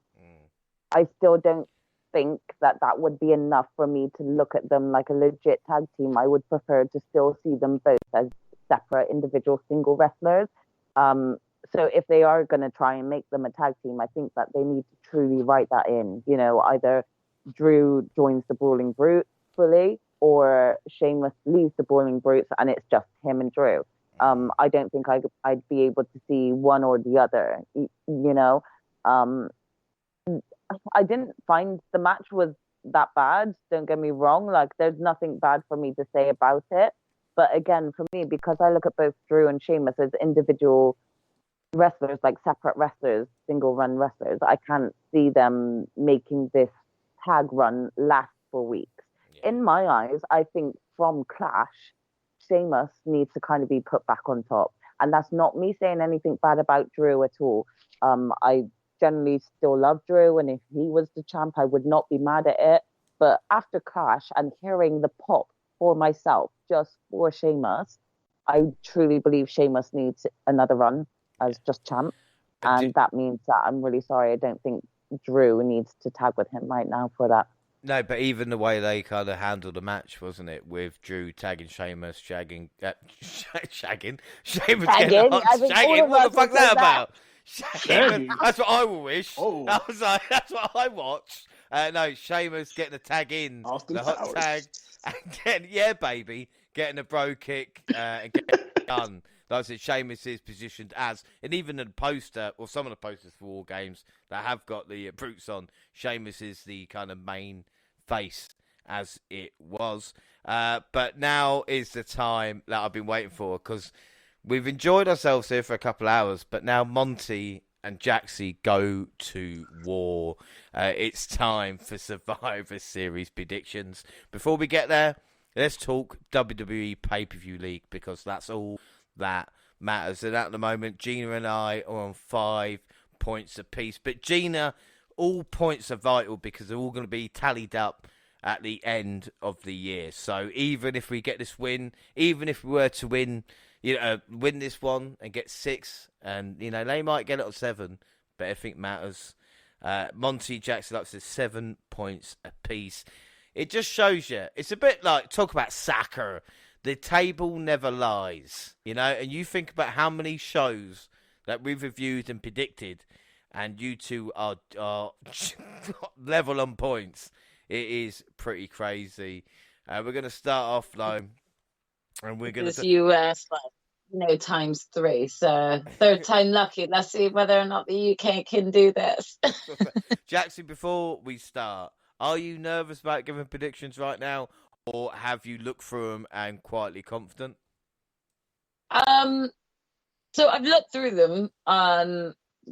[SPEAKER 3] I still don't think that would be enough for me to look at them like a legit tag team. I would prefer to still see them both as separate individual single wrestlers. So if they are going to try and make them a tag team, I think that they need to truly write that in. Either Drew joins the Brawling Brutes fully, or Sheamus leaves the Brawling Brutes and it's just him and Drew. I don't think I'd be able to see one or the other. I didn't find the match was that bad. Don't get me wrong. Like, there's nothing bad for me to say about it. But again, for me, because I look at both Drew and Sheamus as individual wrestlers, like separate wrestlers, single run wrestlers, I can't see them making this tag run last for weeks. Yeah. In my eyes, I think from Clash, Sheamus needs to kind of be put back on top. And that's not me saying anything bad about Drew at all. I generally still love Drew, and if he was the champ, I would not be mad at it. But after Clash and hearing the pop for myself just for Sheamus, I truly believe Sheamus needs another run as just champ. And that means that I'm really sorry. I don't think Drew needs to tag with him right now for that.
[SPEAKER 1] No, but even the way they kind of handled the match, wasn't it? With Drew tagging Sheamus, shagging. Sheamus getting shagging. What the fuck's that about? That's what I will wish. Oh. I was like, that's what I watched. No, Sheamus getting a tag in,
[SPEAKER 4] Austin
[SPEAKER 1] the hot
[SPEAKER 4] Powers.
[SPEAKER 1] tag, and getting a bro kick and getting it done. Like I said, Sheamus is positioned as, and even the poster, or some of the posters for War Games that have got the Brutes on, Sheamus is the kind of main face as it was. But now is the time that I've been waiting for, because we've enjoyed ourselves here for a couple of hours, but now Monty and Jaxie go to war. It's time for Survivor Series predictions. Before we get there, let's talk WWE Pay-Per-View League, because that's all that matters. And at the moment, Gina and I are on 5 points apiece. But Gina, all points are vital because they're all going to be tallied up at the end of the year. So even if we get this win, even if we were to win this one and get 6, and they might get it on 7, but everything matters. Monty Jackson up to 7 points apiece. It just shows you, it's a bit like, talk about soccer. The table never lies, and you think about how many shows that we've reviewed and predicted, and you two are level on points. It is pretty crazy. We're going to start off, though, And we're going
[SPEAKER 3] This US, times 3. So third time lucky. Let's see whether or not the UK can do this.
[SPEAKER 1] Jackson, before we start, are you nervous about giving predictions right now, or have you looked through them and quietly confident?
[SPEAKER 3] So I've looked through them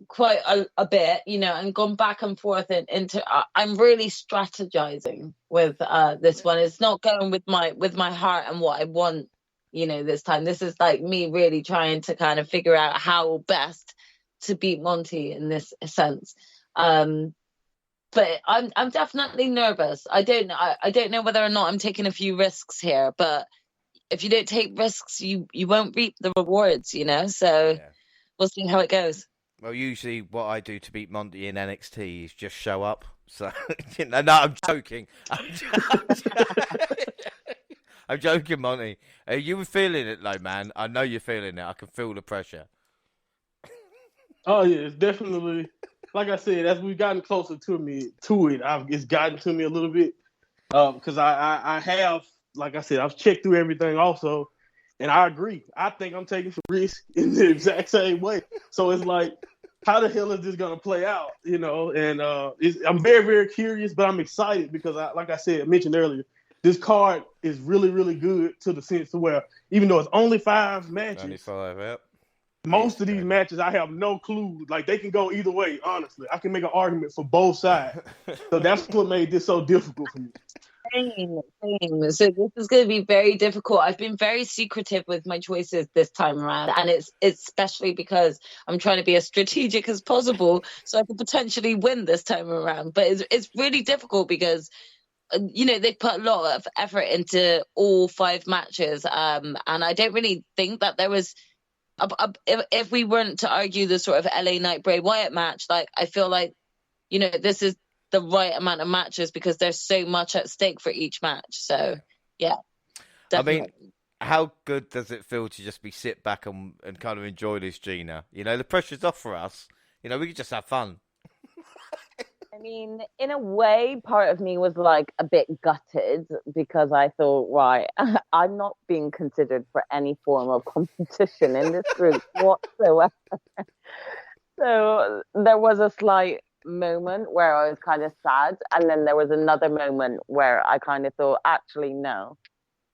[SPEAKER 3] quite a bit, and gone back and forth into. I'm really strategizing with this one. It's not going with my heart and what I want, this time. This is like me really trying to kind of figure out how best to beat Monty in this sense. But I'm definitely nervous. I don't know whether or not I'm taking a few risks here, but if you don't take risks, you won't reap the rewards, So we'll see how it goes.
[SPEAKER 1] Well, usually what I do to beat Monty in NXT is just show up. So no, I'm joking. I'm joking, Monty. You were feeling it, though, man. I know you're feeling it. I can feel the pressure.
[SPEAKER 4] Oh yeah, it's definitely. Like I said, as we've gotten closer to it, it's gotten to me a little bit because I have, like I said, I've checked through everything also, and I agree. I think I'm taking some risk in the exact same way. So it's like, how the hell is this gonna play out? And I'm very, very curious, but I'm excited because, like I said, mentioned earlier, this card is really, really good to the sense to where even though it's only 5 matches,
[SPEAKER 1] only 5, yep.
[SPEAKER 4] Most of these matches, I have no clue. Like, they can go either way, honestly. I can make an argument for both sides. So that's what made this so difficult for me.
[SPEAKER 3] Same. So this is going to be very difficult. I've been very secretive with my choices this time around, and it's especially because I'm trying to be as strategic as possible so I could potentially win this time around. But it's really difficult because they put a lot of effort into all 5 matches, and I don't really think that there was. If we weren't to argue the sort of LA Knight Bray Wyatt match, like, I feel like, this is the right amount of matches because there's so much at stake for each match. So, yeah, definitely.
[SPEAKER 1] I mean, how good does it feel to just be sit back and kind of enjoy this, Gina? The pressure's off for us. We can just have fun.
[SPEAKER 2] I mean, in a way, part of me was like a bit gutted because I thought, right, I'm not being considered for any form of competition in this group whatsoever. So there was a slight moment where I was kind of sad. And then there was another moment where I kind of thought, actually, no,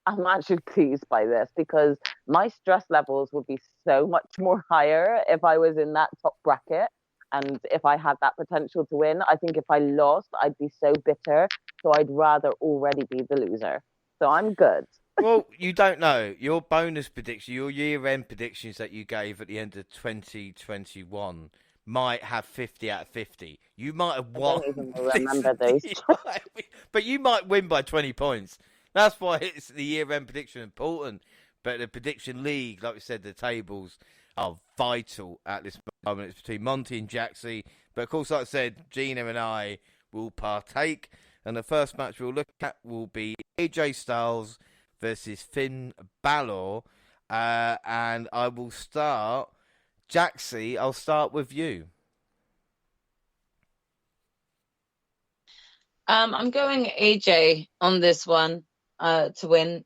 [SPEAKER 2] I'm actually pleased by this because my stress levels would be so much more higher if I was in that top bracket. And if I had that potential to win, I think if I lost, I'd be so bitter. So I'd rather already be the loser. So I'm good.
[SPEAKER 1] Well, you don't know. Your bonus prediction, your year-end predictions that you gave at the end of 2021 might have 50 out of 50. You might have won.
[SPEAKER 2] I don't even remember those.
[SPEAKER 1] But you might win by 20 points. That's why it's the year-end prediction important. But the prediction league, like we said, the tables are vital at this moment. It's between Monty and Jaxie. But of course, like I said, Gina and I will partake. And the first match we'll look at will be AJ Styles versus Finn Balor. And I will start. Jaxie, I'll start with you.
[SPEAKER 3] I'm going AJ on this one to win.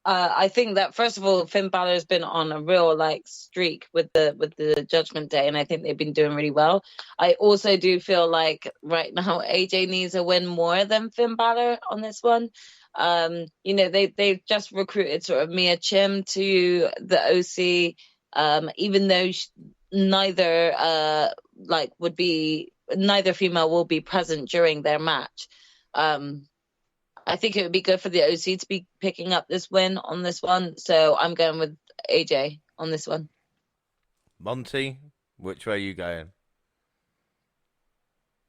[SPEAKER 3] I think that, first of all, Finn Balor has been on a real streak with the Judgment Day, and I think they've been doing really well. I also do feel like right now AJ needs a win more than Finn Balor on this one. They've just recruited sort of Mia Chim to the OC, even though neither female will be present during their match. I think it would be good for the OC to be picking up this win on this one. So I'm going with AJ on this one.
[SPEAKER 1] Monty, which way are you going?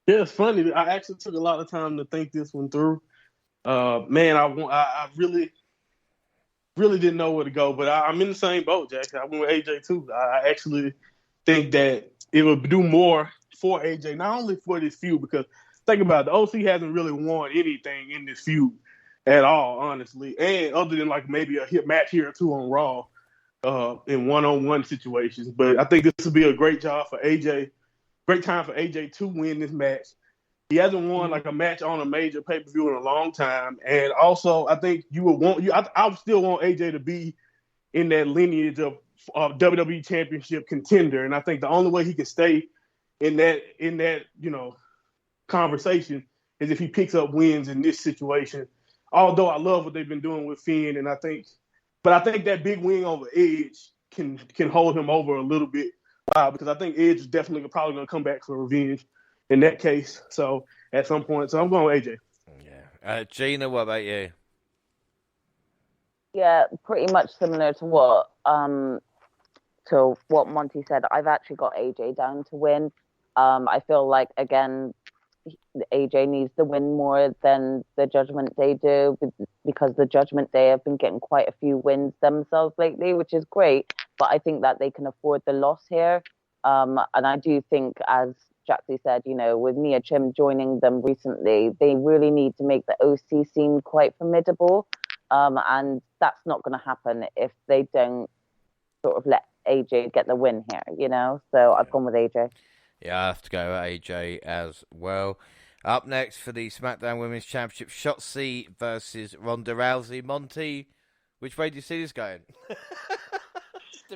[SPEAKER 4] Yeah, it's funny. I actually took a lot of time to think this one through. Man, I really didn't know where to go, but I'm in the same boat, Jackson. I went with AJ too. I actually think that it would do more for AJ, not only for this feud, because think about it, the OC hasn't really won anything in this feud at all, honestly. And other than maybe a hit match here or two on Raw in one-on-one situations. But I think this would be a great job for AJ, great time for AJ to win this match. He hasn't won like a match on a major pay-per-view in a long time. And also, I think you would want I still want AJ to be in that lineage of WWE Championship contender. And I think the only way he can stay in that conversation is if he picks up wins in this situation. Although I love what they've been doing with Finn, and I think that big win over Edge can hold him over a little bit because I think Edge is definitely probably going to come back for revenge in that case. So at some point, so I'm going with AJ.
[SPEAKER 1] Yeah, Gina, what about you?
[SPEAKER 3] Yeah, pretty much similar to what Monty said. I've actually got AJ down to win. I feel like again, AJ needs to win more than the Judgment Day do because the Judgment Day have been getting quite a few wins themselves lately, which is great. But I think that they can afford the loss here. And I do think, as Jaxie said, with Mia Chim joining them recently, they really need to make the OC seem quite formidable. And that's not going to happen if they don't sort of let AJ get the win here, So I've gone with AJ.
[SPEAKER 1] Yeah, I have to go with AJ as well. Up next for the SmackDown Women's Championship, Shotzi versus Ronda Rousey. Monty, which way do you see this going?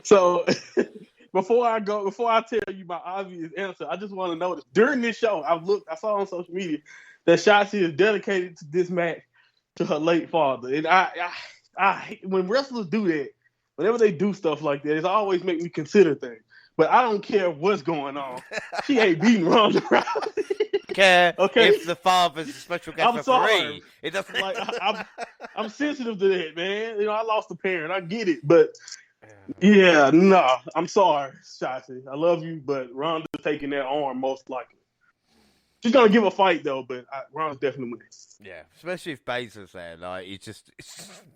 [SPEAKER 4] So before I tell you my obvious answer, I just want to notice during this show, I saw on social media that Shotzi is dedicated to this match to her late father. And I when wrestlers do that, whenever they do stuff like that, it always makes me consider things. But I don't care what's going on. She ain't beating Ronda Rousey.
[SPEAKER 1] Care
[SPEAKER 4] okay.
[SPEAKER 1] If the father's a special guest referee.
[SPEAKER 4] Sorry.
[SPEAKER 1] It doesn't.
[SPEAKER 4] Like I'm sensitive to that, man. I lost a parent. I get it, but yeah, no, I'm sorry, Shotzi. I love you, but Ronda's taking that arm most likely. She's gonna give a fight though, but Ronda's definitely winning.
[SPEAKER 1] Yeah, especially if Baszler's there. Like, it's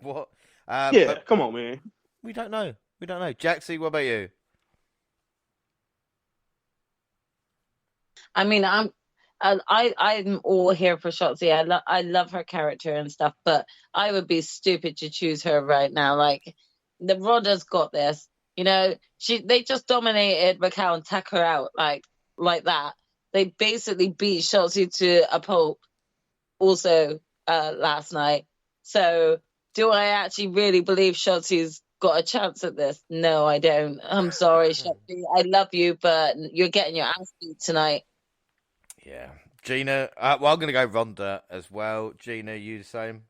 [SPEAKER 1] what?
[SPEAKER 4] Come on, man.
[SPEAKER 1] We don't know. Jaxie, what about you?
[SPEAKER 3] I mean, I'm all here for Shotzi. I love her character and stuff, but I would be stupid to choose her right now. Like, the Ronda's got this. They just dominated Raquel and took her out like that. They basically beat Shotzi to a pulp also last night. So, do I actually really believe Shotzi's got a chance at this? No, I don't. I'm sorry, Shotzi. I love you, but you're getting your ass beat tonight.
[SPEAKER 1] Yeah. Gina, I'm going to go Ronda as well. Gina, you the same?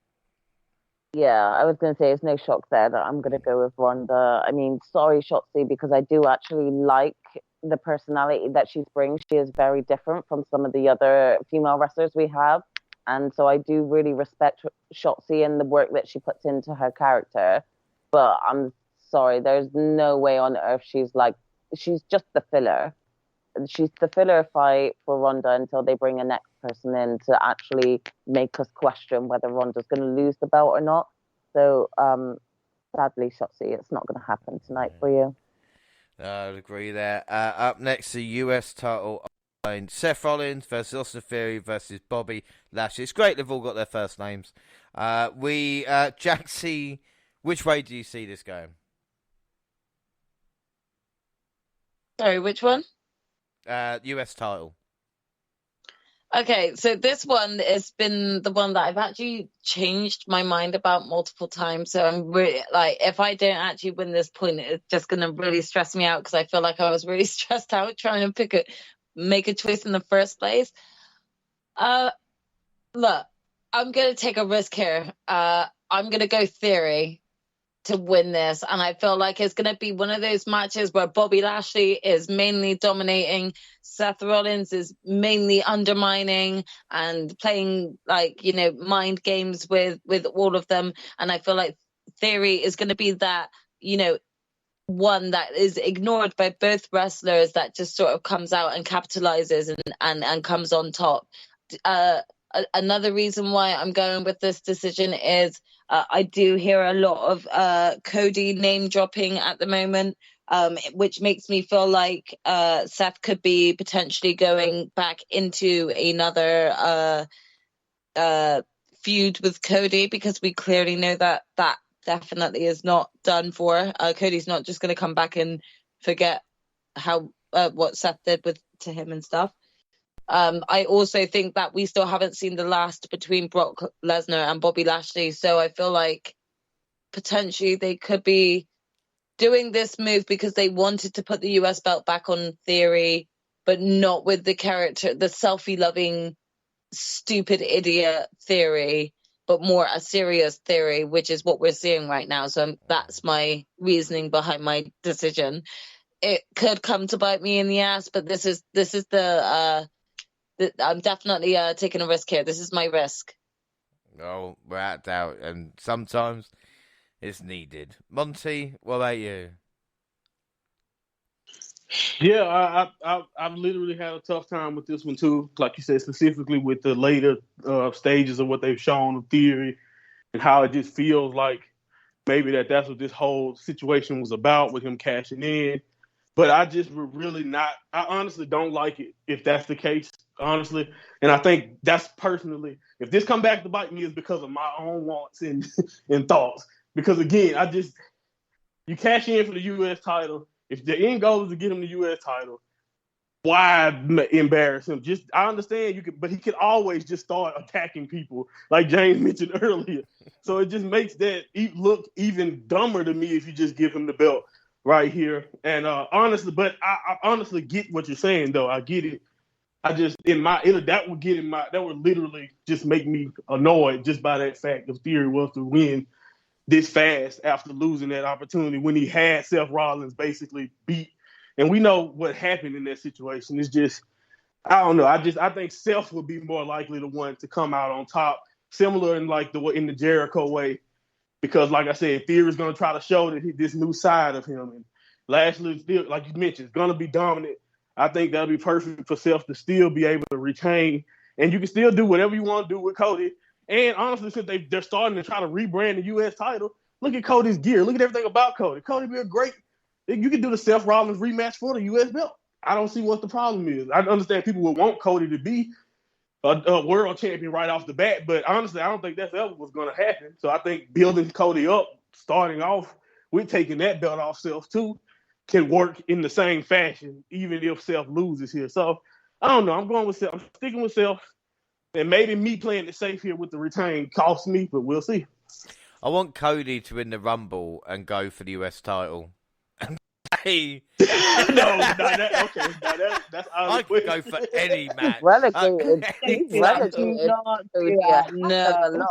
[SPEAKER 3] Yeah, I was going to say it's no shock there that I'm going to go with Ronda. I mean, sorry, Shotzi, because I do actually like the personality that she's bringing. She is very different from some of the other female wrestlers we have. And so I do really respect Shotzi and the work that she puts into her character. But I'm sorry, there's no way on earth she's just the filler. She's the filler fight for Ronda until they bring a next person in to actually make us question whether Ronda's going to lose the belt or not. So, sadly, Shotzi, it's not going to happen tonight for you.
[SPEAKER 1] I would agree there. Up next, the US title, Seth Rollins versus Austin Theory versus Bobby Lashley. It's great they've all got their first names. Jaxie, which way do you see this going?
[SPEAKER 3] Sorry, which one?
[SPEAKER 1] US title.
[SPEAKER 3] Okay, so this one has been the one that I've actually changed my mind about multiple times. So I'm really if I don't actually win this point, it's just going to really stress me out because I feel like I was really stressed out trying to make a choice in the first place. Look, I'm going to take a risk here. I'm going to go Theory to win this, and I feel like it's going to be one of those matches where Bobby Lashley is mainly dominating, Seth Rollins is mainly undermining and playing mind games with all of them, and I feel like Theory is going to be that one that is ignored by both wrestlers that just sort of comes out and capitalizes and comes on top. Another reason why I'm going with this decision is I do hear a lot of Cody name dropping at the moment, which makes me feel like Seth could be potentially going back into another feud with Cody, because we clearly know that definitely is not done for. Cody's not just going to come back and forget how what Seth did to him and stuff. I also think that we still haven't seen the last between Brock Lesnar and Bobby Lashley. So I feel like potentially they could be doing this move because they wanted to put the US belt back on Theory, but not with the character, the selfie-loving, stupid idiot Theory, but more a serious Theory, which is what we're seeing right now. So that's my reasoning behind my decision. It could come to bite me in the ass, but this is I'm definitely taking a risk here. This is my risk.
[SPEAKER 1] Oh, without doubt, and sometimes it's needed. Monty, what about you?
[SPEAKER 4] Yeah, I've literally had a tough time with this one too. Like you said, specifically with the later stages of what they've shown of Theory and how it just feels like maybe that's what this whole situation was about with him cashing in. But I just really not. I honestly don't like it if that's the case, honestly. And I think that's personally, if this come back to bite me, is because of my own wants and and thoughts. Because again, you cash in for the U.S. title. If the end goal is to get him the U.S. title, why embarrass him? Just I understand you could, but he could always just start attacking people, like James mentioned earlier. So it just makes that look even dumber to me if you just give him the belt right here. And honestly, but I honestly get what you're saying, though. I get it. I just that would literally just make me annoyed just by that fact if Theory was to win this fast after losing that opportunity when he had Seth Rollins basically beat. And we know what happened in that situation. It's just, I don't know. I think Seth would be more likely the one to come out on top, similar in in the Jericho way, because like I said, Theory's going to try to show that this new side of him. And Lashley, still, like you mentioned, is going to be dominant. I think that'll be perfect for Seth to still be able to retain. And you can still do whatever you want to do with Cody. And honestly, since they're starting to try to rebrand the U.S. title, look at Cody's gear. Look at everything about Cody. Cody be a great. You can do the Seth Rollins rematch for the U.S. belt. I don't see what the problem is. I understand people would want Cody to be a world champion right off the bat, but honestly, I don't think that's ever what's going to happen. So I think building Cody up, starting off with taking that belt off Seth too, can work in the same fashion, even if Seth loses here. So I don't know. I'm going with Seth. I'm sticking with Seth. And maybe me playing it safe here with the retain costs me, but we'll see.
[SPEAKER 1] I want Cody to win the Rumble and go for the US title. Hey.
[SPEAKER 4] That's
[SPEAKER 1] I could go for any match.
[SPEAKER 3] Relegated.
[SPEAKER 2] No.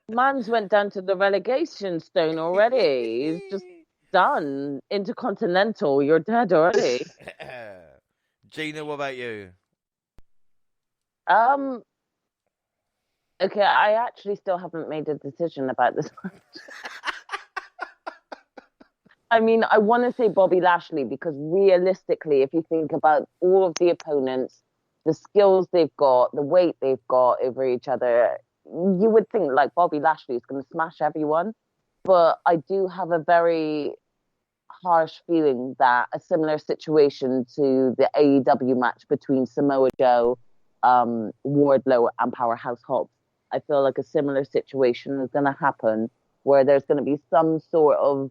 [SPEAKER 2] Man's went down to the relegation stone already. He's just done. Intercontinental, you're dead already.
[SPEAKER 1] Gina, what about you?
[SPEAKER 2] Okay, I actually still haven't made a decision about this match. I mean, I want to say Bobby Lashley because realistically, if you think about all of the opponents, the skills they've got, the weight they've got over each other, you would think like Bobby Lashley is going to smash everyone. But I do have a very harsh feeling that a similar situation to the AEW match between Samoa Joe, Wardlow, and Powerhouse Hobbs, I feel like a similar situation is going to happen where there's going to be some sort of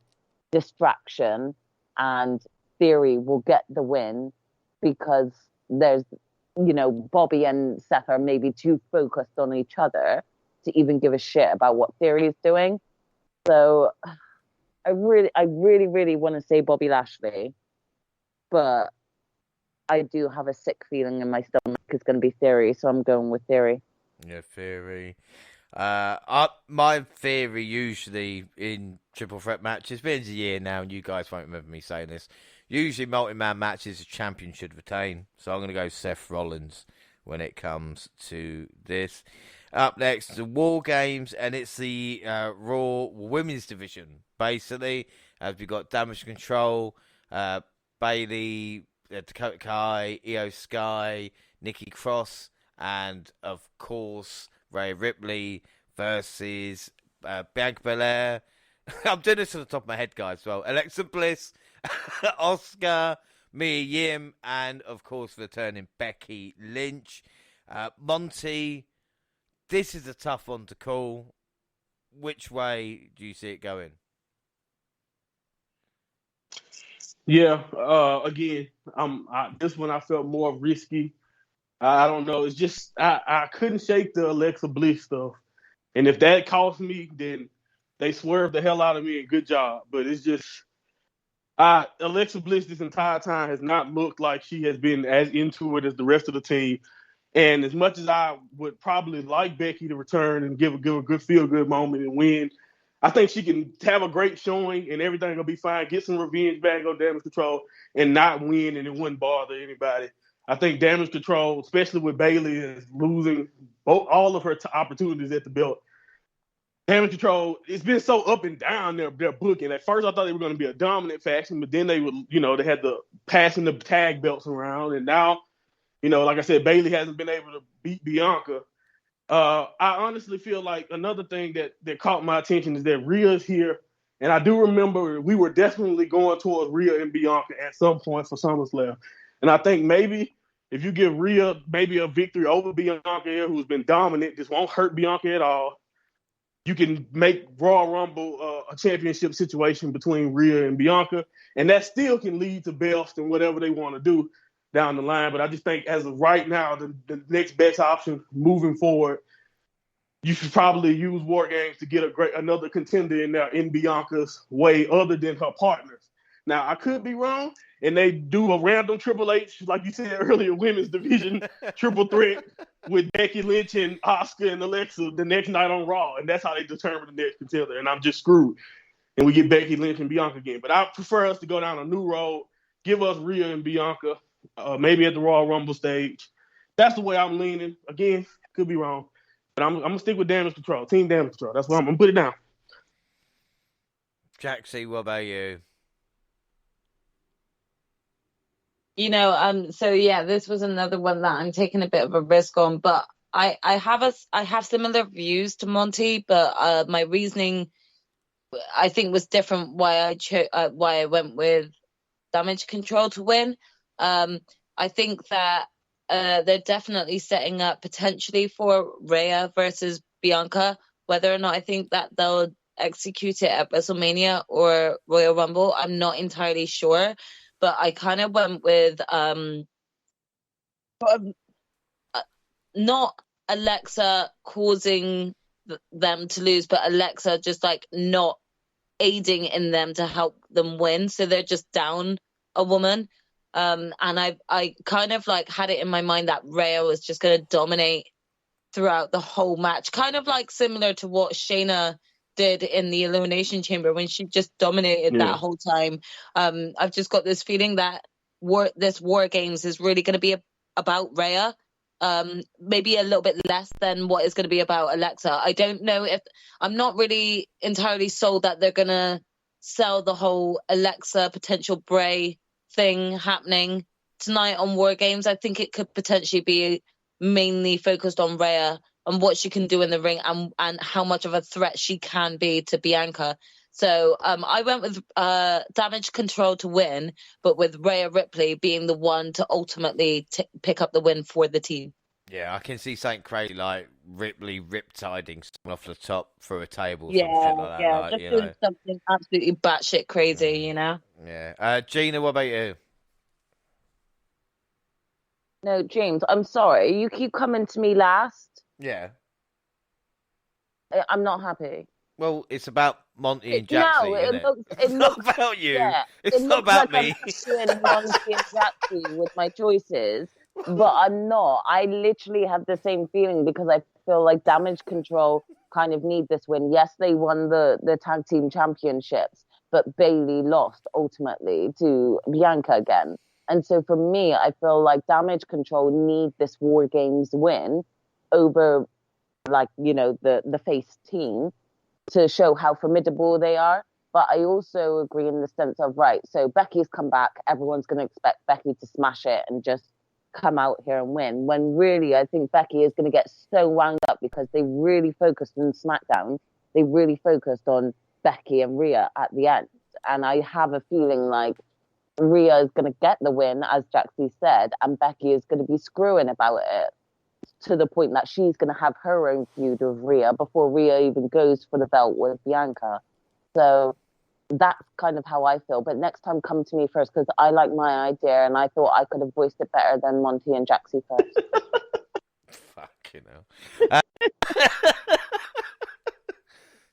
[SPEAKER 2] distraction and Theory will get the win because there's, Bobby and Seth are maybe too focused on each other to even give a shit about what Theory is doing. So I really, really want to say Bobby Lashley, but I do have a sick feeling in my stomach it's going to be Theory, so I'm going with Theory.
[SPEAKER 1] Yeah, Theory. My theory usually in triple threat matches, it's been a year now, and you guys won't remember me saying this. Usually, multi-man matches, the champion should retain. So I'm going to go Seth Rollins when it comes to this. Up next, the War Games, and it's the Raw Women's Division. Basically, as we got Damage Control, Bayley, Dakota Kai, Io Sky, Nikki Cross, and of course Rhea Ripley versus Bianca Belair. I'm doing this on the top of my head, guys. Well, Alexa Bliss, Asuka, Mia Yim, and of course returning Becky Lynch. Monty, this is a tough one to call. Which way do you see it going?
[SPEAKER 4] Yeah. Again, this one I felt more risky. I don't know. It's just I couldn't shake the Alexa Bliss stuff, and if that cost me, then they swerved the hell out of me. And good job. But it's just Alexa Bliss this entire time has not looked like she has been as into it as the rest of the team. And as much as I would probably like Becky to return and give a good feel good moment and win, I think she can have a great showing and everything will be fine. Get some revenge back on Damage Control and not win, and it wouldn't bother anybody. I think Damage Control, especially with Bayley, is losing all of her opportunities at the belt. Damage Control, it's been so up and down their booking. At first, I thought they were going to be a dominant faction, but then they would, they had the passing the tag belts around, and now, like I said, Bayley hasn't been able to beat Bianca. I honestly feel like another thing that caught my attention is that Rhea's here, and I do remember we were definitely going towards Rhea and Bianca at some point for SummerSlam, and I think maybe if you give Rhea maybe a victory over Bianca, who's been dominant, this won't hurt Bianca at all. You can make Royal Rumble a championship situation between Rhea and Bianca, and that still can lead to belts and whatever they want to do down the line. But I just think as of right now, the next best option moving forward, you should probably use War Games to get another contender in there in Bianca's way other than her partners. Now, I could be wrong, and they do a random Triple H, like you said earlier, women's division triple threat with Becky Lynch and Asuka and Alexa the next night on Raw, and that's how they determine the next contender, and I'm just screwed. And we get Becky Lynch and Bianca again. But I prefer us to go down a new road, give us Rhea and Bianca, maybe at the Royal Rumble stage. That's the way I'm leaning. Again, could be wrong. But I'm going to stick with Damage Control, Team Damage Control. That's what I'm going to put it down.
[SPEAKER 1] Jaxie, what about you?
[SPEAKER 3] So yeah, this was another one that I'm taking a bit of a risk on, but I have similar views to Monty, but my reasoning I think was different why I went with Damage Control to win. I think that they're definitely setting up potentially for Rhea versus Bianca. Whether or not I think that they'll execute it at WrestleMania or Royal Rumble, I'm not entirely sure. But I kind of went with not Alexa causing them to lose, but Alexa just like not aiding in them to help them win. So they're just down a woman. And I kind of like had it in my mind that Rhea was just going to dominate throughout the whole match, kind of like similar to what Shayna did in the Elimination Chamber when she just dominated that whole time. I've just got this feeling that this War Games is really going to be about Rhea. Maybe a little bit less than what is going to be about Alexa. I don't know if I'm not really entirely sold that they're going to sell the whole Alexa potential Bray thing happening tonight on War Games. I think it could potentially be mainly focused on Rhea and what she can do in the ring and how much of a threat she can be to Bianca. So I went with Damage Control to win, but with Rhea Ripley being the one to ultimately pick up the win for the team.
[SPEAKER 1] Yeah, I can see something crazy like Ripley riptiding someone off the top through a table.
[SPEAKER 3] Yeah,
[SPEAKER 1] some shit like that,
[SPEAKER 3] yeah,
[SPEAKER 1] like,
[SPEAKER 3] just doing something absolutely batshit crazy,
[SPEAKER 1] Yeah. Gina, what about you?
[SPEAKER 2] No, James, I'm sorry. You keep coming to me last.
[SPEAKER 1] Yeah.
[SPEAKER 2] I'm not happy.
[SPEAKER 1] Well, it's about Monty and Jaxie,
[SPEAKER 2] no,
[SPEAKER 1] isn't it?
[SPEAKER 2] It's
[SPEAKER 1] not about you.
[SPEAKER 2] Yeah,
[SPEAKER 1] it's not about
[SPEAKER 2] like
[SPEAKER 1] me.
[SPEAKER 2] I'm doing Monty and Jaxie with my choices, but I'm not. I literally have the same feeling because I feel like Damage Control kind of need this win. Yes, they won the tag team championships, but Bayley lost ultimately to Bianca again. And so for me, I feel like Damage Control need this War Games win over, like, the face team to show how formidable they are. But I also agree in the sense of, right, so Becky's come back. Everyone's going to expect Becky to smash it and just come out here and win. When really, I think Becky is going to get so wound up because they really focused on SmackDown. They really focused on Becky and Rhea at the end. And I have a feeling like Rhea is going to get the win, as Jaxie said, and Becky is going to be screwing about it to the point that she's going to have her own feud with Rhea before Rhea even goes for the belt with Bianca. So
[SPEAKER 3] that's kind of how I feel. But next time, come to me first, because I like my idea, and I thought I could have voiced it better than Monty and Jaxie first.
[SPEAKER 1] Fucking hell.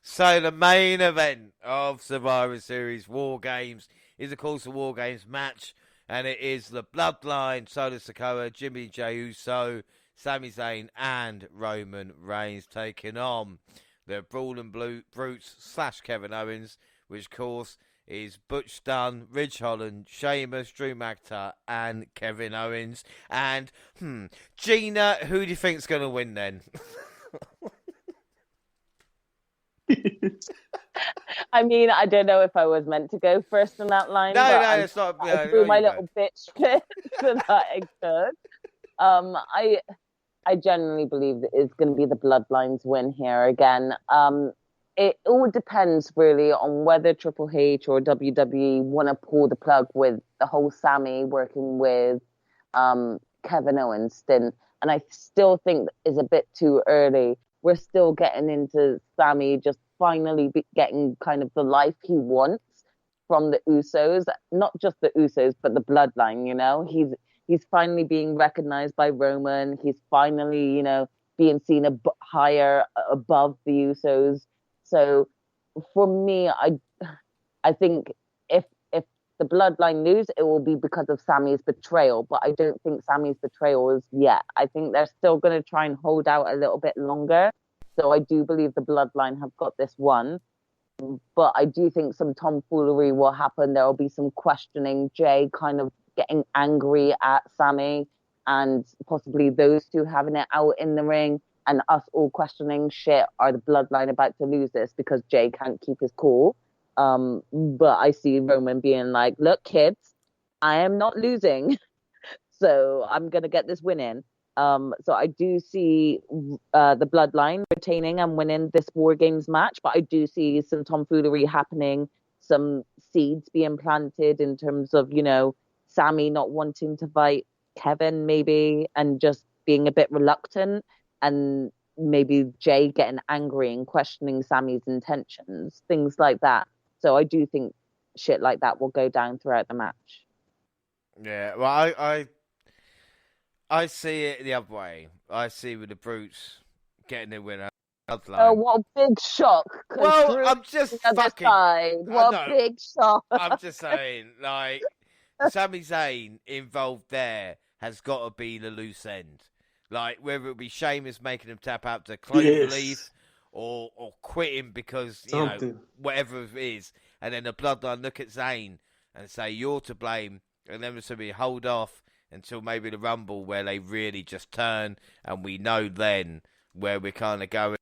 [SPEAKER 1] So the main event of Survivor Series War Games is, of course, the War Games match, and it is the Bloodline, Solo Sikoa, Jimmy J. Uso, Sami Zayn, and Roman Reigns taking on the Brawling Brutes / Kevin Owens, which, of course, is Butch Dunn, Ridge Holland, Sheamus, Drew McIntyre, and Kevin Owens. And, Gina, who do you think's going to win then?
[SPEAKER 3] I mean, I don't know if I was meant to go first in that line.
[SPEAKER 1] No,
[SPEAKER 3] but
[SPEAKER 1] it's not.
[SPEAKER 3] I threw my little bitch fit so that I could. I genuinely believe that it's going to be the Bloodlines win here again. It all depends really on whether Triple H or WWE want to pull the plug with the whole Sami working with Kevin Owens stint. And I still think it's a bit too early. We're still getting into Sami just finally getting kind of the life he wants from the Usos. Not just the Usos, but the Bloodline, you know? He's finally being recognized by Roman. He's finally, you know, being seen higher above the Usos. So for me, I think if the Bloodline lose, it will be because of Sami's betrayal. But I don't think Sami's betrayal is yet. I think they're still going to try and hold out a little bit longer. So I do believe the Bloodline have got this one. But I do think some tomfoolery will happen. There will be some questioning. Jay kind of getting angry at Sami, and possibly those two having it out in the ring, and us all questioning, shit, are the Bloodline about to lose this because Jay can't keep his cool? But I see Roman being like, look, kids, I am not losing. So I'm going to get this win in. So I do see the Bloodline retaining and winning this War Games match, but I do see some tomfoolery happening, some seeds being planted in terms of, you know, Sami not wanting to fight Kevin maybe, and just being a bit reluctant, and maybe Jay getting angry and questioning Sami's intentions, things like that. So I do think shit like that will go down throughout the match.
[SPEAKER 1] Yeah, well, I see it the other way. I see with the Brutes getting the winner.
[SPEAKER 3] Oh, what a big shock.
[SPEAKER 1] Well, I'm just fucking...
[SPEAKER 3] What a big shock.
[SPEAKER 1] I'm just saying, like, Sami Zayn involved there has got to be the loose end. Like, whether it be Sheamus making him tap out to Cloverleaf, or quitting because, you know, whatever it is. And then the Bloodline look at Zayn and say, you're to blame. And then there's be hold off until maybe the Rumble where they really just turn, and we know then where we're kind of going.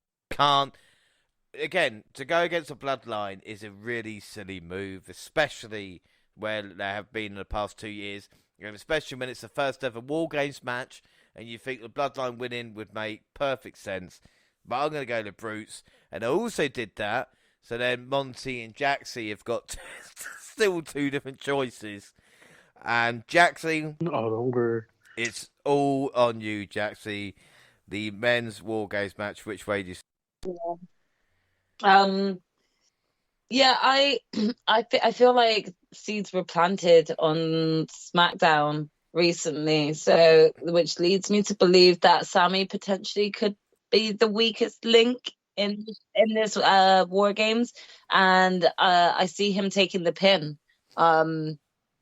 [SPEAKER 1] Again, to go against the Bloodline is a really silly move, especially where they have been in the past 2 years, and especially when it's the first ever War Games match, and you think the Bloodline winning would make perfect sense. But I'm going to go to Brutes, and I also did that, so then Monty and Jaxie have got still two different choices. And Jaxie,
[SPEAKER 4] don't worry.
[SPEAKER 1] It's all on you, Jaxie. The men's War Games match, which way do you see?
[SPEAKER 3] I feel like seeds were planted on SmackDown recently, so which leads me to believe that Sami potentially could be the weakest link in this War Games, and I see him taking the pin.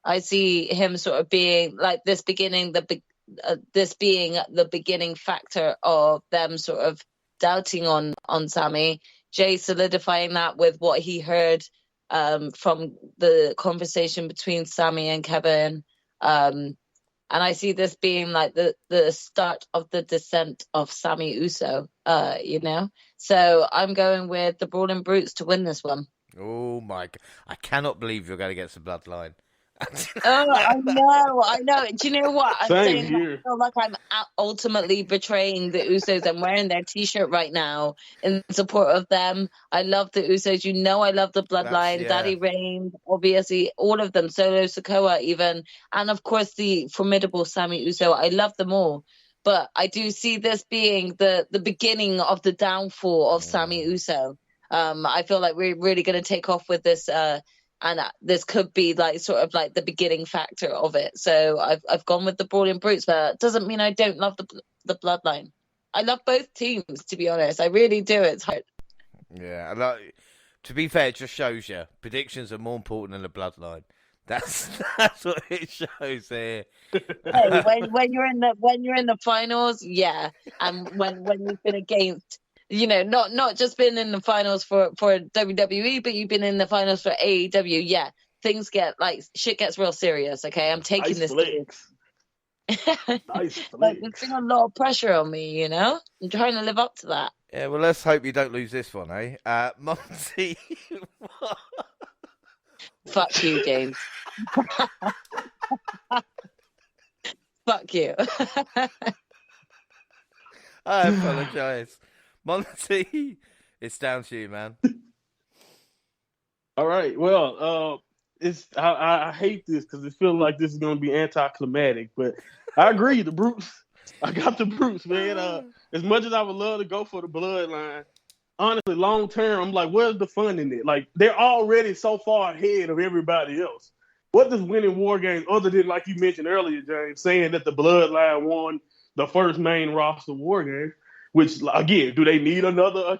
[SPEAKER 3] I see him sort of being like this being the beginning factor of them sort of doubting on Sami. Jay solidifying that with what he heard from the conversation between Sami and Kevin. And I see this being like the start of the descent of Sami Uso, you know? So I'm going with the Brawling Brutes to win this one.
[SPEAKER 1] Oh my God. I cannot believe you're going to get some Bloodline.
[SPEAKER 3] I know. Do you know what? I'm saying I feel like I'm ultimately betraying the Usos. I'm wearing their t-shirt right now in support of them. I love the Usos. You know I love the Bloodline. Daddy Reigns, obviously, all of them. Solo Sikoa even. And of course the formidable Sami Uso. I love them all. But I do see this being the beginning of the downfall of Sami Uso. I feel like we're really going to take off with this and this could be like sort of like the beginning factor of it. So I've gone with the Brawling Brutes, but it doesn't mean I don't love the Bloodline. I love both teams, to be honest. I really do. It's hard.
[SPEAKER 1] Yeah, to be fair, it just shows you predictions are more important than the Bloodline. That's what it shows here.
[SPEAKER 3] Hey, when you're in the finals, yeah, and when you've been against, not just been in the finals for WWE, but you've been in the finals for AEW, yeah, things get like shit gets real serious. Okay, I'm taking this serious.
[SPEAKER 4] Nice
[SPEAKER 3] Like, there's been a lot of pressure on me, I'm trying to live up to that.
[SPEAKER 1] Yeah, well, let's hope you don't lose this one, eh? Monty.
[SPEAKER 3] Fuck you, James. Fuck you.
[SPEAKER 1] I apologise. Monty, it's down to you, man.
[SPEAKER 4] All right. Well, I hate this because it feels like this is going to be anticlimactic, but I agree. The Brutes, I got the Brutes, man. As much as I would love to go for the Bloodline, honestly, long term, I'm like, where's the fun in it? Like, they're already so far ahead of everybody else. What does winning War Games, other than, like you mentioned earlier, James, saying that the Bloodline won the first main roster War Games, which, again, do they need another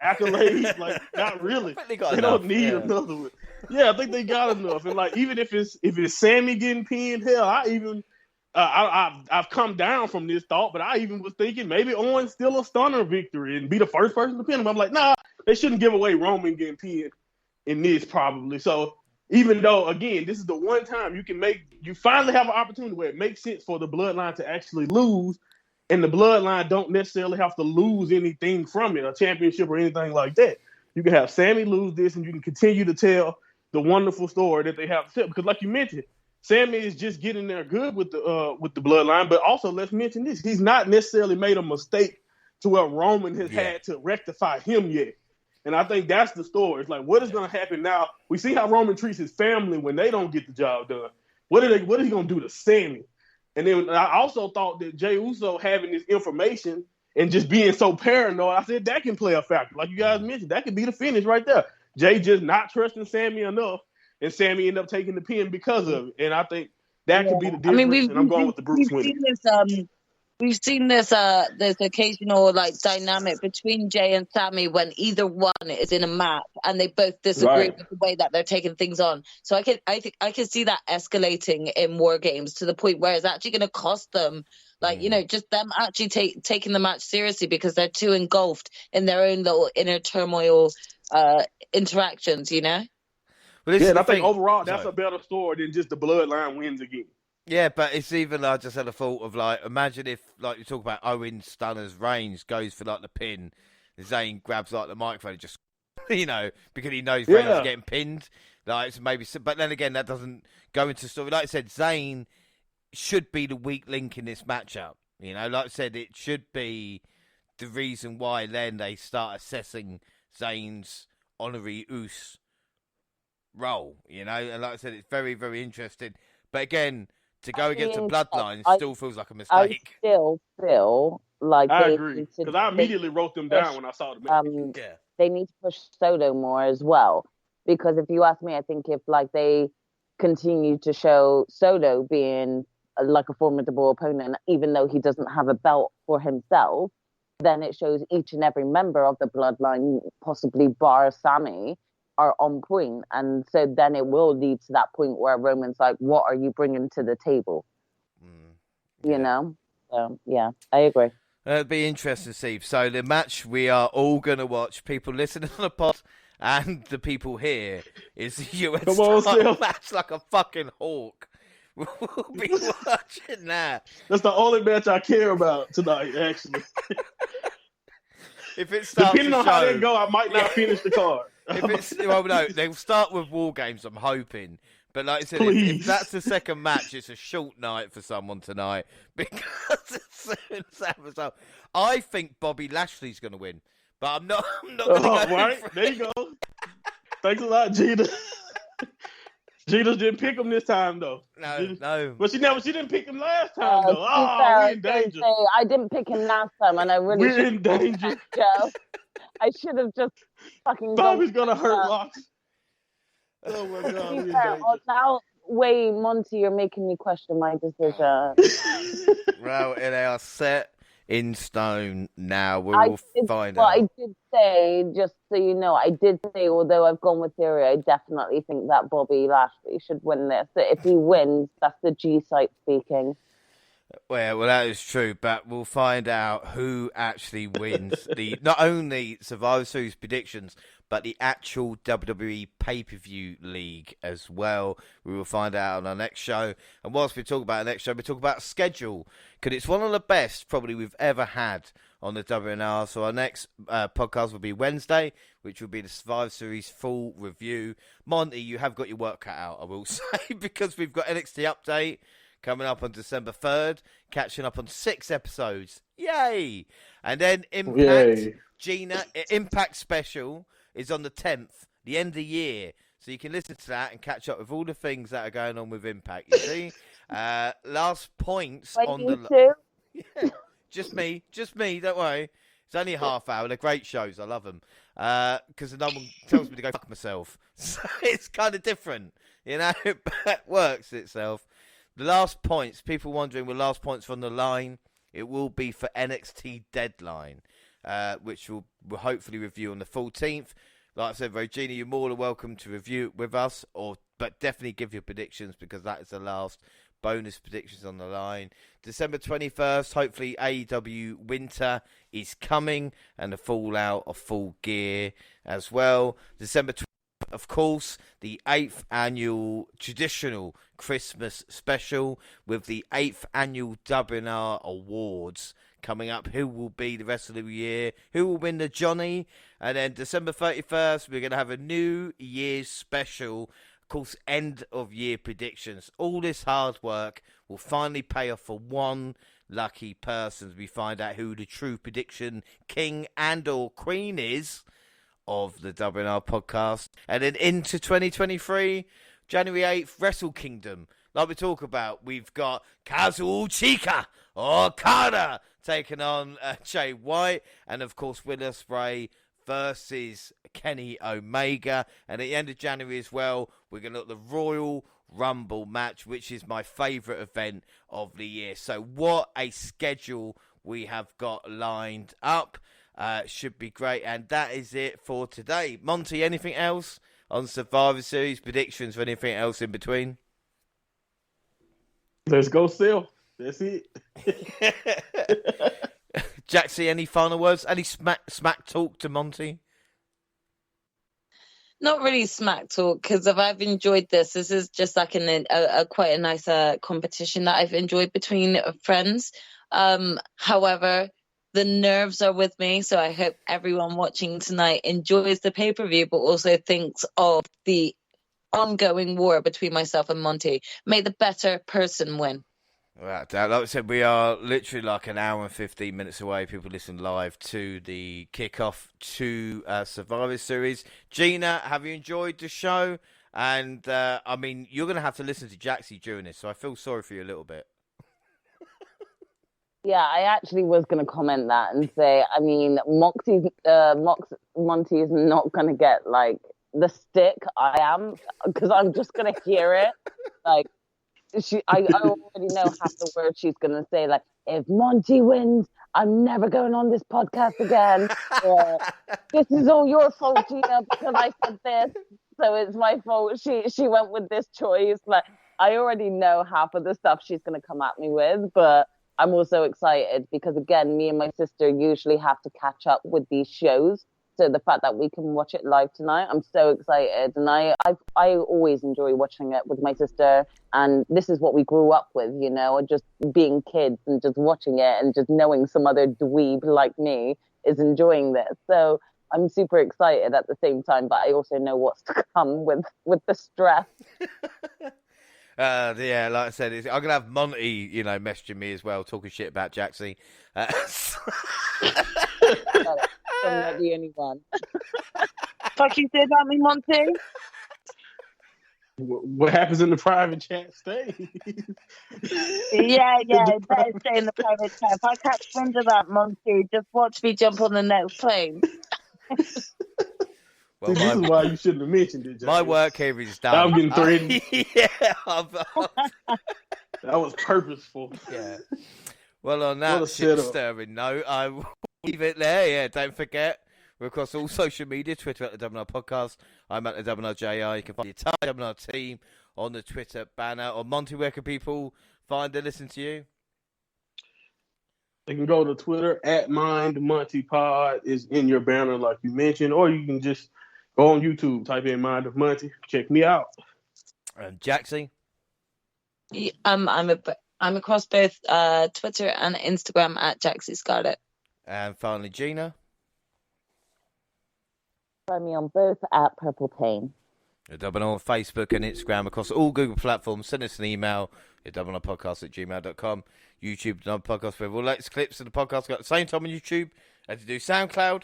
[SPEAKER 4] accolade? Like, not really. They don't need another one. Yeah, I think they got enough. And, like, even if it's Sammy getting pinned, hell, I've come down from this thought, but I even was thinking maybe Owens still a stunner victory and be the first person to pin him. I'm like, nah, they shouldn't give away Roman getting pinned in this probably. So even though, again, this is the one time you finally have an opportunity where it makes sense for the Bloodline to actually lose, and the Bloodline don't necessarily have to lose anything from it, a championship or anything like that. You can have Sammy lose this, and you can continue to tell the wonderful story that they have to tell. Because, like you mentioned, Sammy is just getting there good with the Bloodline, but also let's mention this: he's not necessarily made a mistake to where Roman has had to rectify him yet. And I think that's the story. It's like, what is going to happen now? We see how Roman treats his family when they don't get the job done. What is he going to do to Sammy? And then I also thought that Jey Uso having this information and just being so paranoid, I said that can play a factor. Like you guys mentioned, that could be the finish right there. Jey just not trusting Sammy enough, and Sammy ended up taking the pin because of it. And I think that could be the difference. And I'm going with the Brutes winning.
[SPEAKER 3] We've seen this occasional like dynamic between Jey and Sammy when either one is in a match and they both disagree with the way that they're taking things on. So I could see that escalating in War Games to the point where it's actually going to cost them, like just them actually taking the match seriously because they're too engulfed in their own little inner turmoil interactions.
[SPEAKER 1] Well,
[SPEAKER 4] and I think overall that's a better story than just the Bloodline wins again.
[SPEAKER 1] Yeah, but it's even, I just had a thought of, like, imagine if, like, you talk about Owen Stunner's Reigns goes for, like, the pin, Zayn grabs, like, the microphone and just, because he knows Reigns is getting pinned. Like, so maybe, but then again, that doesn't go into story. Like I said, Zayn should be the weak link in this matchup. Like I said, it should be the reason why then they start assessing Zayn's honorary Uso role, And like I said, it's very, very interesting. But again, to go against a Bloodline still feels like a mistake.
[SPEAKER 2] I still feel like
[SPEAKER 4] I agree, because I immediately wrote them down when I saw the match.
[SPEAKER 2] They need to push Soto more as well, because if you ask me, I think if like they continue to show Soto being like a formidable opponent, even though he doesn't have a belt for himself, then it shows each and every member of the Bloodline, possibly bar Sammy, are on point, and so then it will lead to that point where Roman's like, what are you bringing to the table? So yeah, I agree.
[SPEAKER 1] It'll be interesting to see. So the match we are all going to watch, people listening on the pod and the people here, is the US title match like a fucking hawk. We'll be watching that.
[SPEAKER 4] That's the only match I care about tonight, actually.
[SPEAKER 1] If it starts
[SPEAKER 4] depending on how they go, I might not finish the card.
[SPEAKER 1] No, they'll start with War Games, I'm hoping. But like I said, if that's the second match, it's a short night for someone tonight. Because as soon as that was up, I think Bobby Lashley's going to win. But I'm not going to go.
[SPEAKER 4] Right, there you go. Thanks a lot, Gina. Gina didn't pick him this time, though.
[SPEAKER 1] No.
[SPEAKER 4] But she didn't pick him last time, though. We're in danger.
[SPEAKER 2] I didn't pick him last time, and I really
[SPEAKER 4] We're in danger.
[SPEAKER 2] I should have just fucking.
[SPEAKER 4] Bobby's gonna hurt Locks. Oh my God,
[SPEAKER 2] To be
[SPEAKER 4] we in
[SPEAKER 2] fair,
[SPEAKER 4] danger.
[SPEAKER 2] now, wait, Monty, you're making me question my decision.
[SPEAKER 1] Well, they are set in stone now. We
[SPEAKER 2] I
[SPEAKER 1] will
[SPEAKER 2] did,
[SPEAKER 1] find
[SPEAKER 2] well, I
[SPEAKER 1] out.
[SPEAKER 2] did say, just so you know, I did say, although I've gone with Theory, I definitely think that Bobby Lashley should win this. So if he wins, that's the G site speaking.
[SPEAKER 1] Well, that is true, but we'll find out who actually wins the not only Survivor Series predictions, but the actual WWE pay-per-view league as well. We will find out on our next show. And whilst we talk about the next show, we talk about schedule, because it's one of the best probably we've ever had on the WNR. So our next podcast will be Wednesday, which will be the Survivor Series full review. Monty, you have got your work cut out, I will say, because we've got NXT Update coming up on December 3rd, catching up on 6 episodes. Yay! And then Impact, Gina, Impact Special is on the 10th, the end of the year. So you can listen to that and catch up with all the things that are going on with Impact, you see? Last points on the... Yeah, just me, don't worry. It's only a half hour. They're great shows. I love them. Because no one tells me to go fuck myself. So it's kind of different. You know, it works itself. The last points, people wondering, will last points from the line? It will be for NXT Deadline, which we'll hopefully review on the 14th. Like I said, Regina, you're more than welcome to review it with us, but definitely give your predictions, because that is the last bonus predictions on the line. December 21st, hopefully AEW Winter is coming, and the Fallout of Full Gear as well. December 20th, of course, the 8th annual traditional Christmas special with the 8th annual WNR Awards coming up. Who will be the rest of the year? Who will win the Johnny? And then December 31st, we're going to have a New Year's special. Of course, end of year predictions. All this hard work will finally pay off for one lucky person as we find out who the true prediction king and or queen is of the WNR podcast. And then into 2023, January 8th, Wrestle Kingdom. Like we talk about, we've got Kazuchika Okada taking on Jay White. And of course, Will Ospreay versus Kenny Omega. And at the end of January as well, we're going to look at the Royal Rumble match, which is my favourite event of the year. So what a schedule we have got lined up. Should be great. And that is it for today. Monty, anything else on Survivor Series predictions or anything else in between?
[SPEAKER 4] Let's go sell. That's it.
[SPEAKER 1] Jaxie, any final words? Any smack talk to Monty?
[SPEAKER 3] Not really smack talk, because if I've enjoyed this is just like a quite a nice competition that I've enjoyed between friends. However, the nerves are with me, so I hope everyone watching tonight enjoys the pay-per-view, but also thinks of the ongoing war between myself and Monty. May the better person win.
[SPEAKER 1] Right, like I said, we are literally like an hour and 15 minutes away. People listen live to the kickoff to Survivor Series. Gina, have you enjoyed the show? And, I mean, you're going to have to listen to Jaxie during this, so I feel sorry for you a little bit.
[SPEAKER 2] Yeah, I actually was going to comment that and say, I mean, Monty is not going to get, like, the stick I am, because I'm just going to hear it. Like, I already know half the words she's going to say, like, if Monty wins, I'm never going on this podcast again. Or, this is all your fault, Gina, because I said this, so it's my fault. She went with this choice. Like, I already know half of the stuff she's going to come at me with, but I'm also excited because, again, me and my sister usually have to catch up with these shows. So the fact that we can watch it live tonight, I'm so excited. And I always enjoy watching it with my sister. And this is what we grew up with, you know, just being kids and just watching it and just knowing some other dweeb like me is enjoying this. So I'm super excited at the same time, but I also know what's to come with the stress.
[SPEAKER 1] Yeah, like I said, I'm going to have Monty, you know, messaging me as well, talking shit about Jaxie.
[SPEAKER 2] I'm not the only one.
[SPEAKER 3] Fuck you say about me, Monty?
[SPEAKER 4] What happens in the private chat stays.
[SPEAKER 3] Yeah, better stay in the private chat. If I catch wind of that, Monty, just watch me jump on the next plane.
[SPEAKER 1] Well,
[SPEAKER 4] See, this is why you shouldn't have mentioned it, James.
[SPEAKER 1] My work here is done.
[SPEAKER 4] I'm getting threatened.
[SPEAKER 1] Yeah,
[SPEAKER 4] That was purposeful.
[SPEAKER 1] yeah. Well, on that shit-stirring note, I will leave it there. Yeah, don't forget, we're across all social media, Twitter at the WNR Podcast. I'm at the WNRJR. You can find the entire WNR team on the Twitter banner. Or Monty, where can people find and listen to you?
[SPEAKER 4] They can go to Twitter at MindMontyPod is in your banner, like you mentioned, or you can just go on YouTube, type in Mind of Monty, check me out.
[SPEAKER 1] And Jaxie?
[SPEAKER 3] I'm across both Twitter and Instagram at Jaxie Scarlett.
[SPEAKER 1] And finally, Gina?
[SPEAKER 2] Find me on both at Purple Pain.
[SPEAKER 1] You're Double on Facebook and Instagram across all Google platforms. Send us an email. You're doubleonpodcast@gmail.com. YouTube, another podcast with all latest clips of the podcast. Got at the same time on YouTube as you do SoundCloud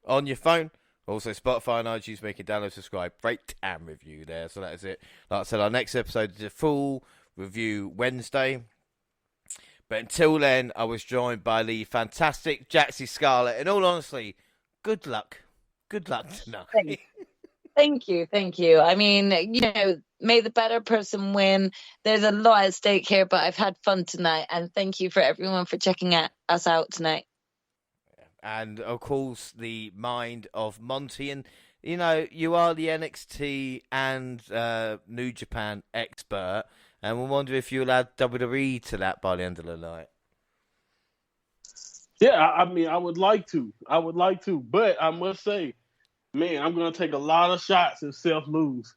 [SPEAKER 1] on your phone. Also Spotify and iTunes. Make it download, subscribe, rate, and review there. So that is it. Like I said, our next episode is a full review Wednesday. But until then, I was joined by the fantastic Jaxie Scarlett. And all honestly, good luck. Good luck tonight.
[SPEAKER 3] Thank you. I mean, may the better person win. There's a lot at stake here, but I've had fun tonight. And thank you for everyone for checking us out tonight.
[SPEAKER 1] And, of course, the mind of Monty. And, you are the NXT and New Japan expert. And we wonder if you'll add WWE to that by the end of the night.
[SPEAKER 4] Yeah, I mean, I would like to. But I must say, man, I'm going to take a lot of shots if Seth lose.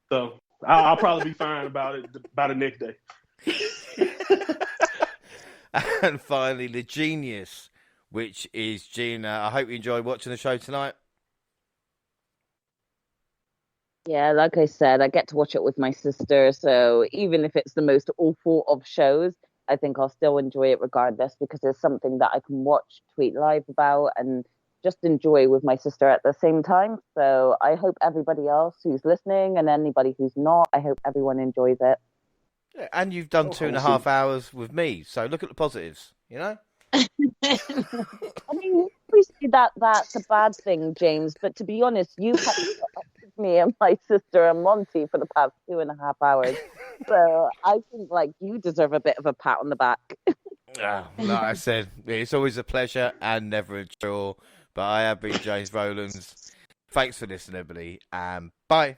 [SPEAKER 4] So I'll probably be fine about it by the next day.
[SPEAKER 1] And finally, the genius, which is Gina. I hope you enjoyed watching the show tonight.
[SPEAKER 2] Yeah, like I said, I get to watch it with my sister. So even if it's the most awful of shows, I think I'll still enjoy it regardless because it's something that I can watch, tweet live about, and just enjoy with my sister at the same time. So I hope everybody else who's listening and anybody who's not, I hope everyone enjoys it.
[SPEAKER 1] Yeah, and you've done 2.5 hours with me, so look at the positives,
[SPEAKER 2] I mean, we say that that's a bad thing, James, but to be honest, you have with me and my sister and Monty for the past 2.5 hours. So I think you deserve a bit of a pat on the back.
[SPEAKER 1] Like I said, it's always a pleasure and never a chore. But I have been James Rowlands. Thanks for listening, everybody, and bye.